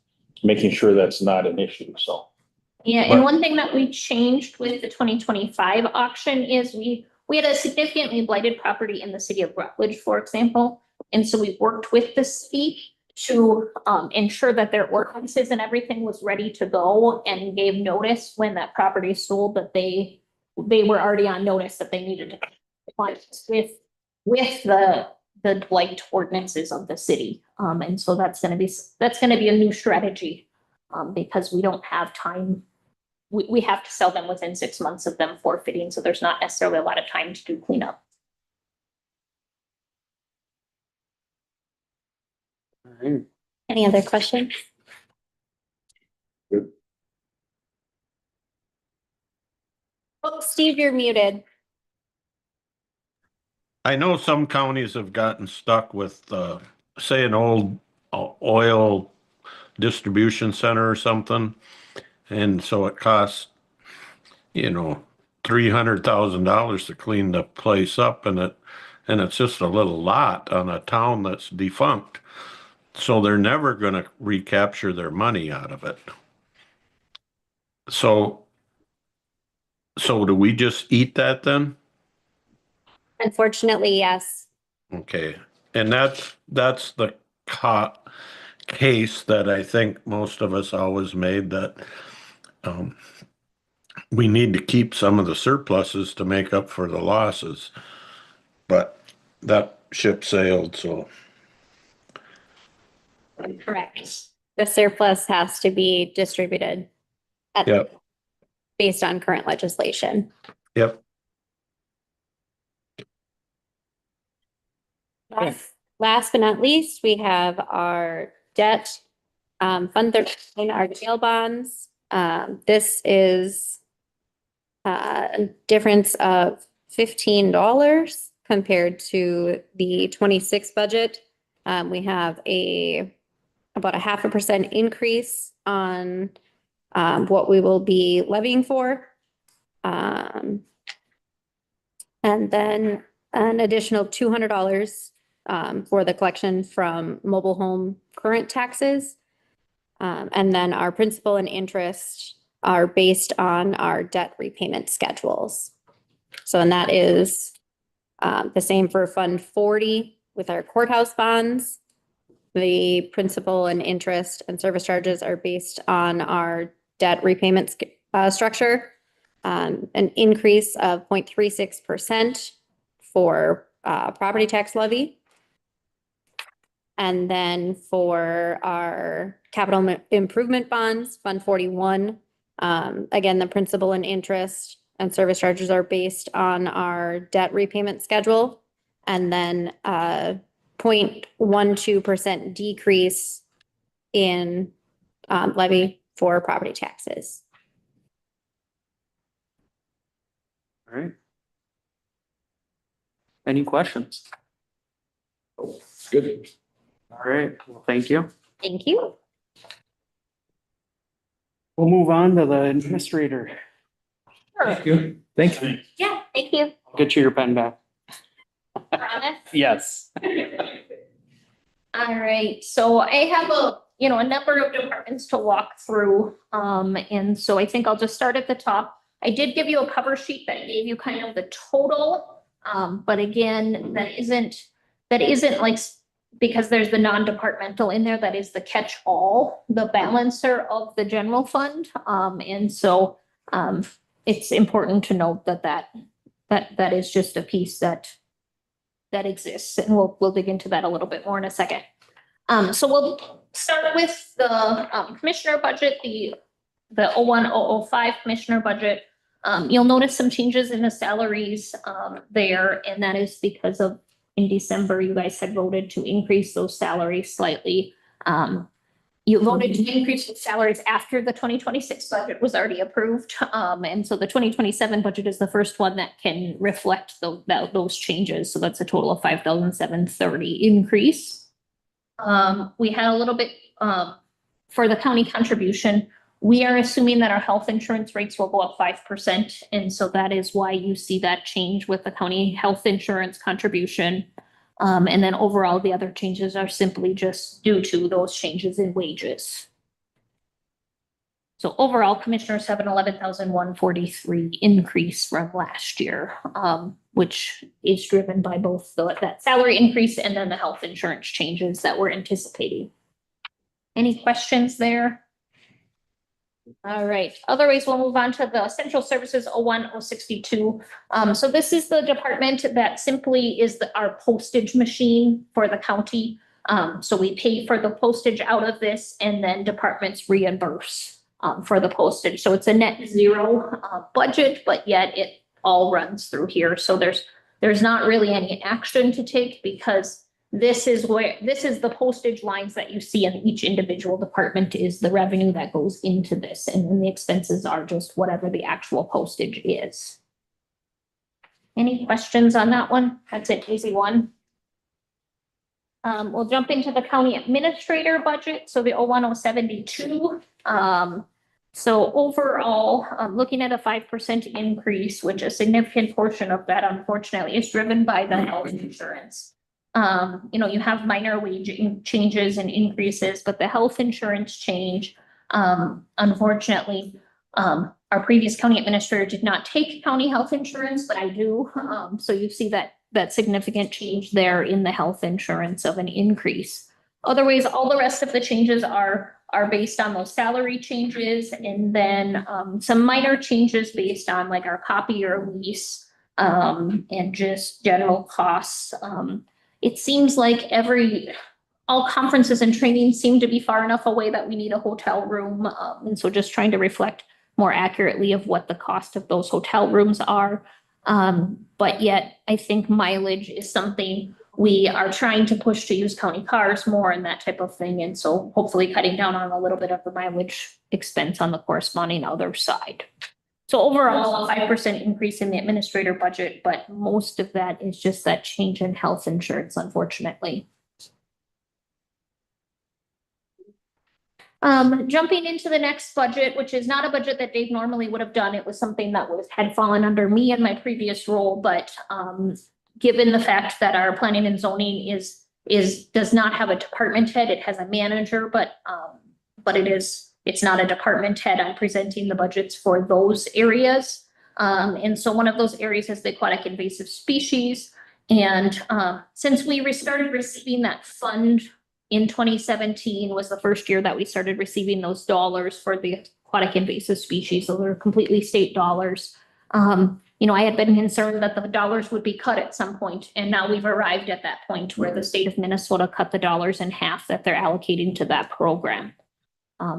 P: making sure that's not an issue, so.
C: Yeah, and one thing that we changed with the 2025 auction is we had a significantly blighted property in the city of Rutledge, for example. And so we worked with the city to ensure that their ordinances and everything was ready to go and gave notice when that property sold that they were already on notice that they needed to comply with the blight ordinances of the city. And so that's gonna be a new strategy because we don't have time. We have to sell them within 6 months of them forfeiting, so there's not necessarily a lot of time to do cleanup.
L: Any other questions? Oh, Steve, you're muted.
J: I know some counties have gotten stuck with, say, an old oil distribution center or something. And so it costs, you know, $300,000 to clean the place up, and it's just a little lot on a town that's defunct. So they're never gonna recapture their money out of it. So do we just eat that then?
L: Unfortunately, yes.
J: Okay, and that's the case that I think most of us always made, that we need to keep some of the surpluses to make up for the losses. But that ship sailed, so.
L: Correct. The surplus has to be distributed
J: Yep,
L: based on current legislation.
J: yep.
L: Last but not least, we have our debt, Fund 13, our jail bonds. This is a difference of $15 compared to the 26 budget. We have about a 0.5% increase on what we will be levying for. And then an additional $200 for the collection from mobile home current taxes. And then our principal and interest are based on our debt repayment schedules. So, and that is the same for Fund 40 with our courthouse bonds. The principal and interest and service charges are based on our debt repayment structure. An increase of 0.36% for property tax levy. And then for our capital improvement bonds, Fund 41, again, the principal and interest and service charges are based on our debt repayment schedule. And then 0.12% decrease in levy for property taxes.
A: All right. Any questions?
F: Good.
A: All right, well, thank you.
C: Thank you.
A: We'll move on to the administrator.
I: Thank you. Thank you.
C: Yeah, thank you.
A: I'll get you your pen back.
C: Promise.
A: Yes.
C: All right, so I have a number of departments to walk through. And so I think I'll just start at the top. I did give you a cover sheet that gave you kind of the total. But again, that isn't like, because there's the non-departmental in there, that is the catch-all, the balancer of the general fund. And so it's important to note that is just a piece that exists, and we'll dig into that a little bit more in a second. So we'll start with the commissioner budget, the 01-005 commissioner budget. You'll notice some changes in the salaries there, and that is because of in December, you guys had voted to increase those salaries slightly. You voted to increase the salaries after the 2026 budget was already approved. And so the 2027 budget is the first one that can reflect those changes. So that's a total of $5,730 increase. We had a little bit for the county contribution. We are assuming that our health insurance rates will go up 5%. And so that is why you see that change with the county health insurance contribution. And then overall, the other changes are simply just due to those changes in wages. So overall, commissioners have an $11,143 increase from last year, which is driven by both that salary increase and then the health insurance changes that we're anticipating. Any questions there? All right, otherwise we'll move on to the Central Services 01-062. So this is the department that simply is our postage machine for the county. So we pay for the postage out of this, and then departments reimburse for the postage. So it's a net zero budget, but yet it all runs through here. So there's not really any action to take, because this is the postage lines that you see in each individual department is the revenue that goes into this. And then the expenses are just whatever the actual postage is. Any questions on that one? That's an easy one. We'll jump into the county administrator budget. So the 01-072. So overall, looking at a 5% increase, which a significant portion of that, unfortunately, is driven by the health insurance. You have minor wage changes and increases, but the health insurance change, unfortunately, our previous county administrator did not take county health insurance, but I do. So you see that significant change there in the health insurance of an increase. Otherwise, all the rest of the changes are based on those salary changes, and then some minor changes based on like our copier lease and just general costs. It seems like all conferences and trainings seem to be far enough away that we need a hotel room. And so just trying to reflect more accurately of what the cost of those hotel rooms are. But yet I think mileage is something we are trying to push to use county cars more and that type of thing. And so hopefully cutting down on a little bit of the mileage expense on the corresponding other side. So overall, a 5% increase in the administrator budget, but most of that is just that change in health insurance, unfortunately. Jumping into the next budget, which is not a budget that Dave normally would have done. It was something that had fallen under me in my previous role, but given the fact that our planning and zoning does not have a department head, it has a manager, but it's not a department head. I'm presenting the budgets for those areas. And so one of those areas is the aquatic invasive species. And since we started receiving that fund in 2017 was the first year that we started receiving those dollars for the aquatic invasive species. So they're completely state dollars. I had been concerned that the dollars would be cut at some point, and now we've arrived at that point where the state of Minnesota cut the dollars in half that they're allocating to that program.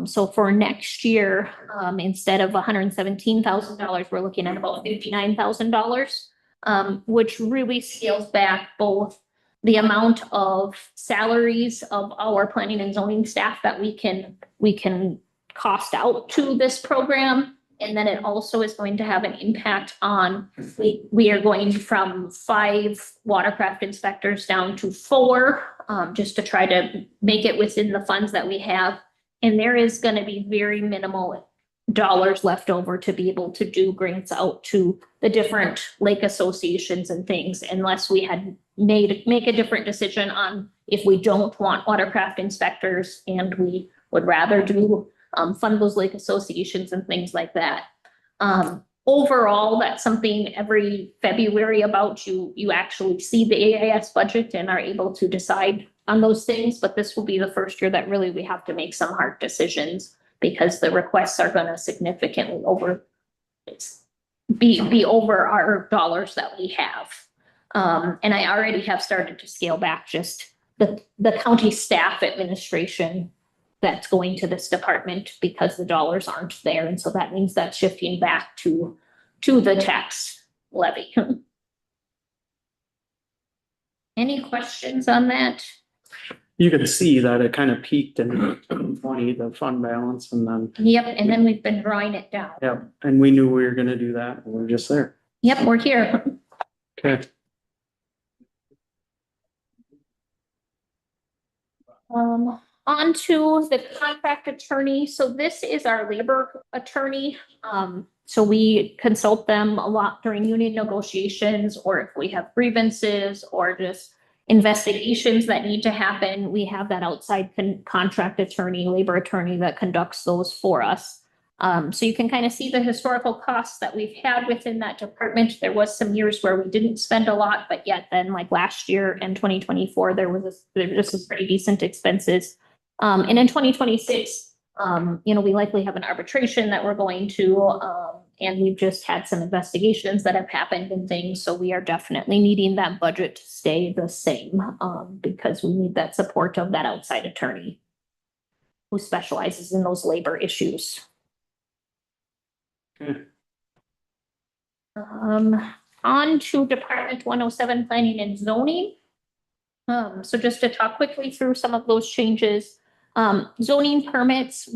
C: So for next year, instead of $117,000, we're looking at about $59,000, which really scales back both the amount of salaries of our planning and zoning staff that we can cost out to this program. And then it also is going to have an impact on, we are going from 5 watercraft inspectors down to 4, just to try to make it within the funds that we have. And there is going to be very minimal dollars left over to be able to do grants out to the different lake associations and things, unless we had make a different decision on if we don't want watercraft inspectors and we would rather do fund those lake associations and things like that. Overall, that's something every February about you actually see the AIS budget and are able to decide on those things. But this will be the first year that really we have to make some hard decisions because the requests are going to significantly be over our dollars that we have. And I already have started to scale back just the county staff administration that's going to this department because the dollars aren't there. And so that means that's shifting back to the tax levy. Any questions on that?
A: You can see that it kind of peaked in 20, the fund balance, and then.
C: Yep, and then we've been drawing it down.
A: Yep, and we knew we were gonna do that, and we're just there.
C: Yep, we're here.
A: Okay.
C: On to the contract attorney. So this is our labor attorney. So we consult them a lot during union negotiations, or if we have grievances or just investigations that need to happen, we have that outside contract attorney, labor attorney that conducts those for us. So you can kind of see the historical costs that we've had within that department. There was some years where we didn't spend a lot, but yet then like last year and 2024, there was some pretty decent expenses. And in 2026, we likely have an arbitration that we're going to, and we've just had some investigations that have happened and things. So we are definitely needing that budget to stay the same, because we need that support of that outside attorney who specializes in those labor issues. On to Department 107 Planning and Zoning. So just to talk quickly through some of those changes. Zoning permits,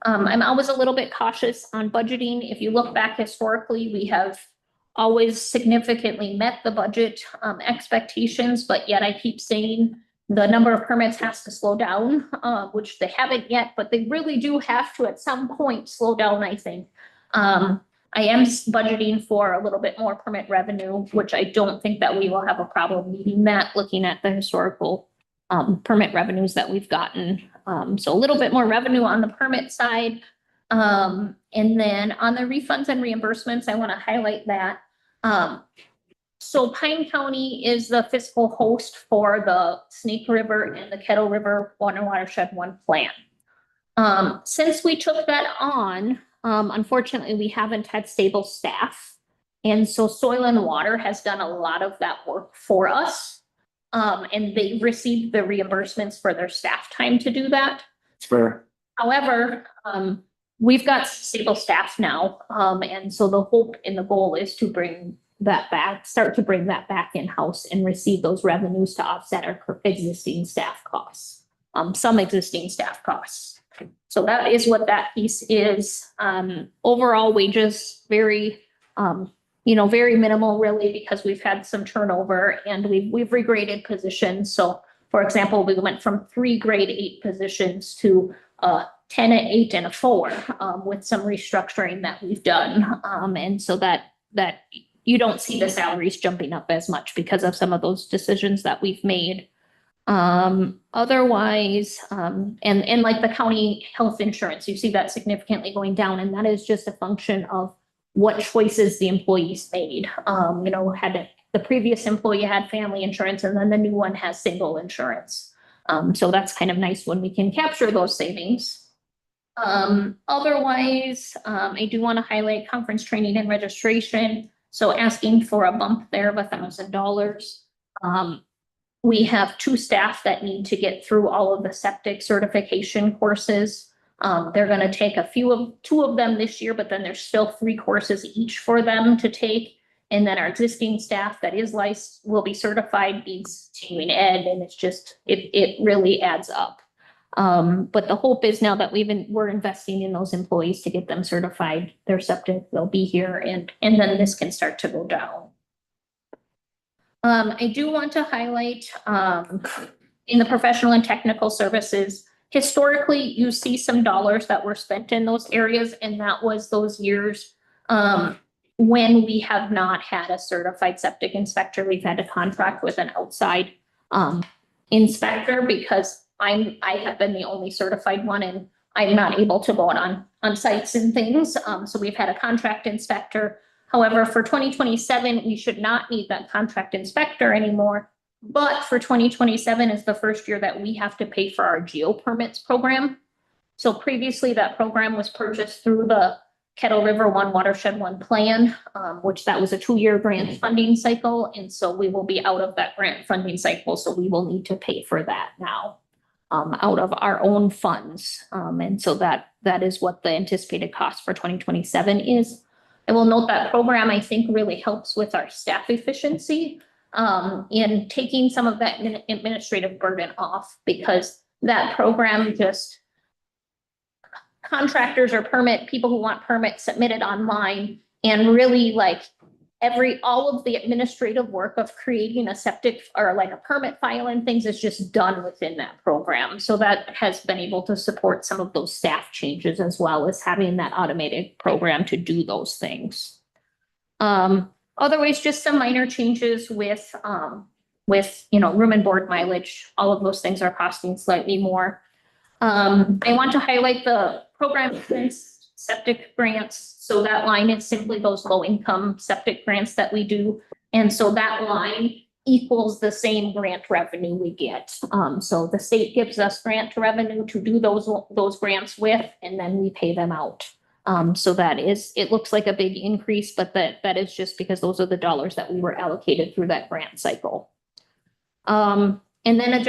C: I'm always a little bit cautious on budgeting. If you look back historically, we have always significantly met the budget expectations, but yet I keep saying the number of permits has to slow down, which they haven't yet, but they really do have to at some point slow down, I think. I am budgeting for a little bit more permit revenue, which I don't think that we will have a problem meeting that, looking at the historical permit revenues that we've gotten. So a little bit more revenue on the permit side. And then on the refunds and reimbursements, I want to highlight that. So Pine County is the fiscal host for the Snake River and the Kettle River Watershed 1 plan. Since we took that on, unfortunately, we haven't had stable staff. And so Soil and Water has done a lot of that work for us. And they received the reimbursements for their staff time to do that.
A: It's fair.
C: However, we've got stable staff now. And so the hope and the goal is to bring that back, start to bring that back in-house and receive those revenues to offset our existing staff costs, some existing staff costs. So that is what that piece is. Overall wages, very minimal really, because we've had some turnover and we've regraded positions. So for example, we went from 3 grade 8 positions to 10, an 8 and a 4, with some restructuring that we've done. And so that you don't see the salaries jumping up as much because of some of those decisions that we've made. Otherwise, and like the county health insurance, you see that significantly going down, and that is just a function of what choices the employees made. The previous employee had family insurance and then the new one has single insurance. So that's kind of nice when we can capture those savings. Otherwise, I do want to highlight conference training and registration. So asking for a bump there of $1,000. We have 2 staff that need to get through all of the septic certification courses. They're gonna take two of them this year, but then there's still 3 courses each for them to take. And then our existing staff that is licensed will be certified, needs continuing ed, and it's just, it really adds up. But the hope is now that we're investing in those employees to get them certified, they're septic, they'll be here, and then this can start to go down. I do want to highlight, in the professional and technical services, historically, you see some dollars that were spent in those areas, and that was those years, when we have not had a certified septic inspector. We've had a contract with an outside, inspector, because I have been the only certified one, and I'm not able to go out on sites and things. So we've had a contract inspector. However, for 2027, we should not need that contract inspector anymore. But for 2027 is the first year that we have to pay for our geo permits program. So previously that program was purchased through the Kettle River One Watershed One plan, which that was a 2-year grant funding cycle. And so we will be out of that grant funding cycle. So we will need to pay for that now, out of our own funds. And so that is what the anticipated cost for 2027 is. I will note that program, I think, really helps with our staff efficiency, in taking some of that administrative burden off, because that program just, contractors or people who want permits submitted online, and really like all of the administrative work of creating a septic or like a permit file and things is just done within that program. So that has been able to support some of those staff changes, as well as having that automated program to do those things. Otherwise, just some minor changes with room and board mileage. All of those things are costing slightly more. I want to highlight the program septic grants. So that line is simply those low income septic grants that we do. And so that line equals the same grant revenue we get. So the state gives us grant revenue to do those grants with, and then we pay them out. So it looks like a big increase, but that is just because those are the dollars that we were allocated through that grant cycle. And then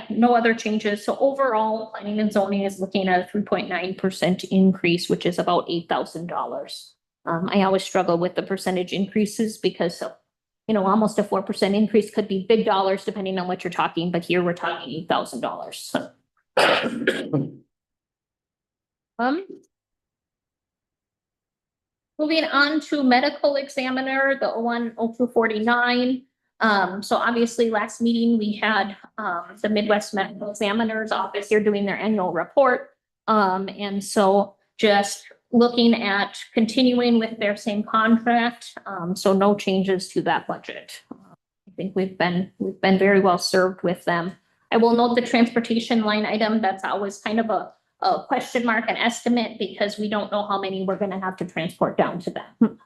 C: no other changes. So overall, planning and zoning is looking at a 3.9% increase, which is about $8,000. I always struggle with the percentage increases because, almost a 4% increase could be big dollars depending on what you're talking, but here we're talking $8,000. Moving on to medical examiner, the 010249. So obviously last meeting we had the Midwest Medical Examiner's Office here doing their annual report. And so just looking at continuing with their same contract. So no changes to that budget. I think we've been very well served with them. I will note the transportation line item. That's always kind of a question mark, an estimate, because we don't know how many we're going to have to transport down to them.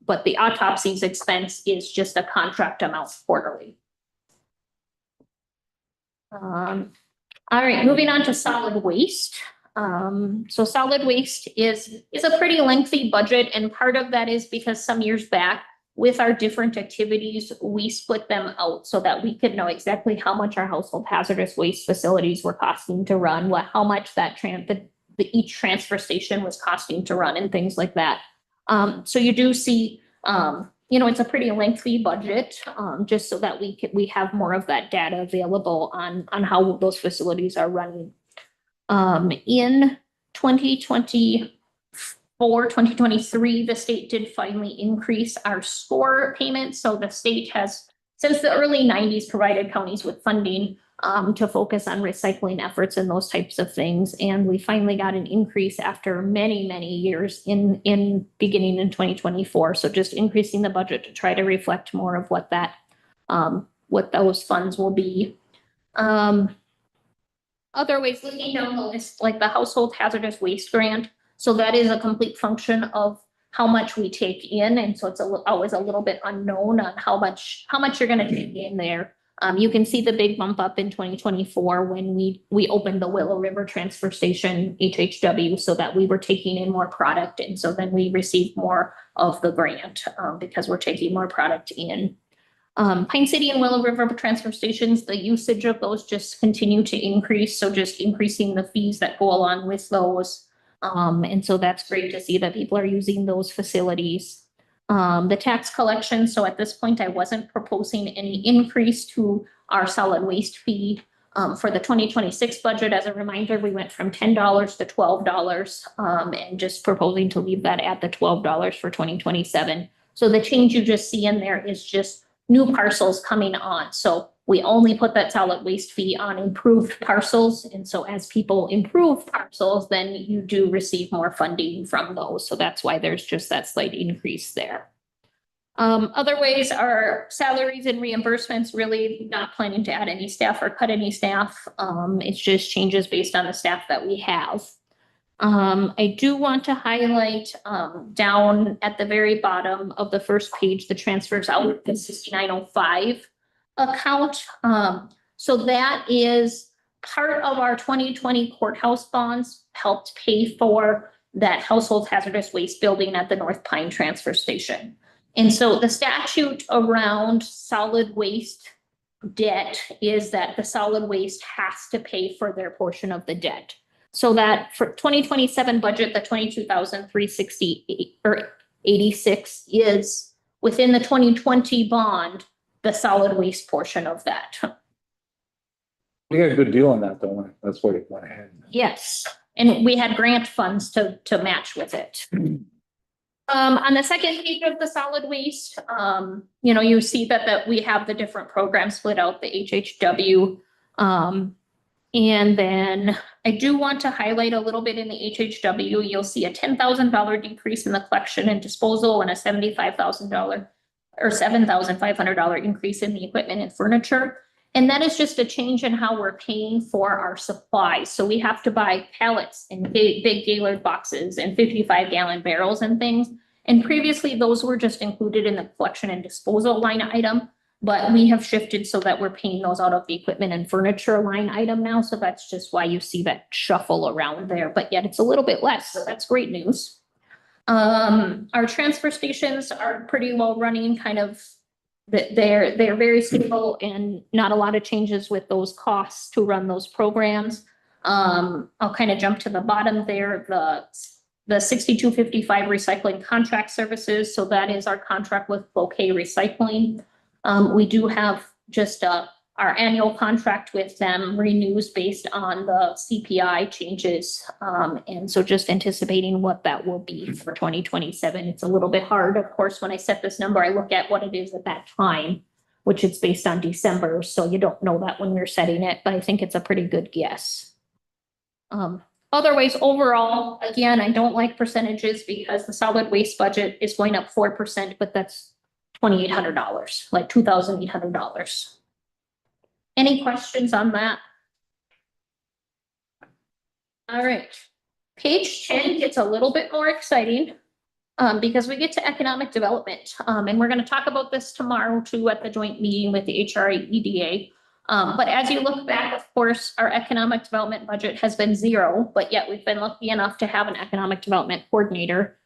C: But the autopsies expense is just a contract amount quarterly. All right, moving on to solid waste. So solid waste is a pretty lengthy budget, and part of that is because some years back with our different activities, we split them out so that we could know exactly how much our household hazardous waste facilities were costing to run, how much that each transfer station was costing to run, and things like that. So you do see, it's a pretty lengthy budget, just so that we have more of that data available on how those facilities are running. In 2023, the state did finally increase our SCORE payments. So the state has, since the early 90s, provided counties with funding to focus on recycling efforts and those types of things. And we finally got an increase after many, many years in beginning in 2024. So just increasing the budget to try to reflect more of what those funds will be. Other ways, looking down the list, like the household hazardous waste grant. So that is a complete function of how much we take in. And so it's always a little bit unknown on how much you're going to take in there. You can see the big bump up in 2024 when we opened the Willow River Transfer Station, HHW, so that we were taking in more product. And so then we received more of the grant because we're taking more product in. Pine City and Willow River transfer stations, the usage of those just continue to increase, so just increasing the fees that go along with those. And so that's great to see that people are using those facilities. The tax collection, so at this point, I wasn't proposing any increase to our solid waste fee. For the 2026 budget, as a reminder, we went from $10 to $12, and just proposing to leave that at the $12 for 2027. So the change you just see in there is just new parcels coming on. So we only put that solid waste fee on improved parcels. And so as people improve parcels, then you do receive more funding from those. So that's why there's just that slight increase there. Other ways are salaries and reimbursements, really not planning to add any staff or cut any staff. It's just changes based on the staff that we have. I do want to highlight down at the very bottom of the first page, the transfers out the 6905 account. So that is part of our 2020 courthouse bonds, helped pay for that household hazardous waste building at the North Pine transfer station. And so the statute around solid waste debt is that the solid waste has to pay for their portion of the debt. So that for 2027 budget, the 22,368 or 86 is within the 2020 bond, the solid waste portion of that.
I: We got a good deal on that, though. That's what it went ahead.
C: Yes, and we had grant funds to match with it. On the second page of the solid waste, you see that we have the different programs split out, the HHW. And then I do want to highlight a little bit in the HHW, you'll see a $10,000 decrease in the collection and disposal and a $75,000 or $7,500 increase in the equipment and furniture. And that is just a change in how we're paying for our supplies. So we have to buy pallets and big Gaylord boxes and 55-gallon barrels and things. And previously those were just included in the collection and disposal line item, but we have shifted so that we're paying those out of the equipment and furniture line item now. So that's just why you see that shuffle around there, but yet it's a little bit less. So that's great news. Our transfer stations are pretty well running, kind of. They're very stable and not a lot of changes with those costs to run those programs. I'll kind of jump to the bottom there, the 6255 recycling contract services. So that is our contract with Bouquet Recycling. We do have just our annual contract with them renews based on the CPI changes. And so just anticipating what that will be for 2027. It's a little bit hard. Of course, when I set this number, I look at what it is at that time, which it's based on December. So you don't know that when you're setting it, but I think it's a pretty good guess. Other ways overall, again, I don't like percentages because the solid waste budget is going up 4%, but that's $2,800, like $2,800. Any questions on that? All right, page 10 gets a little bit more exciting because we get to economic development. And we're going to talk about this tomorrow too at the joint meeting with the HRA EDA. But as you look back, of course, our economic development budget has been zero, but yet we've been lucky enough to have an economic development coordinator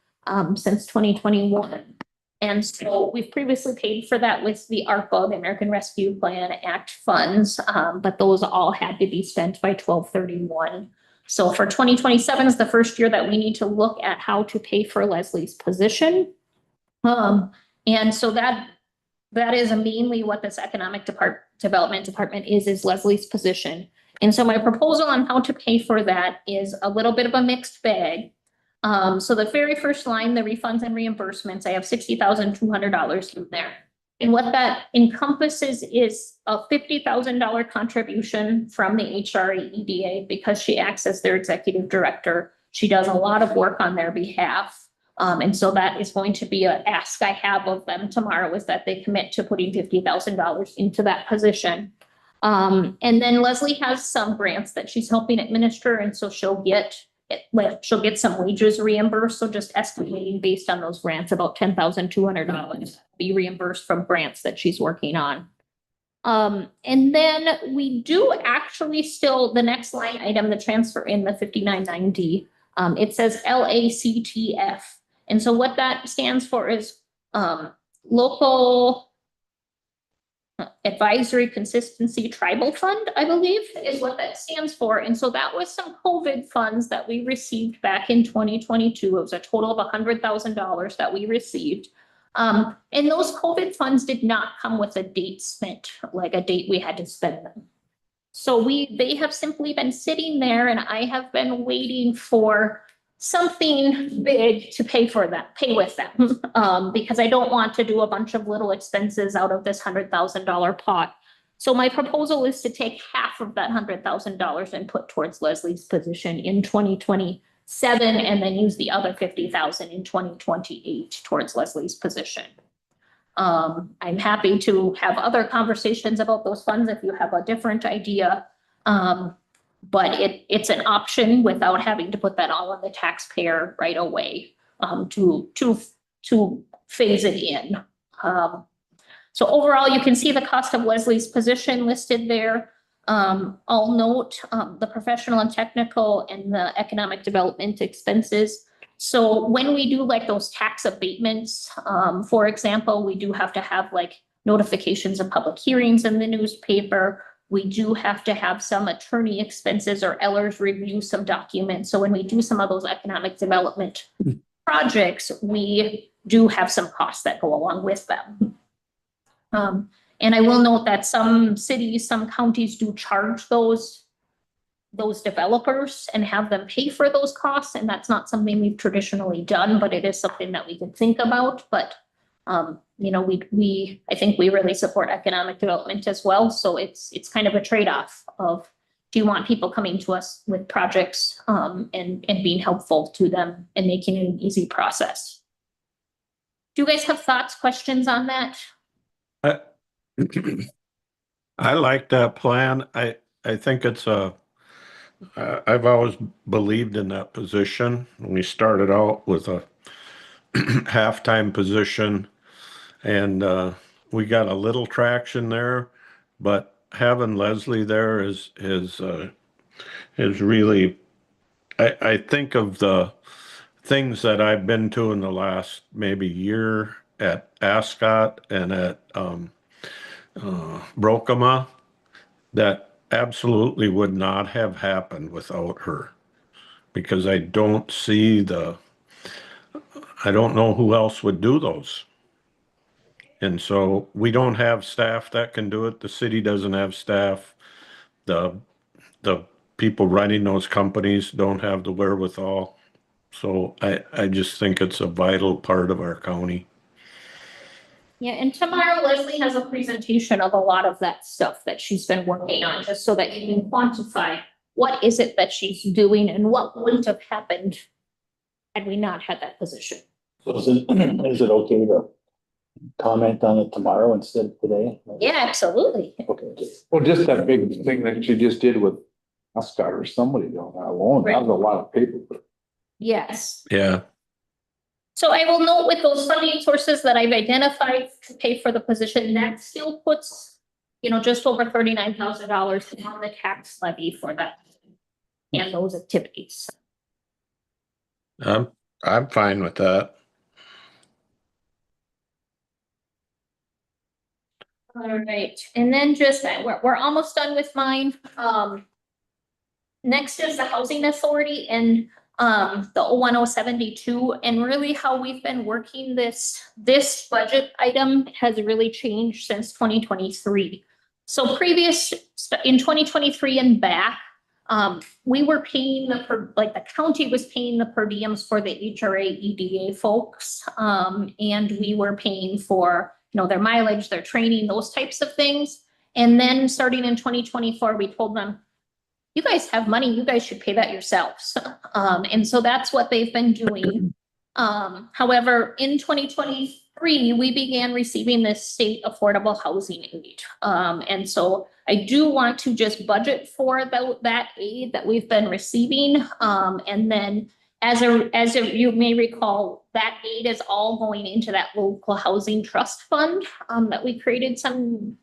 C: since 2021. And so we've previously paid for that with the ARPA, the American Rescue Plan Act funds, but those all had to be spent by 12/31. So for 2027 is the first year that we need to look at how to pay for Leslie's position. And so that is mainly what this economic development department is Leslie's position. And so my proposal on how to pay for that is a little bit of a mixed bag. So the very first line, the refunds and reimbursements, I have $60,200 in there. And what that encompasses is a $50,000 contribution from the HRA EDA because she acts as their executive director. She does a lot of work on their behalf. And so that is going to be an ask I have of them tomorrow is that they commit to putting $50,000 into that position. And then Leslie has some grants that she's helping administer. And so she'll get some wages reimbursed. So just estimating based on those grants, about $10,200 be reimbursed from grants that she's working on. And then we do actually still, the next line item, the transfer in the 5990, it says LACTF. And so what that stands for is local Advisory Consistency Tribal Fund, I believe, is what that stands for. And so that was some COVID funds that we received back in 2022. It was a total of $100,000 that we received. And those COVID funds did not come with a date spent, like a date we had to spend them. So they have simply been sitting there, and I have been waiting for something big to pay with them. Because I don't want to do a bunch of little expenses out of this $100,000 pot. So my proposal is to take half of that $100,000 and put towards Leslie's position in 2027, and then use the other 50,000 in 2028 towards Leslie's position. I'm happy to have other conversations about those funds if you have a different idea. But it's an option without having to put that all on the taxpayer right away, to phase it in. So overall, you can see the cost of Leslie's position listed there. I'll note, the professional and technical and the economic development expenses. So when we do like those tax abatements, for example, we do have to have like notifications of public hearings in the newspaper. We do have to have some attorney expenses or Ellers review some documents. So when we do some of those economic development projects, we do have some costs that go along with them. And I will note that some cities, some counties do charge those developers and have them pay for those costs. And that's not something we've traditionally done, but it is something that we could think about. But you know, I think we really support economic development as well. So it's kind of a trade-off of, do you want people coming to us with projects and being helpful to them and making it an easy process? Do you guys have thoughts, questions on that?
J: I like that plan. I think it's I've always believed in that position. We started out with a half-time position, and we got a little traction there, but having Leslie there is really, I think of the things that I've been to in the last maybe year at Ascot and at Brokema that absolutely would not have happened without her, because I don't know who else would do those. And so we don't have staff that can do it. The city doesn't have staff. The people running those companies don't have the wherewithal. So I just think it's a vital part of our county.
C: Yeah, and tomorrow Leslie has a presentation of a lot of that stuff that she's been working on, just so that you can quantify what is it that she's doing and what wouldn't have happened had we not had that position.
P: So is it okay to comment on it tomorrow instead of today?
C: Yeah, absolutely.
P: Okay.
I: Well, just that big thing that you just did with Ascot or somebody doing that alone, that was a lot of paper.
C: Yes.
J: Yeah.
C: So I will note with those funding sources that I've identified to pay for the position, that still puts, you know, just over $39,000 on the tax levy for that and those activities.
J: I'm fine with that.
C: All right, and then just, we're almost done with mine. Next is the Housing Authority and the 01072, and really how we've been working this budget item has really changed since 2023. So previous in 2023 and back, we were paying the county was paying the per diems for the HRA EDA folks, and we were paying for, you know, their mileage, their training, those types of things. And then starting in 2024, we told them, you guys have money, you guys should pay that yourselves. And so that's what they've been doing. However, in 2023, we began receiving this state affordable housing aid. And so I do want to just budget for that aid that we've been receiving. And then as you may recall, that aid is all going into that local housing trust fund that we created some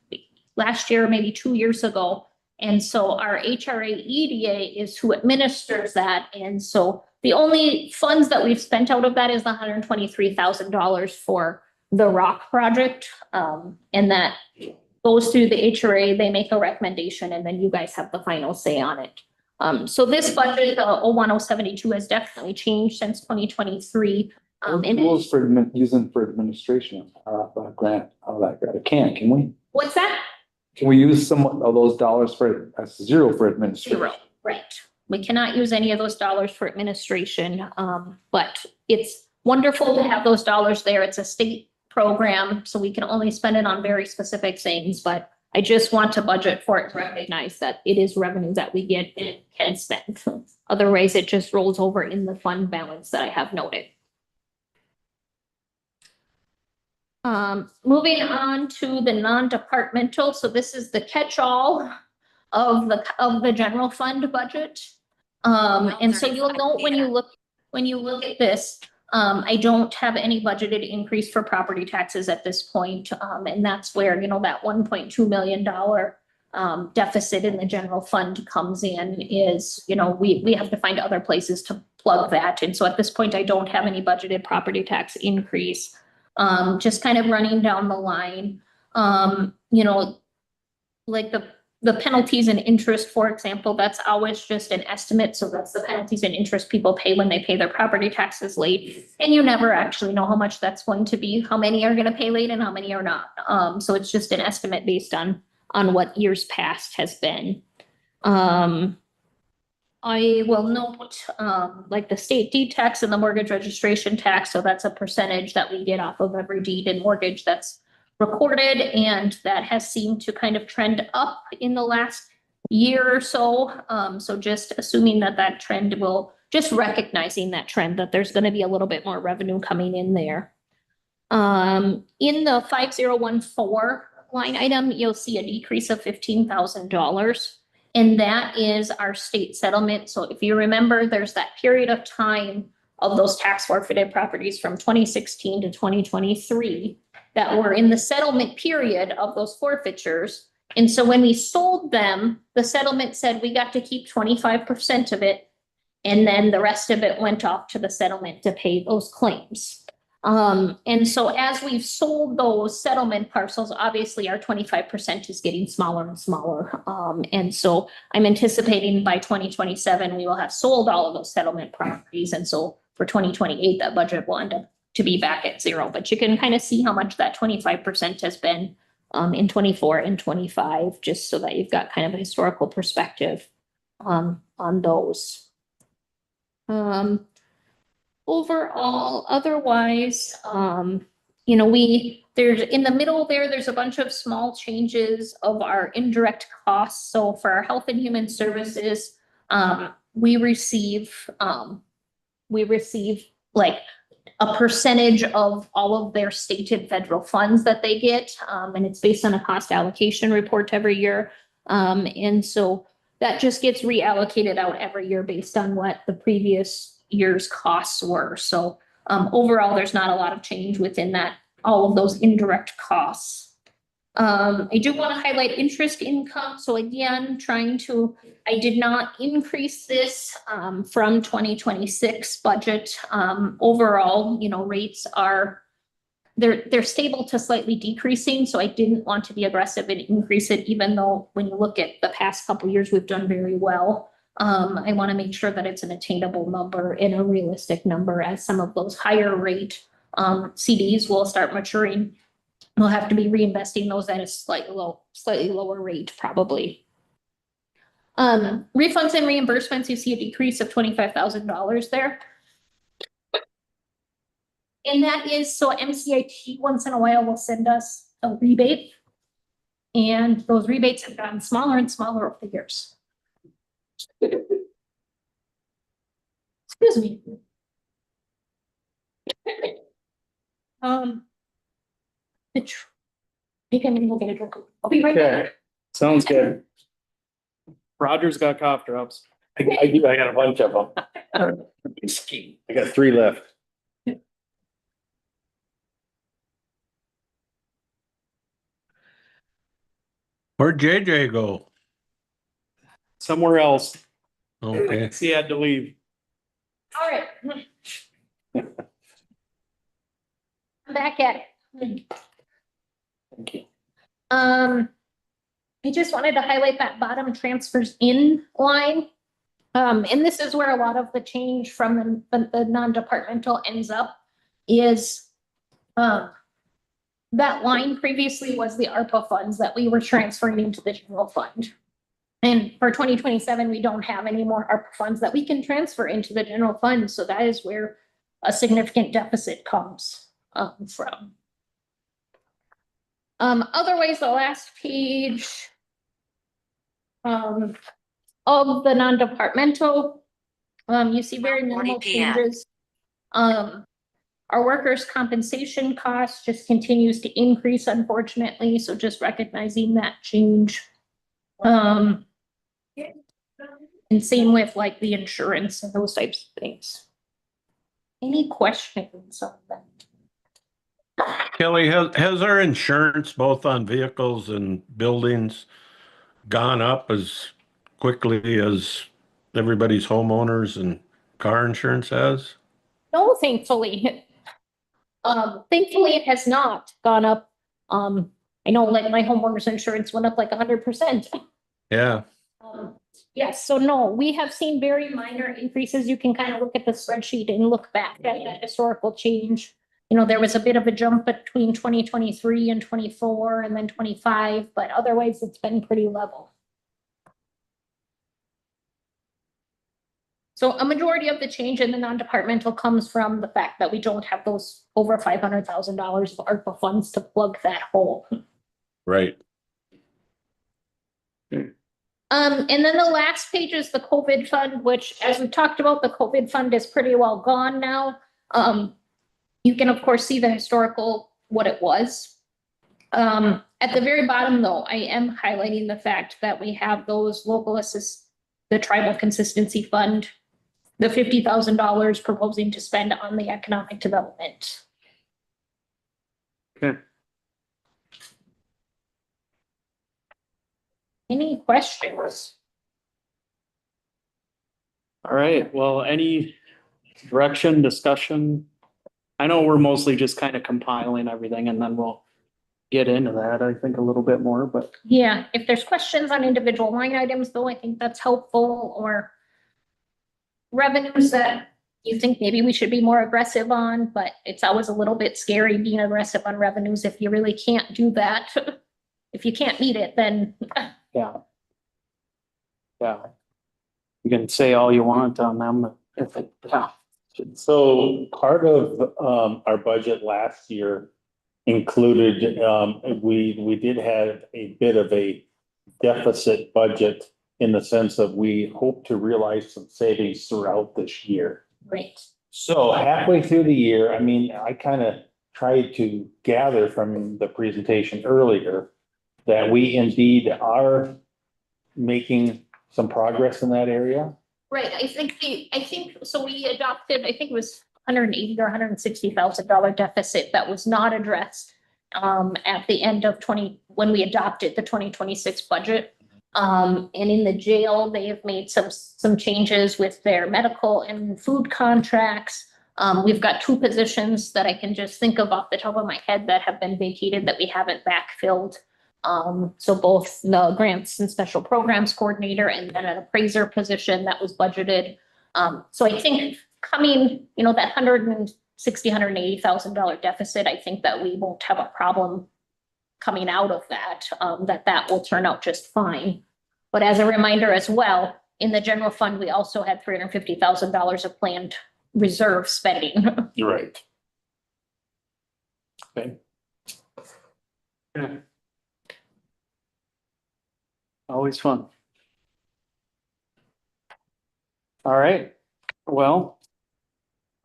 C: last year, maybe 2 years ago. And so our HRA EDA is who administers that. And so the only funds that we've spent out of that is the $123,000 for the rock project. And that goes through the HRA, they make a recommendation, and then you guys have the final say on it. So this budget, 01072 has definitely changed since 2023. And
I: Rules for using for administration, grant, how that, can we?
C: what's that?
I: Can we use some of those dollars for, zero for administration?
C: Zero, right. We cannot use any of those dollars for administration, but it's wonderful to have those dollars there. It's a state program, so we can only spend it on very specific things, but I just want to budget for it to recognize that it is revenue that we get and can spend. Otherwise, it just rolls over in the fund balance that I have noted. Moving on to the non-departmental, so this is the catch-all of the general fund budget. And so you'll note when you look at this, I don't have any budgeted increase for property taxes at this point. And that's where, you know, that $1.2 million deficit in the general fund comes in is, you know, we have to find other places to plug that. And so at this point, I don't have any budgeted property tax increase. Just kind of running down the line, you know, like the penalties and interest, for example, that's always just an estimate. So that's the penalties and interest people pay when they pay their property taxes late. And you never actually know how much that's going to be, how many are going to pay late and how many are not. So it's just an estimate based on what years past has been. I will note, like the state deed tax and the mortgage registration tax. So that's a percentage that we get off of every deed and mortgage that's recorded, and that has seemed to kind of trend up in the last year or so. So just assuming that trend will, just recognizing that trend, that there's going to be a little bit more revenue coming in there. In the 5014 line item, you'll see a decrease of $15,000. And that is our state settlement. So if you remember, there's that period of time of those tax forfeited properties from 2016 to 2023 that were in the settlement period of those forfeitures. And so when we sold them, the settlement said we got to keep 25% of it. And then the rest of it went off to the settlement to pay those claims. And so as we've sold those settlement parcels, obviously our 25% is getting smaller and smaller. And so I'm anticipating by 2027, we will have sold all of those settlement properties. And so for 2028, that budget will end up to be back at zero, but you can kind of see how much that 25% has been in 24 and 25, just so that you've got kind of a historical perspective on those. Overall, otherwise, you know, there's in the middle there's a bunch of small changes of our indirect costs. So for our health and human services, we receive like a percentage of all of their state and federal funds that they get. And it's based on a cost allocation report every year. And so that just gets reallocated out every year based on what the previous year's costs were. So overall, there's not a lot of change within that, all of those indirect costs. I do want to highlight interest income. So again, I did not increase this from 2026 budget. Overall, you know, rates they're stable to slightly decreasing. So I didn't want to be aggressive and increase it, even though when you look at the past couple of years, we've done very well. I want to make sure that it's an attainable number and a realistic number, as some of those higher rate CDs will start maturing. We'll have to be reinvesting those at a slightly lower rate, probably. Refunds and reimbursements, you see a decrease of $25,000 there. And that is, so MCIT once in a while will send us a rebate. And those rebates have gotten smaller and smaller over the years. Excuse me. You can go get a drink. I'll be right back.
A: Okay, sounds good. Roger's got cough drops.
P: I got a bunch of them. I got 3 left.
J: Where'd JJ go?
A: Somewhere else.
J: Okay.
A: He had to leave.
C: All right. I'm back at it.
P: Thank you.
C: I just wanted to highlight that bottom transfers in line. And this is where a lot of the change from the non-departmental ends up is, that line previously was the ARPA funds that we were transferring into the general fund. And for 2027, we don't have any more ARPA funds that we can transfer into the general fund. So that is where a significant deficit comes from. Otherwise, the last page of the non-departmental, you see very minimal
G: 12:40 p.m.
C: changes. Our workers' compensation cost just continues to increase, unfortunately, so just recognizing that change. And same with like the insurance and those types of things. Any questions on that?
J: Kelly, has our insurance both on vehicles and buildings gone up as quickly as everybody's homeowners and car insurance has?
C: No, thankfully. Thankfully, it has not gone up. I know like my homeowner's insurance went up like 100%.
J: Yeah.
C: Yes, so no, we have seen very minor increases. You can kind of look at the spreadsheet and look back at that historical change. You know, there was a bit of a jump between 2023 and 24 and then 25, but otherwise it's been pretty level. So a majority of the change in the non-departmental comes from the fact that we don't have those over $500,000 of ARPA funds to plug that hole.
J: Right.
C: And then the last page is the COVID fund, which, as we talked about, the COVID fund is pretty well gone now. You can, of course, see the historical, what it was. At the very bottom, though, I am highlighting the fact that we have those local assist, the tribal consistency fund, the $50,000 proposing to spend on the economic development.
A: Okay.
C: Any questions?
A: All right, well, any direction, discussion? I know we're mostly just kind of compiling everything and then we'll get into that, I think, a little bit more, but
C: Yeah, if there's questions on individual line items, though, I think that's helpful, or revenues that you think maybe we should be more aggressive on, but it's always a little bit scary being aggressive on revenues if you really can't do that. If you can't meet it, then
A: yeah. Yeah. You can say all you want on them, if it, yeah.
P: So part of our budget last year included, we did have a bit of a deficit budget in the sense of we hope to realize some savings throughout this year.
C: Right.
P: So halfway through the year, I mean, I kind of tried to gather from the presentation earlier that we indeed are making some progress in that area.
C: Right, I think so we adopted, I think it was $180,000 or $160,000 deficit that was not addressed at the end of when we adopted the 2026 budget. And in the jail, they have made some changes with their medical and food contracts. We've got 2 positions that I can just think of off the top of my head that have been vacated that we haven't backfilled. So both the grants and special programs coordinator and then an appraiser position that was budgeted. So I think coming, that $180,000 deficit, I think that we won't have a problem coming out of that, that will turn out just fine. But as a reminder as well, in the general fund, we also had $350,000 of planned reserve spending.
P: You're right.
A: Okay. Yeah. Always fun. All right, well,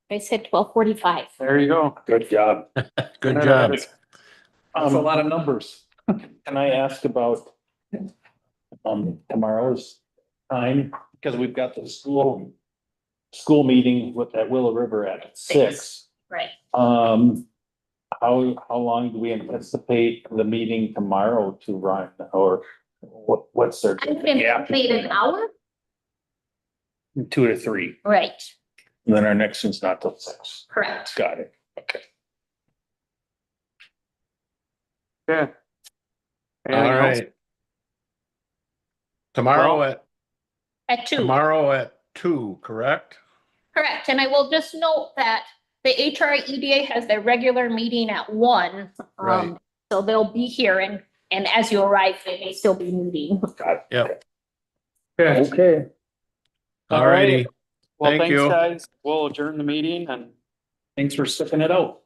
C: I said 12:45.
A: there you go.
P: Good job.
J: Good job.
F: That's a lot of numbers.
P: Can I ask about tomorrow's time? Because we've got the school meeting at Willow River at 6.
C: Right.
P: How long do we anticipate the meeting tomorrow to run, or what's their?
C: I've been paid an hour.
P: 2 to 3.
C: Right,
P: And then our next one's not till 6.
C: correct.
P: Got it. Okay.
A: Yeah.
J: All
A: Anything else?
J: right. Tomorrow
A: Well-
J: at,
C: At 2.
J: tomorrow at 2, correct?
C: Correct, and I will just note that the HREDA has their regular meeting at 1.
J: Right.
C: So they'll be here and as you arrive, they may still be meeting.
J: Yep.
A: Okay.
I: Okay.
J: All righty.
A: Well,
J: Thank
A: thanks,
J: you.
A: guys. We'll adjourn the meeting and thanks for sticking it out.